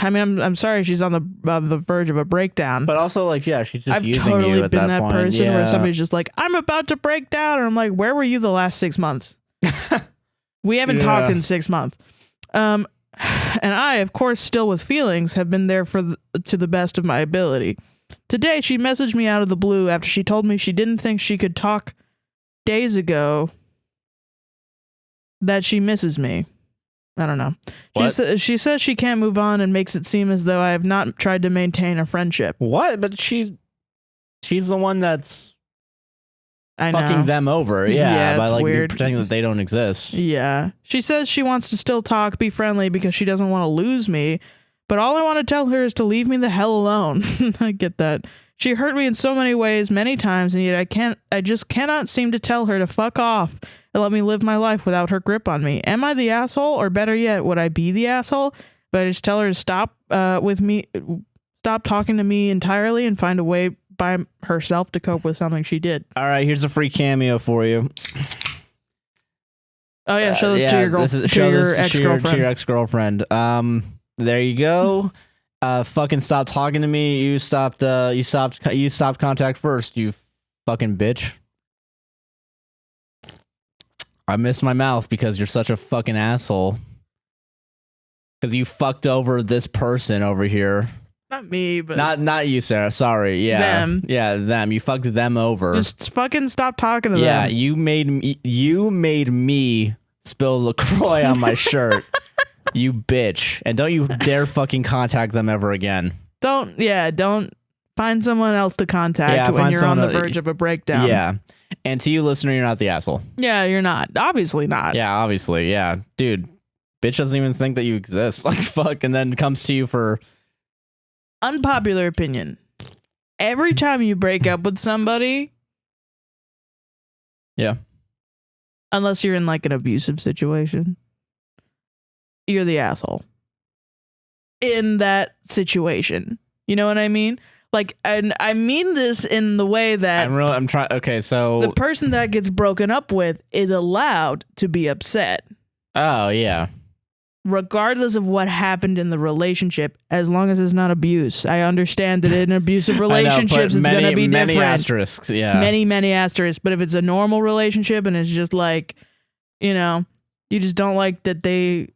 I mean, I'm sorry she's on the verge of a breakdown. But also, like, yeah, she's just using you at that point. I've totally been that person where somebody's just like, I'm about to break down. And I'm like, where were you the last 6 months? We haven't talked in 6 months. And I, of course, still with feelings, have been there to the best of my ability. Today, she messaged me out of the blue after she told me she didn't think she could talk days that she misses me. I don't know. She says she can't move on and makes it seem as though I have not tried to maintain a friendship. What? But she's the one that's fucking them over. Yeah, by like pretending that they don't exist. Yeah. She says she wants to still talk, be friendly because she doesn't want to lose me. But all I want to tell her is to leave me the hell alone. I get that. She hurt me in so many ways, many times, and yet I just cannot seem to tell her to fuck off and let me live my life without her grip on me. Am I the asshole? Or better yet, would I be the asshole? But I just tell her to stop stop talking to me entirely and find a way by herself to cope with something she did. All right, here's a free cameo for you. Oh yeah, show this to your girlfriend. To your ex-girlfriend. There you go. Fucking stop talking to me. You stopped contact first, you fucking bitch. I missed my mouth because you're such a fucking asshole. Because you fucked over this person over here. Not me, but not you, Sarah. Sorry. Yeah. Them. Yeah, them. You fucked them over. Just fucking stop talking to them. Yeah, you made me spill LaCroix on my shirt. You bitch. And don't you dare fucking contact them ever again. Don't find someone else to contact when you're on the verge of a breakdown. Yeah. And to you, listener, you're not the asshole. Yeah, you're not. Obviously not. Yeah, obviously. Yeah. Dude, bitch doesn't even think that you exist. Like, fuck. And then comes to you for... Unpopular opinion. Every time you break up with somebody... Yeah. Unless you're in, like, an abusive situation... You're the asshole in that situation. You know what I mean? Like, and I mean this in the way that I'm trying. Okay, so the person that gets broken up with is allowed to be upset. Oh yeah. Regardless of what happened in the relationship, as long as it's not abuse. I understand that in abusive relationships, it's going to be different. Many asterisks, yeah. Many asterisks. But if it's a normal relationship and it's just like, you know, you just don't like that they...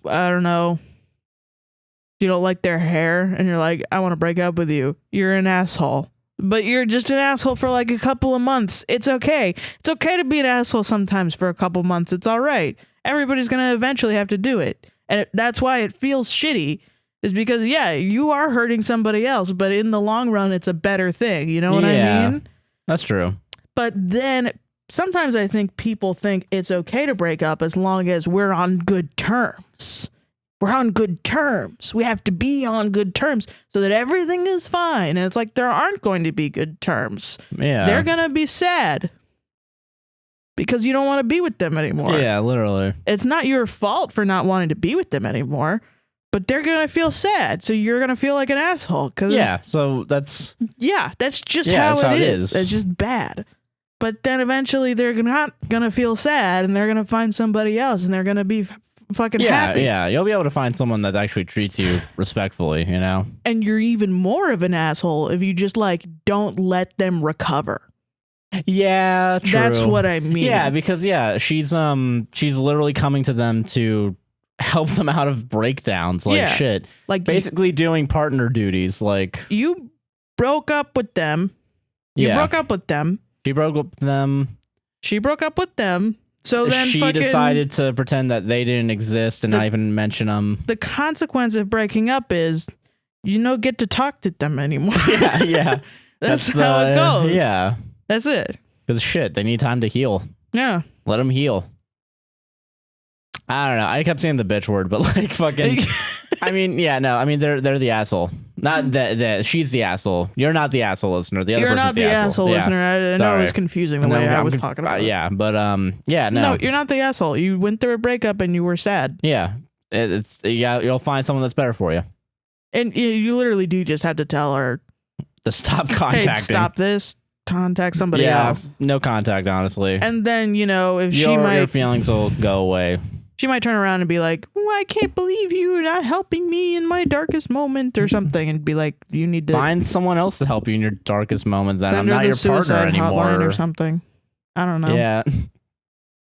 I don't know. You don't like their hair and you're like, I want to break up with you. You're an asshole. But you're just an asshole for like a couple of months. It's okay. It's okay to be an asshole sometimes for a couple of months. It's all right. Everybody's going to eventually have to do it. And that's why it feels shitty, is because, yeah, you are hurting somebody else, but in the long run, it's a better thing. You know what I mean? That's true. But then... Sometimes I think people think it's okay to break up as long as we're on good terms. we're on good terms. We have to be on good terms so that everything is fine. And it's like, there aren't going to be good terms. Yeah. They're going to be sad because you don't want to be with them anymore. Yeah, literally. It's not your fault for not wanting to be with them anymore, but they're going to feel sad. So you're going to feel like an asshole. Yeah, so that's just that's how it is. It's just bad. But then eventually they're not going to feel sad and they're going to find somebody else and they're going to be fucking happy. Yeah, you'll be able to find someone that actually treats you respectfully, you know? And you're even more of an asshole if you just like don't let them recover. Yeah, true. That's what I mean. Yeah, because she's literally coming to them to help them out of breakdowns, like shit. Like basically doing partner duties, like you broke up with them. You broke up with them. She broke up with them. She broke up with them. So then she decided to pretend that they didn't exist and not even mention them. The consequence of breaking up is you don't get to talk to them anymore. Yeah. That's how it goes. Yeah. That's it. Because shit, they need time to heal. Yeah. Let them heal. I don't know. I kept saying the bitch word, but like fucking. I mean, yeah, no. I mean, they're the asshole. Not that she's the asshole. You're not the asshole listener. The other You're person's not the asshole listener. I know it was confusing the way I was talking about it. Yeah, but yeah, no. No, you're not the asshole. You went through a breakup and you were sad. Yeah, you'll find someone that's better for you. And you literally do just have to tell her to stop contacting. Hey, stop this. Contact somebody else. No contact, honestly. And then if your feelings will go away. She might turn around and be like, I can't believe you're not helping me in my darkest moment or something, and be like, you need to find someone else to help you in your darkest moments. Then I'm not your partner anymore or something. I don't know. Yeah.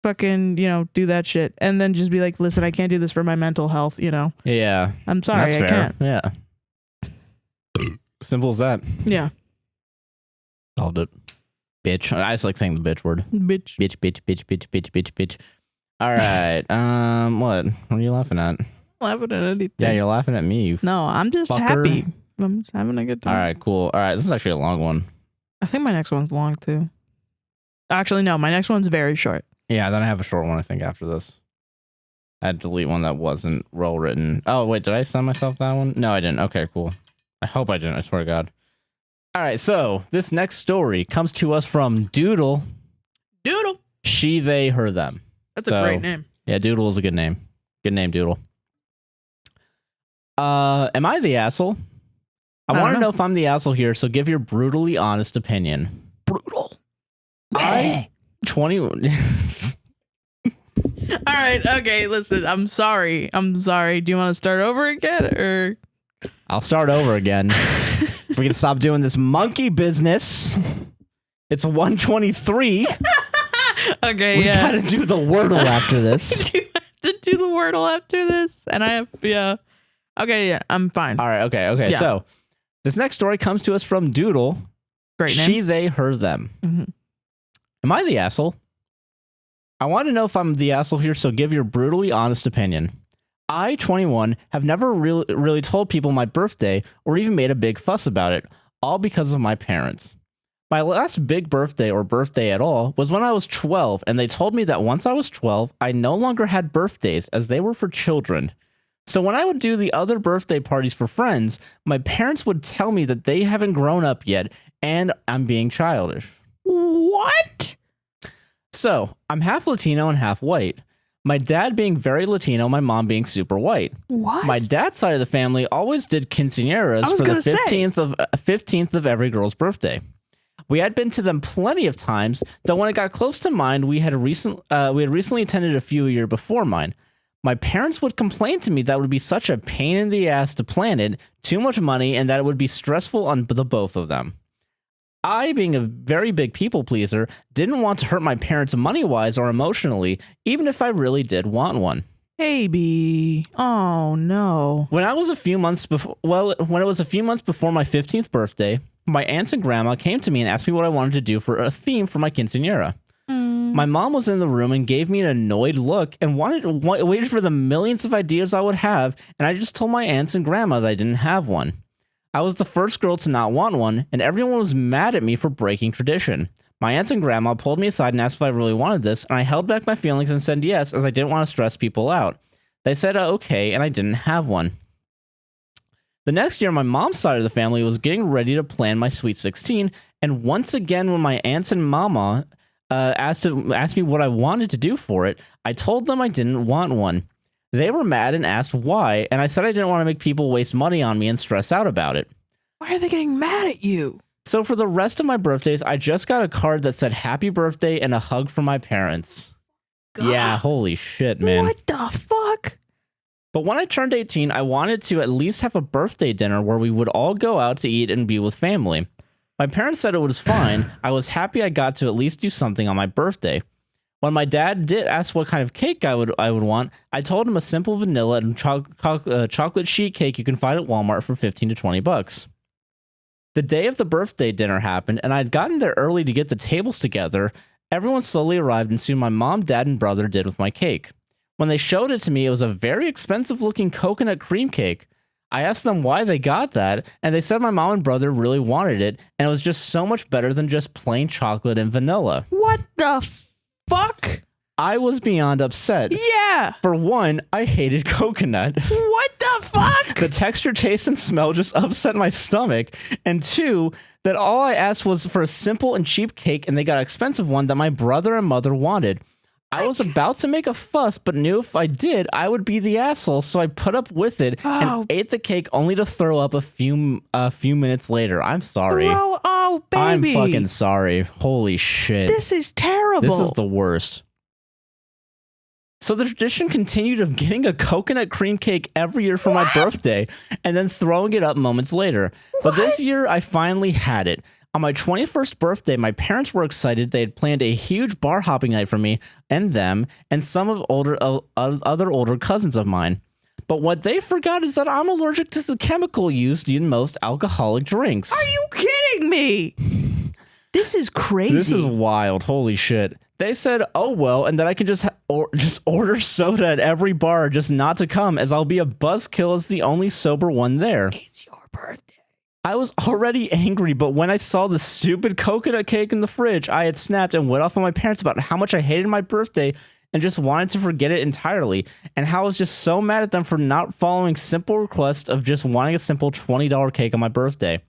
Fucking, do that shit. And then just be like, listen, I can't do this for my mental health, Yeah. I'm sorry, I can't. Yeah. Simple as that. Yeah. Solved it. Bitch. I just like saying the bitch word. Bitch. Bitch. All right. What are you laughing at? I'm laughing at anything. Yeah, you're laughing at me. No, I'm just happy. I'm just having a good time. All right, cool. All right, this is actually a long one. I think my next one's long too. Actually, no, my next one's very short. Yeah, then I have a short one, I think, after this. I had to delete one that wasn't well written. Oh, wait, did I send myself that one? No, I didn't. Okay, cool. I hope I didn't. I swear to God. All right, so this next story comes to us from Doodle. Doodle. She, they, her, them. That's a great name. Yeah, Doodle is a good name. Good name, Doodle. Am I the asshole? I want to know if I'm the asshole here, so give your brutally honest opinion. Brutal. I 20. All right, okay, listen, I'm sorry. Do you want to start over again, or? I'll start over again. If we can stop doing this monkey business. It's 1:23. Okay, we gotta do the Wordle after this. You have to do the Wordle after this, and I have Okay, yeah, I'm fine. All right, okay. Yeah. So this next story comes to us from Doodle. Great name. She, they, her, them. Mm-hmm. Am I the asshole? I want to know if I'm the asshole here, so give your brutally honest opinion. I, 21, have never really told people my birthday or even made a big fuss about it, all because of my parents. My last big birthday or birthday at all was when I was 12, and they told me that once I was 12, I no longer had birthdays as they were for children. So when I would do the other birthday parties for friends, my parents would tell me that they haven't grown up yet and I'm being childish. What? So I'm half Latino and half white. My dad being very Latino, my mom being super white. What? My dad's side of the family always did quinceañeras for the 15th of every girl's birthday. We had been to them plenty of times, though when it got close to mine, we had recently attended a few a year before mine. My parents would complain to me that it would be such a pain in the ass to plan it, too much money, and that it would be stressful on the both of them. I, being a very big people pleaser, didn't want to hurt my parents money-wise or emotionally, even if I really did want one. Baby. Oh, no. When it was a few months before my 15th birthday, my aunts and grandma came to me and asked me what I wanted to do for a theme for my quinceañera. My mom was in the room and gave me an annoyed look and waited for the millions of ideas I would have, and I just told my aunts and grandma that I didn't have one. I was the first girl to not want one, and everyone was mad at me for breaking tradition. My aunts and grandma pulled me aside and asked if I really wanted this, and I held back my feelings and said yes, as I didn't want to stress people out. They said okay, and I didn't have one. The next year, my mom's side of the family was getting ready to plan my Sweet 16, and once again, when my aunts and mama asked me what I wanted to do for it, I told them I didn't want one. They were mad and asked why, and I said I didn't want to make people waste money on me and stress out about it. Why are they getting mad at you? So for the rest of my birthdays, I just got a card that said happy birthday and a hug from my parents. God. Yeah, holy shit, man. What the fuck? But when I turned 18, I wanted to at least have a birthday dinner where we would all go out to eat and be with family. My parents said it was fine. I was happy I got to at least do something on my birthday. When my dad did ask what kind of cake I would want, I told him a simple vanilla and chocolate sheet cake you can find at Walmart for $15 to $20. The day of the birthday dinner happened, and I'd gotten there early to get the tables together. Everyone slowly arrived, and soon my mom, dad, and brother did with my cake. When they showed it to me, it was a very expensive-looking coconut cream cake. I asked them why they got that, and they said my mom and brother really wanted it, and it was just so much better than just plain chocolate and vanilla. What the fuck? I was beyond upset. Yeah. For one, I hated coconut. What the fuck? The texture, taste, and smell just upset my stomach. And two, that all I asked was for a simple and cheap cake, and they got an expensive one that my brother and mother wanted. I was about to make a fuss, but knew if I did, I would be the asshole, so I put up with it and ate the cake only to throw up a few minutes later. I'm sorry. Bro, oh, baby. I'm fucking sorry. Holy shit. This is terrible. This is the worst. So the tradition continued of getting a coconut cream cake every year for my birthday and then throwing it up moments later. But this year, I finally had it. On my 21st birthday, my parents were excited. They had planned a huge bar hopping night for me and them and some of other older cousins of mine. But what they forgot is that I'm allergic to the chemical used in most alcoholic drinks. Are you kidding me? This is crazy. This is wild. Holy shit. They said, oh, well, and that I can just order soda at every bar just not to come, as I'll be a buzzkill as the only sober one there. It's your birthday. I was already angry, but when I saw the stupid coconut cake in the fridge, I had snapped and went off on my parents about how much I hated my birthday and just wanted to forget it entirely, and how I was just so mad at them for not following simple request of just wanting a simple $20 cake on my birthday.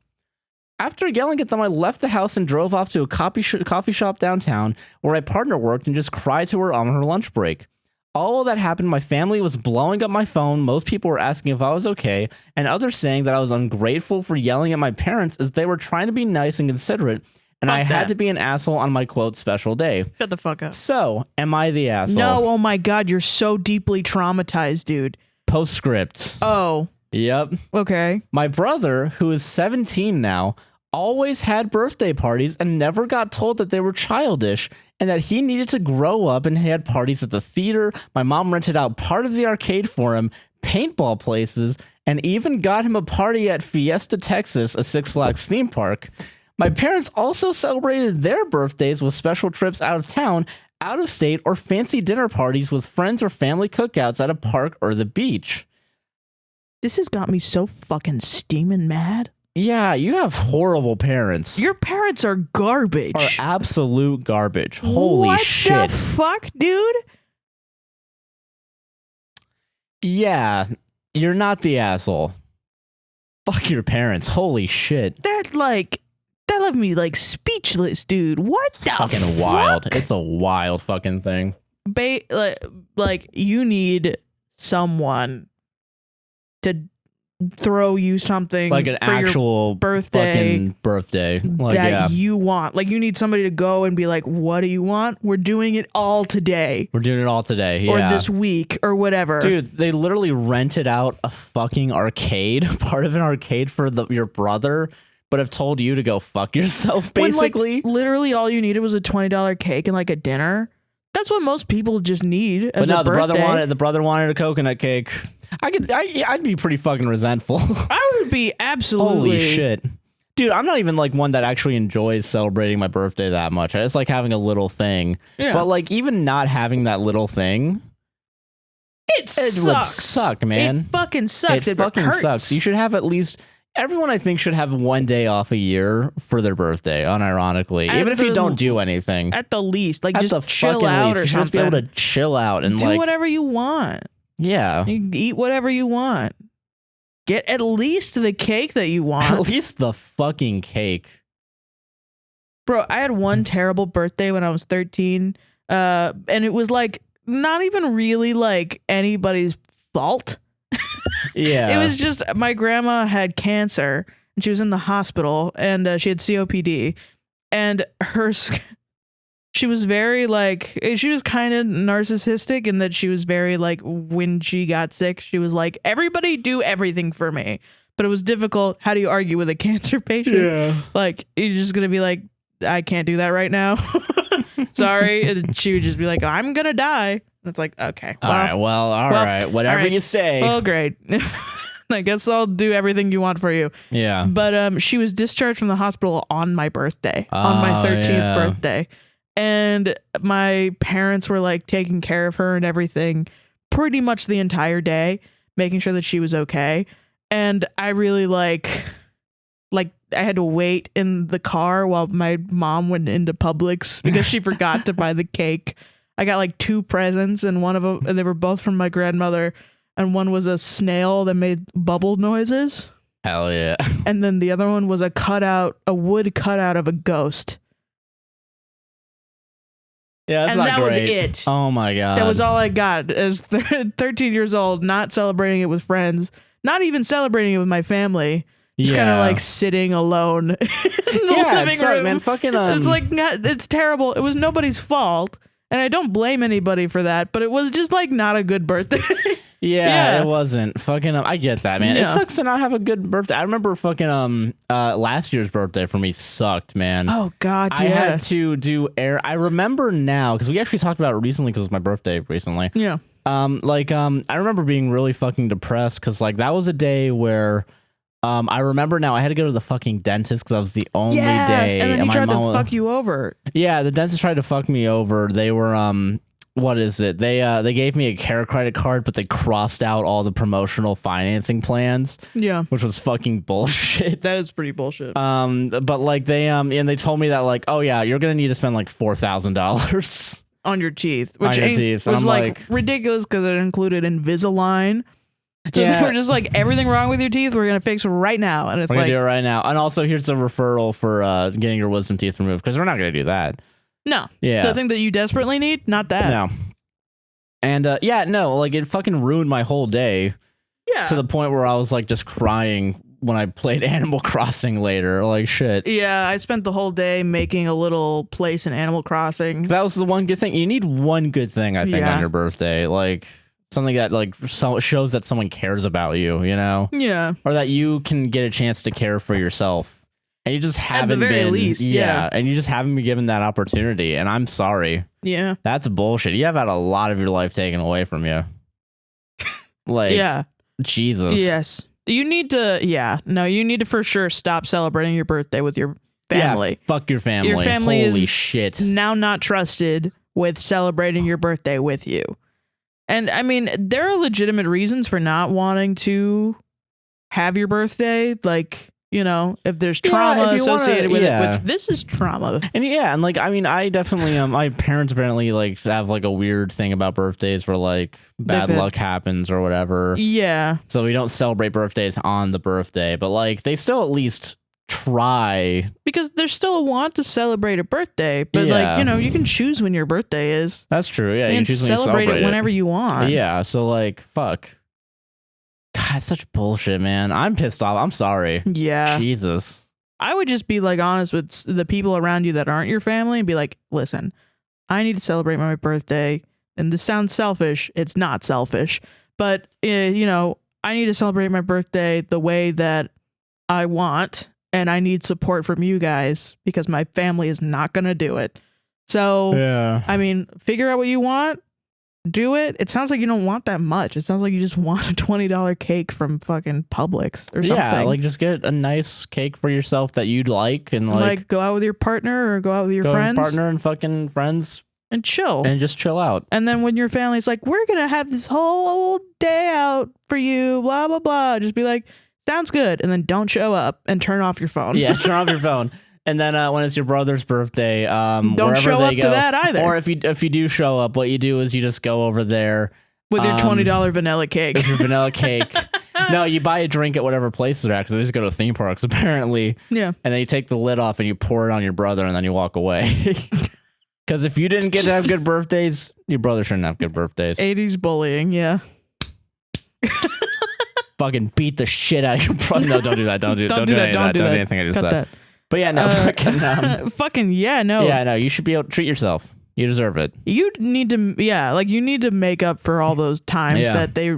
After yelling at them, I left the house and drove off to a coffee shop downtown where my partner worked and just cried to her on her lunch break. All of that happened, my family was blowing up my phone, most people were asking if I was okay, and others saying that I was ungrateful for yelling at my parents as they were trying to be nice and considerate, and I had to be an asshole on my, quote, special day. Shut the fuck up. So, am I the asshole? No, oh my god, you're so deeply traumatized, dude. Postscript. Oh. Yep. Okay. My brother, who is 17 now, always had birthday parties and never got told that they were childish and that he needed to grow up, and he had parties at the theater. My mom rented out part of the arcade for him, paintball places, and even got him a party at Fiesta, Texas, a Six Flags theme park. My parents also celebrated their birthdays with special trips out of town, out of state, or fancy dinner parties with friends or family cookouts at a park or the beach. This has got me so fucking steaming mad. Yeah, you have horrible parents. Your parents are garbage. Are absolute garbage. Holy shit. What the fuck, dude? Yeah, you're not the asshole. Fuck your parents. Holy shit. That left me like speechless, dude. What the fucking fuck? Wild. It's a wild fucking thing. Like you need someone to throw you something like an for actual your birthday like, that you want. Like you need somebody to go and be like, what do you want? We're doing it all today. We're doing it all today. Yeah. Or this week or whatever. Dude, they literally rented out a fucking arcade, part of an arcade for your brother, but have told you to go fuck yourself, basically. When, like, literally all you needed was a $20 cake and like a dinner. That's what most people just need as a birthday. The brother wanted a coconut cake. I'd be pretty fucking resentful. I would be absolutely. Holy shit. Dude, I'm not even like one that actually enjoys celebrating my birthday that much. I just like having a little thing. Yeah. But like even not having that little thing, it sucks. Would suck, man. It fucking sucks. It fucking hurts. sucks. You should have at least. Everyone, I think, should have one day off a year for their birthday, unironically. Even if you don't do anything. At the least. Like, at just the chill fucking out least. or You should something. just be able to chill out and do like whatever you want. Yeah. You can eat whatever you want. Get at least the cake that you want. At least the fucking cake. Bro, I had one terrible birthday when I was 13. And it was like not even really like anybody's fault. Yeah. It was just my grandma had cancer and she was in the hospital and she had COPD and she was very like, she was kind of narcissistic in that she was very like, when she got sick, she was like, everybody do everything for me. But it was difficult. How do you argue with a cancer patient? Yeah. Like, you're just going to be like, I can't do that right now. Sorry. And she would just be like, I'm going to die. And it's like, okay. All right. Well, all right. Whatever all right. you say. Well, great. I guess I'll do everything you want for you. Yeah. But she was discharged from the hospital on my birthday, on my 13th birthday. And my parents were like taking care of her and everything pretty much the entire day, making sure that she was okay. And I really like I had to wait in the car while my mom went into Publix because she forgot to buy the cake. I got like 2 presents and one of them, and they were both from my grandmother. And one was a snail that made bubble noises. Hell yeah. And then the other one was a wood cutout of a ghost. Yeah, that's and not that great. was it. Oh my God. That was all I got as 13 years old, not celebrating it with friends, not even celebrating it with my family. Just kind of like sitting alone in the living room. Man, fucking, it's like, it's terrible. It was nobody's fault. And I don't blame anybody for that, but it was just like not a good birthday. Yeah, it wasn't. Fucking, I get that, man. Yeah. It sucks to not have a good birthday. I remember fucking, last year's birthday for me sucked, man. Oh, God, yeah. I had to do I remember now, because we actually talked about it recently because it was my birthday recently. Yeah. I remember being really fucking depressed because, like, that was a day where, I remember now I had to go to the fucking dentist because that was the only day. And then he my tried to mom fuck you over. Yeah, the dentist tried to fuck me over. They were, what is it? They gave me a care credit card, but they crossed out all the promotional financing plans. Yeah. Which was fucking bullshit. That is pretty bullshit. But like and they told me that like, oh yeah, you're gonna need to spend like $4,000 on your teeth, which was like ridiculous because it included Invisalign. So they were just like, everything wrong with your teeth, we're gonna fix right now, and it's we're like, gonna do it right now. And also, here's a referral for getting your wisdom teeth removed because we're not gonna do that. No. Yeah. The thing that you desperately need, not that. No. And like it fucking ruined my whole day. Yeah. To the point where I was like just crying when I played Animal Crossing later. Like shit. Yeah, I spent the whole day making a little place in Animal Crossing. That was the one good thing. You need one good thing, I think, on your birthday. Like something that like shows that someone cares about you, you know? Yeah. Or that you can get a chance to care for yourself. And you just haven't at the very been, least, yeah. And you just haven't been given that opportunity. And I'm sorry. Yeah. That's bullshit. You have had a lot of your life taken away from you. Like, yeah. Jesus. Yes. You need to, you need to for sure stop celebrating your birthday with your family. Yeah, fuck your family. Your family Holy is shit. Now not trusted with celebrating your birthday with you. And I mean, there are legitimate reasons for not wanting to have your birthday. Like, you know, if there's trauma associated with it, which this is trauma. And like, I mean, I definitely, my parents apparently like have like a weird thing about birthdays where like bad luck happens or whatever. Yeah. So we don't celebrate birthdays on the birthday, but like they still at least try. Because there's still a want to celebrate a birthday, but like, you know, you can choose when your birthday is. That's true. Yeah. You can choose celebrate it whenever you want. Yeah. So like, fuck. God, it's such bullshit, man. I'm pissed off. I'm sorry. Yeah. Jesus. I would just be like honest with the people around you that aren't your family and be like, listen, I need to celebrate my birthday. And this sounds selfish. It's not selfish. But, you know, I need to celebrate my birthday the way that I want. And I need support from you guys because my family is not going to do it. So, I mean, figure out what you want. Do it. It sounds like you don't want that much. It sounds like you just want a $20 cake from fucking Publix or something. Yeah, like just get a nice cake for yourself that you'd like and like go out with your partner or go out with your friends. Partner and fucking friends. And chill. And just chill out. And then when your family's like, we're going to have this whole day out for you, blah, blah, blah. Just be like, sounds good. And then don't show up and turn off your phone. Yeah, turn off your phone. And then when it's your brother's birthday, don't show up to that either. Or if you do show up, what you do is you just go over there With your $20 vanilla cake. With your vanilla cake. No, you buy a drink at whatever place they're at because they just go to theme parks apparently. Yeah. And then you take the lid off and you pour it on your brother and then you walk away. Because if you didn't get to have good birthdays, your brother shouldn't have good birthdays. 80s bullying, yeah. Fucking beat the shit out of your brother. No, don't do that. Don't do that. Don't do anything I just Cut said. that. But yeah, no, fucking yeah, no. Yeah, no, you should be able to treat yourself. You deserve it. You need to, you need to make up for all those times that they.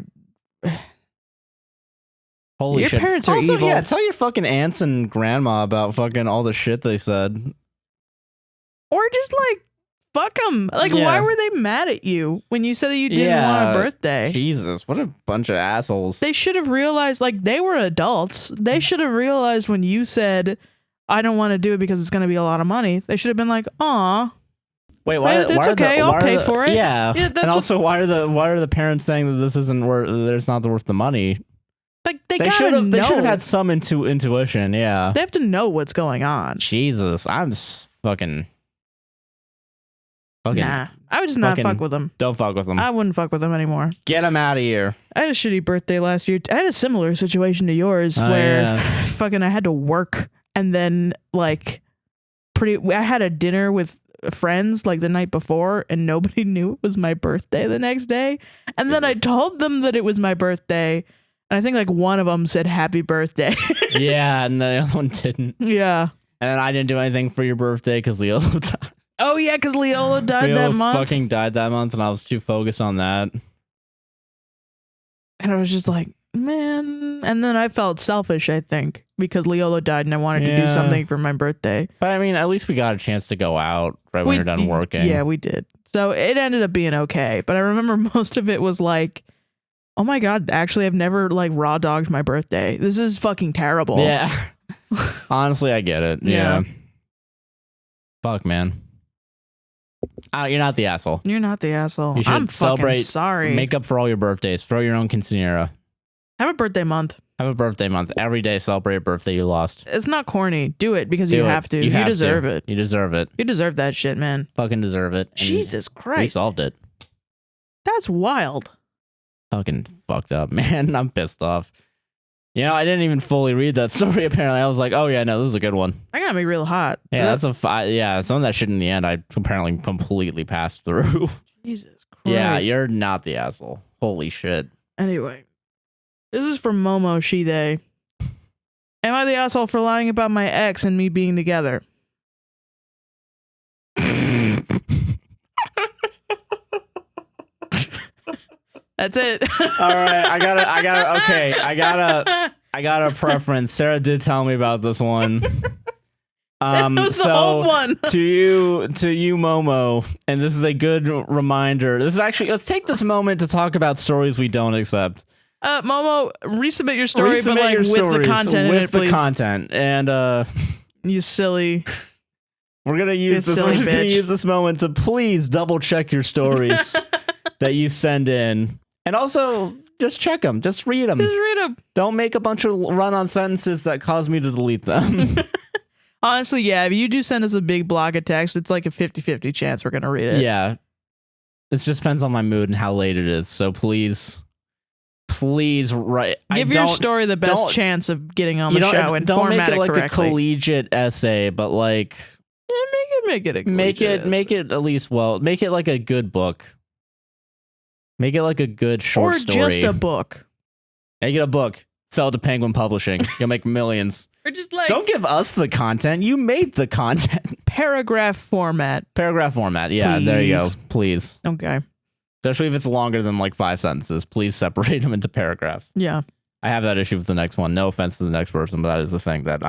Holy your shit. parents are also, evil. Yeah, tell your fucking aunts and grandma about fucking all the shit they said. Or just like, fuck them. Like, why were they mad at you when you said that you didn't want a birthday? Jesus, what a bunch of assholes. They should have realized, like, they were adults. They should have realized when you said, I don't want to do it because it's going to be a lot of money. They should have been like, aw. Wait, why? It's okay. I'll pay for it. Yeah, and also, why are the parents saying that this isn't worth? There's not worth the money. Like they should have had some intuition. Yeah, they have to know what's going on. Jesus, I'm fucking. Nah, I would just not fuck with them. Don't fuck with them. I wouldn't fuck with them anymore. Get them out of here. I had a shitty birthday last year. I had a similar situation to yours where fucking I had to work and then like I had a dinner with friends like the night before and nobody knew it was my birthday the next day. And then I told them that it was my birthday. And I think like one of them said happy birthday. Yeah, and the other one didn't. Yeah. And then I didn't do anything for your birthday because Leolo died. Oh yeah, because Leolo died that month. Fucking died that month, and I was too focused on that. And I was just like, man. And then I felt selfish, I think, because Leolo died and I wanted to do something for my birthday. But I mean, at least we got a chance to go out right when you're done working. Yeah, we did. So it ended up being okay. But I remember most of it was like, oh my God, actually, I've never like raw dogged my birthday. This is fucking terrible. Yeah. Honestly, I get it. Yeah. Fuck, man. You're not the asshole. You're not the asshole. You should I'm celebrate. Sorry. Make up for all your birthdays. Throw your own quinceanera. Have a birthday month. Have a birthday month. Every day, celebrate a birthday you lost. It's not corny. Do it because you have to. You deserve it. You deserve it. You deserve that shit, man. Fucking deserve it. And Jesus Christ. We solved it. That's wild. Fucking fucked up, man. I'm pissed off. You know, I didn't even fully read that story, apparently. I was like, oh, yeah, no, this is a good one. I got me real hot. Yeah, some of that shit in the end, I apparently completely passed through. Jesus Christ. Yeah, you're not the asshole. Holy shit. Anyway, this is from Momo She They. Am I the asshole for lying about my ex and me being together? That's it. All right, I got a preference. Sarah did tell me about this one. That was the old one. to you, Momo, and this is a good reminder. This is actually, let's take this moment to talk about stories we don't accept. Momo, resubmit your story, but like with the content in it, please. With the content, and you silly. We're gonna use this. We're gonna use this moment to please double check your stories that you send in. And also, just check them. Just read them. Just read them. Don't make a bunch of run-on sentences that cause me to delete them. Honestly, yeah. If you do send us a big block of text, it's like a 50-50 chance we're going to read it. Yeah. It just depends on my mood and how late it is. So please write. Give your story the best chance of getting on the show and don't format make it like correctly. a collegiate essay, but like... Yeah, make it a make it at least, well, make it like a good book. Make it like a good short story. Or just a book. Make it a book. Sell it to Penguin Publishing. You'll make millions. Or just like... Don't give us the content. You made the content. Paragraph format. Yeah, please. There you go. Please. Okay. Especially if it's longer than like 5 sentences. Please separate them into paragraphs. Yeah. I have that issue with the next one. No offense to the next person, but that is the thing that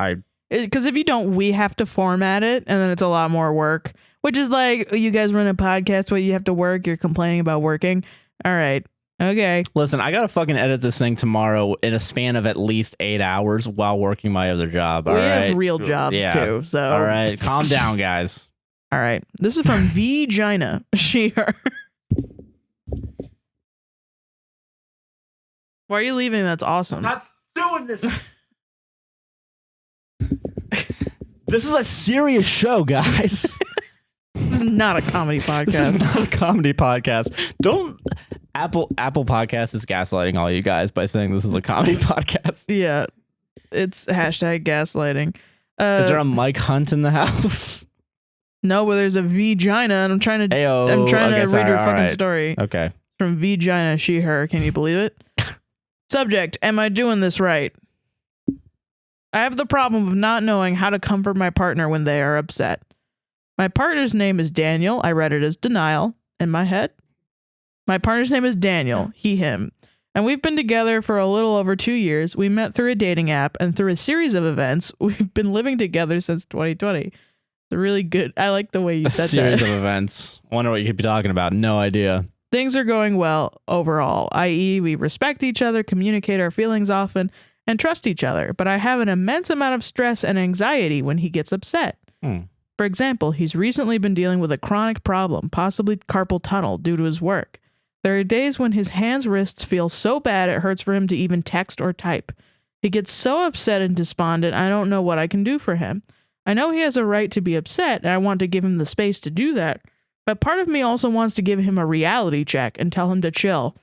because if you don't, we have to format it, and then it's a lot more work. Which is like, you guys run a podcast where you have to work. You're complaining about working. All right. Okay. Listen, I gotta fucking edit this thing tomorrow in a span of at least 8 hours while working my other job. All right. We have real jobs too. So all right, calm down, guys. All right. This is from Vagina. Her. Why are you leaving? That's awesome. I'm not doing this. This is a serious show, guys. This is not a comedy podcast. This is not a comedy podcast. Don't Apple Podcast is gaslighting all you guys by saying this is a comedy podcast. Yeah, it's hashtag gaslighting. Is there a Mike Hunt in the house? No, but there's a vagina, and I'm trying to read your fucking story. Okay. From vagina, she, her. Can you believe it? Subject: am I doing this right? I have the problem of not knowing how to comfort my partner when they are upset. My partner's name is Daniel. I read it as denial in my head. My partner's name is Daniel. He, him. And we've been together for a little over 2 years. We met through a dating app, and through a series of events, we've been living together since 2020. It's really good. I like the way you said that. A series of events. Wonder what you could be talking about. No idea. Things are going well overall, i.e. we respect each other, communicate our feelings often, and trust each other. But I have an immense amount of stress and anxiety when he gets upset. For example, he's recently been dealing with a chronic problem, possibly carpal tunnel, due to his work. There are days when his wrists feel so bad it hurts for him to even text or type. He gets so upset and despondent, I don't know what I can do for him. I know he has a right to be upset, and I want to give him the space to do that. But part of me also wants to give him a reality check and tell him to chill.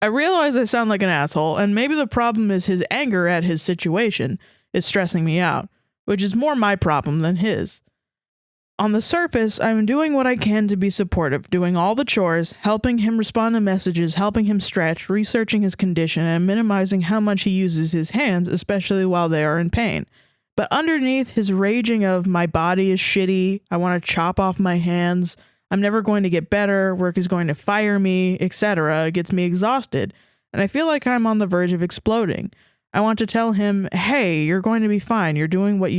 I realize I sound like an asshole, and maybe the problem is his anger at his situation is stressing me out, which is more my problem than his. On the surface, I'm doing what I can to be supportive, doing all the chores, helping him respond to messages, helping him stretch, researching his condition, and minimizing how much he uses his hands, especially while they are in pain. But underneath his raging of my body is shitty, I want to chop off my hands, I'm never going to get better, work is going to fire me, etc., gets me exhausted, and I feel like I'm on the verge of exploding. I want to tell him, hey, you're going to be fine, you're doing what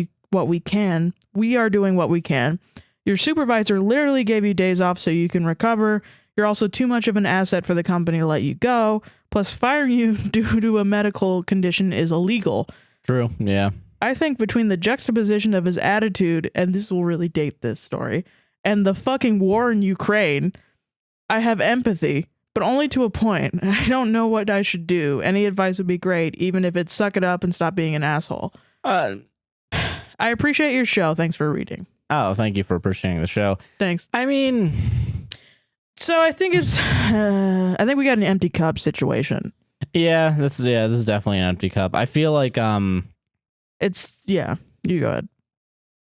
we can. We are doing what we can. Your supervisor literally gave you days off so you can recover. You're also too much of an asset for the company to let you go. Plus, firing you due to a medical condition is illegal. True, yeah. I think between the juxtaposition of his attitude, and this will really date this story, and the fucking war in Ukraine, I have empathy, but only to a point. I don't know what I should do. Any advice would be great, even if it's suck it up and stop being an asshole. I appreciate your show. Thanks for reading. Oh, thank you for appreciating the show. Thanks. I mean, so I think I think we got an empty cup situation. Yeah, this is definitely an empty cup. I feel like you go ahead.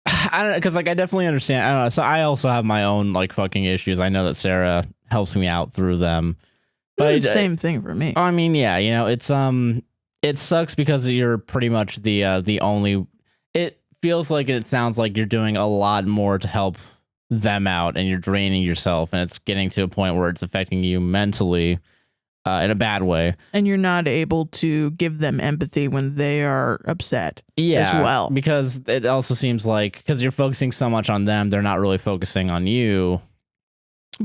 I don't know, because like I definitely understand. I don't know. So I also have my own like fucking issues. I know that Sarah helps me out through them. But same thing for me. I mean, yeah, you know, it's it sucks because you're pretty much the only. It feels like it sounds like you're doing a lot more to help them out, and you're draining yourself, and it's getting to a point where it's affecting you mentally in a bad way. And you're not able to give them empathy when they are upset as well. Because it also seems like because you're focusing so much on them, they're not really focusing on you.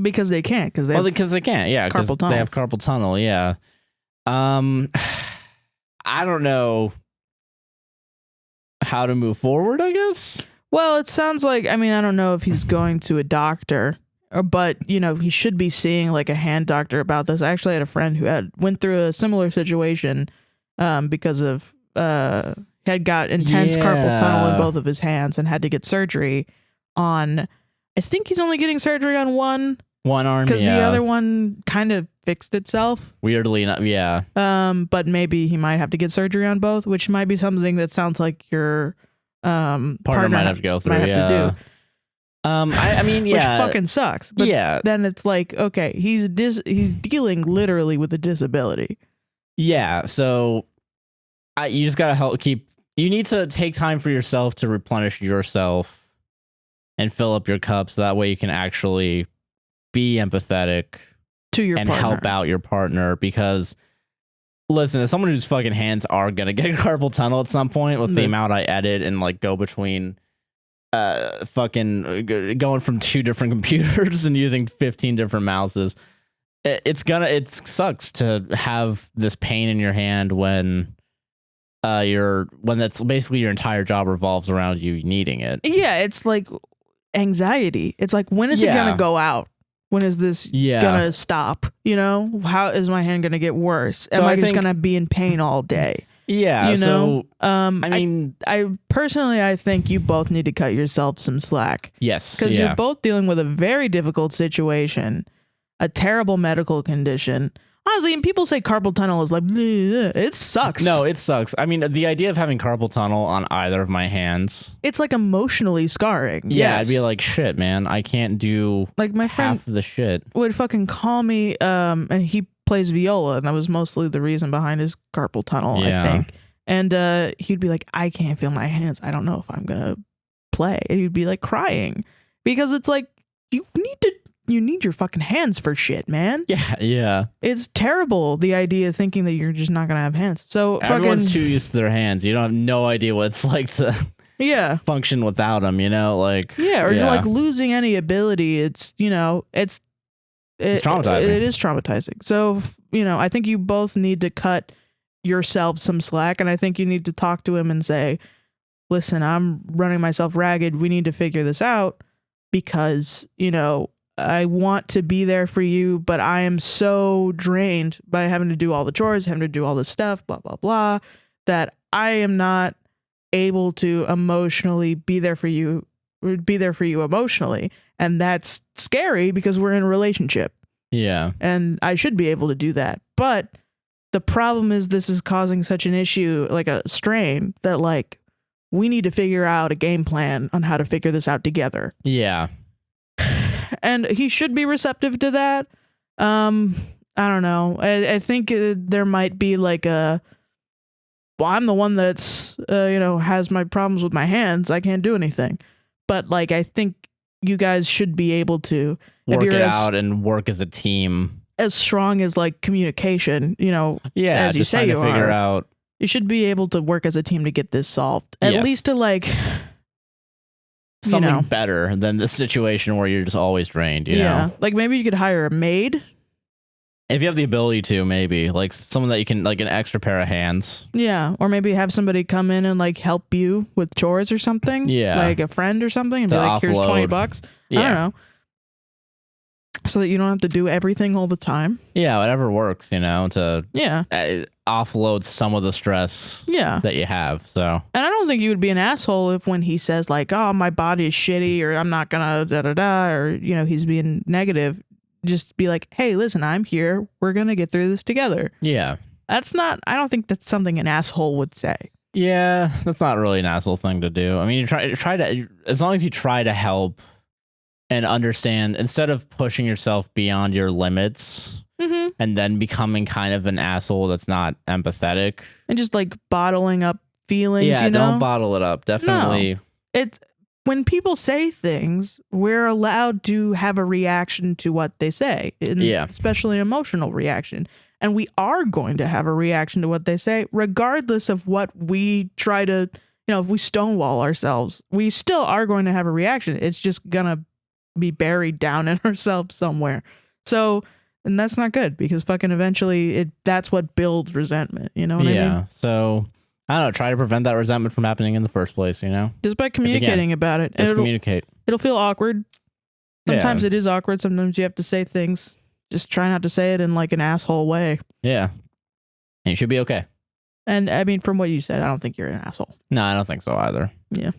Because they can't. Because they can't. Yeah. Because they have carpal tunnel. Yeah. I don't know how to move forward, I guess. Well, it sounds like, I mean, I don't know if he's going to a doctor, but, you know, he should be seeing like a hand doctor about this. I actually had a friend who went through a similar situation because of had got intense carpal tunnel in both of his hands and had to get surgery on, I think he's only getting surgery on one arm, because the other one kind of fixed itself. Weirdly enough, yeah. But maybe he might have to get surgery on both, which might be something that sounds like your partner might have to go through. Might have to do. I mean, yeah, which fucking sucks. But then it's like, okay, he's dealing literally with a disability. Yeah, so you just gotta you need to take time for yourself to replenish yourself and fill up your cup, so that way you can actually be empathetic to your partner. Help out your partner. Because listen, as someone whose fucking hands are gonna get carpal tunnel at some point with the amount I edit and like go between fucking going from 2 different computers and using 15 different mouses, it sucks to have this pain in your hand when that's basically your entire job revolves around you needing it. Yeah, it's like anxiety. It's like, when is it gonna go out? When is this gonna stop? You know, how is my hand gonna get worse? Am I just gonna be in pain all day? Yeah, you know. I mean, I personally, I think you both need to cut yourself some slack. Yes, because you're both dealing with a very difficult situation. a terrible medical condition. Honestly, and people say carpal tunnel is like, bleh, it sucks. No, it sucks. I mean, the idea of having carpal tunnel on either of my hands. It's like emotionally scarring. Yeah, Yes. I'd be like, shit, man, I can't do like my friend half of the shit. would fucking call me, and he plays viola, and that was mostly the reason behind his carpal tunnel, Yeah. I think. And he'd be like, I can't feel my hands. I don't know if I'm gonna play. And he'd be like crying because it's like you need your fucking hands for shit, man. Yeah. It's terrible, the idea of thinking that you're just not gonna have hands. So Everyone's fucking too used to their hands. You don't have no idea what it's like to yeah. function without them, you know? Like Yeah, or like losing any ability. It's, you know, it's traumatizing. It is traumatizing. So, you know, I think you both need to cut yourself some slack, and I think you need to talk to him and say, listen, I'm running myself ragged. We need to figure this out because, you know, I want to be there for you, but I am so drained by having to do all the chores, having to do all this stuff, blah, blah, blah, that I am not able to emotionally be there for you emotionally. And that's scary because we're in a relationship. Yeah. And I should be able to do that. But the problem is this is causing such an issue, like a strain, that like we need to figure out a game plan on how to figure this out together. Yeah. And he should be receptive to that. I don't know. I think there might be like well, I'm the one that's, you know, has my problems with my hands. I can't do anything. But like, I think you guys should be able to work it out and work as a team. As strong as like communication, you know, yeah, as you say, to figure out. You should be able to work as a team to get this solved. At least to like something better than the situation where you're just always drained, you know? Like maybe you could hire a maid. If you have the ability to, maybe like someone that you can, like an extra pair of hands. Yeah. Or maybe have somebody come in and like help you with chores or something. Yeah. Like a friend or something and be like, here's $20. Yeah. I don't know. So that you don't have to do everything all the time. Yeah, whatever works, you know, to offload some of the stress that you have. So, and I don't think you would be an asshole if when he says like, oh, my body is shitty or I'm not gonna da-da-da, or, you know, he's being negative, just be like, hey, listen, I'm here. We're gonna get through this together. Yeah. I don't think that's something an asshole would say. Yeah, that's not really an asshole thing to do. I mean, you try to, as long as you try to help and understand, instead of pushing yourself beyond your limits and then becoming kind of an asshole that's not empathetic. And just like bottling up feelings, yeah, you know? don't bottle it up. Definitely. No. It's when people say things, we're allowed to have a reaction to what they say. Especially an emotional reaction. And we are going to have a reaction to what they say, regardless of what we try to, you know, if we stonewall ourselves, we still are going to have a reaction. It's just going to be buried down in ourselves somewhere. So, and that's not good because fucking eventually that's what builds resentment. You know what I mean? So, I don't know, try to prevent that resentment from happening in the first place, you know? Just by communicating about it. Just communicate. It'll feel awkward. Sometimes it is awkward. Sometimes you have to say things. Just try not to say it in like an asshole way. Yeah. And you should be okay. And I mean, from what you said, I don't think you're an asshole. No, I don't think so either. Yeah.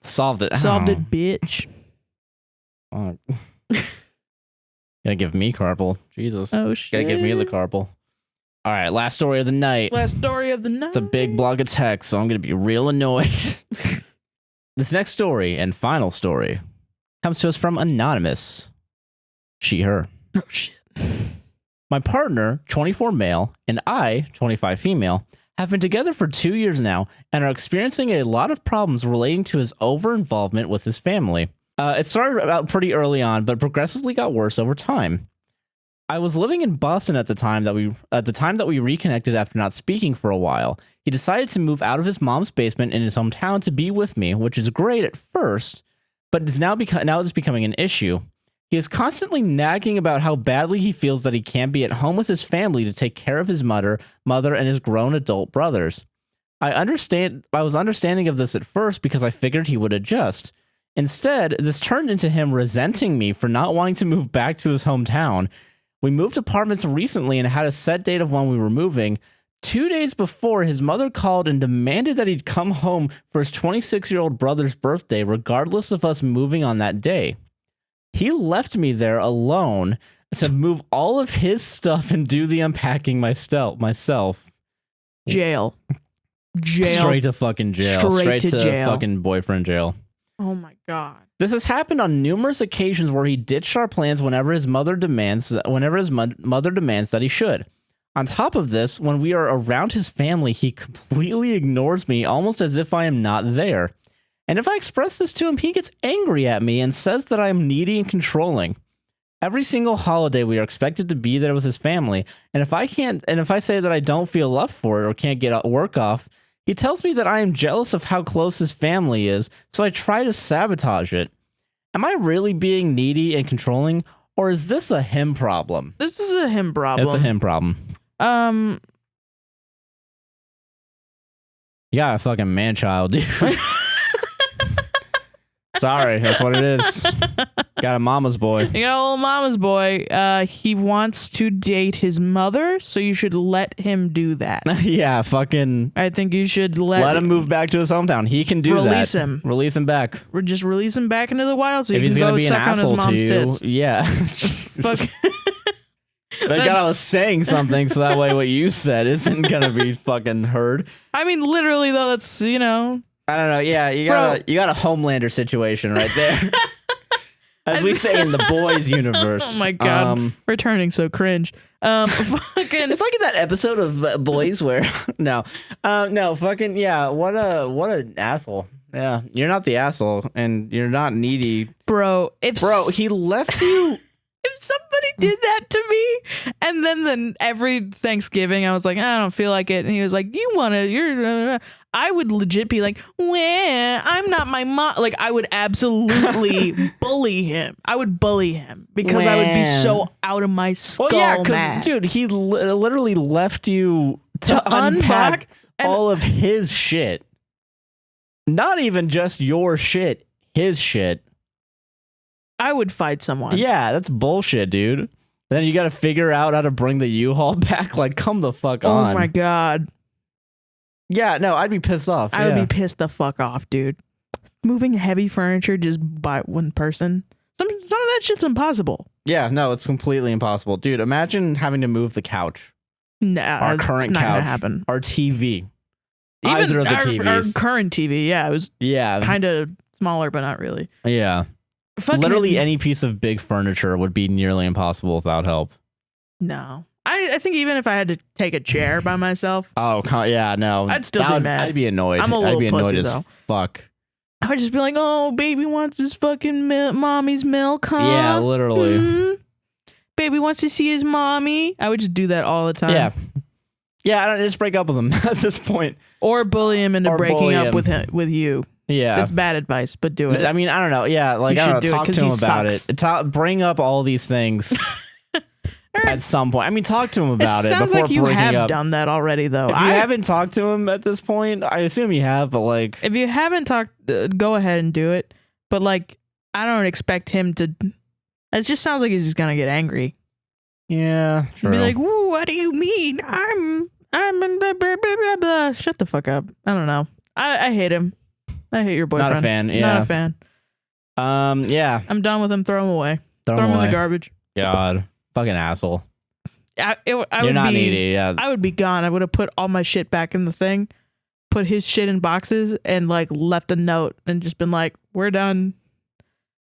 Solved it. Solved it, bitch. Gonna give me carpal. Jesus. Oh, shit. Gotta give me the carpal. All right, last story of the night. Last story of the night. It's a big block of text, so I'm gonna be real annoyed. This next story and final story comes to us from Anonymous. She, her. Oh, shit. My partner, 24 male, and I, 25 female, have been together for 2 years now and are experiencing a lot of problems relating to his over-involvement with his family. It started out pretty early on, but progressively got worse over time. I was living in Boston at the time that we reconnected after not speaking for a while. He decided to move out of his mom's basement in his hometown to be with me, which is great at first, but it's now it's becoming an issue. He is constantly nagging about how badly he feels that he can't be at home with his family to take care of his mother, and his grown adult brothers. I was understanding of this at first because I figured he would adjust. Instead, this turned into him resenting me for not wanting to move back to his hometown. We moved apartments recently and had a set date of when we were moving. 2 days before, his mother called and demanded that he'd come home for his 26-year-old brother's birthday, regardless of us moving on that day. He left me there alone to move all of his stuff and do the unpacking myself. Jail. Straight to fucking jail. Straight to jail. Fucking boyfriend jail. Oh my God. This has happened on numerous occasions where he ditched our plans whenever his mother demands that he should. On top of this, when we are around his family, he completely ignores me, almost as if I am not there. And if I express this to him, he gets angry at me and says that I am needy and controlling. Every single holiday, we are expected to be there with his family, and if I say that I don't feel up for it or can't get work off, he tells me that I am jealous of how close his family is, so I try to sabotage it. Am I really being needy and controlling, or is this a him problem? This is a him problem. It's a him problem. You got a fucking man-child, dude. Sorry, that's what it is. Got a mama's boy. You got a little mama's boy. He wants to date his mother, so you should let him do that. Yeah, fucking. I think you should let him move back to his hometown. He can do that. Release him back. Just release him back into the wild, so he can go suck on his mom's tits. Yeah. Fuck. But God, I was saying something, so that way what you said isn't gonna be fucking heard. I mean, literally though, that's I don't know. Yeah, you got a Homelander situation right there. As we say in the boys universe. Oh my God, we're turning so cringe. Fucking, it's like in that episode of Boys where no, fucking yeah. What an asshole. Yeah, you're not the asshole, and you're not needy, bro. He left you. If somebody did that to me, and then every Thanksgiving I was like, I don't feel like it, and he was like, I would legit be like, well, I'm not my mom. Like, I would absolutely bully him. I would bully him because I would be so out of my skull. Well, yeah, because dude, he literally left you to unpack all of his shit. Not even just your shit, his shit. I would fight someone. Yeah, that's bullshit, dude. Then you got to figure out how to bring the U-Haul back. Like, come the fuck on. Oh my God. Yeah, no, I'd be pissed off. I would be pissed the fuck off, dude. Moving heavy furniture just by one person. Some of that shit's impossible. Yeah, no, it's completely impossible. Dude, imagine having to move the couch. Nah, our current not couch. Gonna happen. Our TV. Even either of the TVs. Our current TV, yeah, it was kind of smaller, but not really. Yeah. Literally any piece of big furniture would be nearly impossible without help. No. I think even if I had to take a chair by myself. Oh, yeah, no. I'd still be mad. I'd be annoyed. I'm a little I'd be annoyed pussy, as though. Fuck. I would just be like, oh, baby wants his fucking mommy's milk, huh? Yeah, literally. Mm-hmm. Baby wants to see his mommy. I would just do that all the time. Yeah. Yeah, I don't just break up with him at this point. Or bully him into breaking up with you. Yeah. That's bad advice, but do it. I mean, I don't know. Yeah, like, I don't know. Talk to him about it. Bring up all these things at some point. I mean, talk to him about it. Sounds before like you have up. done that already, though. If you haven't talked to him at this point, I assume you have, but like... If you haven't talked, go ahead and do it. But like, I don't expect him to... It just sounds like he's just gonna get angry. Yeah, true. Be like, "Ooh, what do you mean? I'm blah, blah, blah, blah." Shut the fuck up. I don't know. I hate him. I hate your boyfriend. Not a fan. Yeah. Not a fan. Yeah. I'm done with him. Throw him away. Throw him in the garbage. God. Fucking asshole. You're not needy. Yeah. I would be gone. I would have put all my shit back in the thing, put his shit in boxes, and like left a note and just been like, we're done.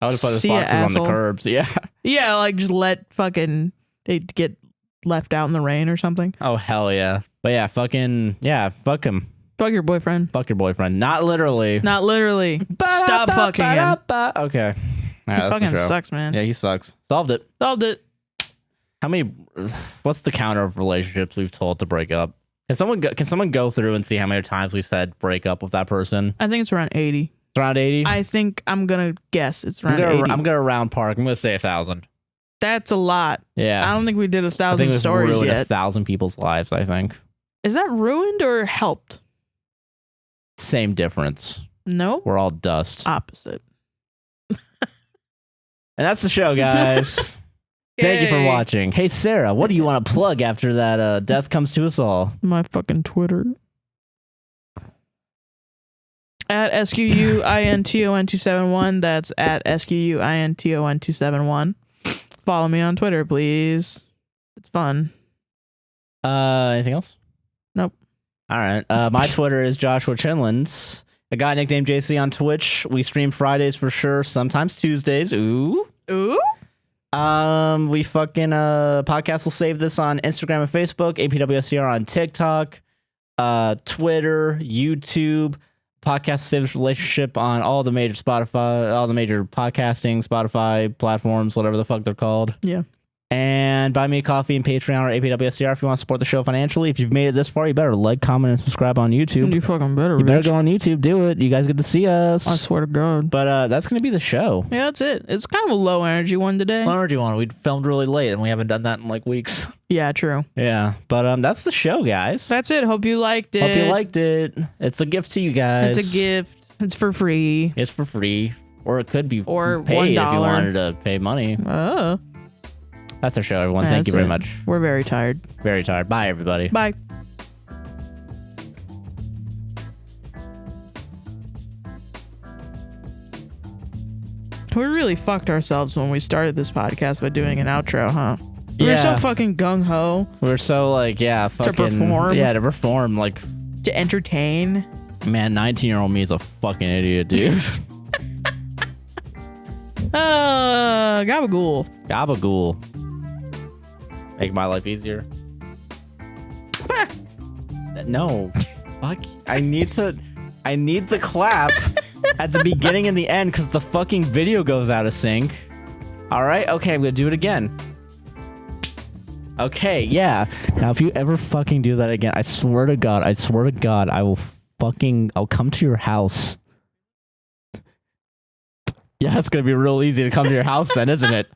I would have put his boxes on the curbs. Yeah. Yeah. Like just let fucking it get left out in the rain or something. Oh, hell yeah. But yeah, fucking, yeah, fuck him. Fuck your boyfriend. Fuck your boyfriend. Not literally. Not literally. Stop fucking him. Okay. All right, he fucking sucks, man. Yeah, he sucks. Solved it. How many? What's the counter of relationships we've told to break up? Can someone go through and see how many times we said break up with that person? I think it's around 80. It's around 80? I think I'm going to guess it's around 80. I'm going to round park. I'm going to say 1,000. That's a lot. Yeah. I don't think we did 1,000 stories ruined yet. 1,000 people's lives, I think. Is that ruined or helped? Same difference. No. We're all dust. Opposite. And that's the show, guys. Thank you for watching. Hey, Sarah, what do you want to plug after that death comes to us all? My fucking Twitter. At SQUINTON271. That's at SQUINTON271. Follow me on Twitter, please. It's fun. Anything else? Nope. All right. My Twitter is Joshua Chinlins. A guy nicknamed JC on Twitch. We stream Fridays for sure. Sometimes Tuesdays. Ooh. Ooh. We fucking podcast will save this on Instagram and Facebook. APWSTR on TikTok, Twitter, YouTube. Podcast saves relationship on all the major podcasting, Spotify platforms, whatever the fuck they're called. Yeah. And buy me a coffee and Patreon or APWSTR if you want to support the show financially. If you've made it this far, you better like, comment, and subscribe on YouTube. You fucking better. You better go on YouTube. Do it. You guys get to see us. I swear to God. But that's going to be the show. Yeah, that's it. It's kind of a low energy one today. Low energy one. We filmed really late and we haven't done that in like weeks. Yeah, true. Yeah. But that's the show, guys. That's it. Hope you liked it. Hope you liked it. It's a gift to you guys. It's a gift. It's for free. It's for free. Or it could be or paid $1 if you wanted to pay money. Oh. That's our show, everyone. Thank you very much. We're very tired. Very tired. Bye, everybody. Bye. We really fucked ourselves when we started this podcast by doing an outro, huh? We were so fucking gung-ho. We were so like, fucking... To perform. Yeah, to perform. Like... To entertain. Man, 19-year-old me is a fucking idiot, dude. Gabagool. Gabagool. Make my life easier. No. Fuck. I need the clap at the beginning and the end because the fucking video goes out of sync. Alright? Okay, I'm gonna do it again. Okay, yeah. Now, if you ever fucking do that again, I swear to God, I'll come to your house. Yeah, it's gonna be real easy to come to your house then, isn't it?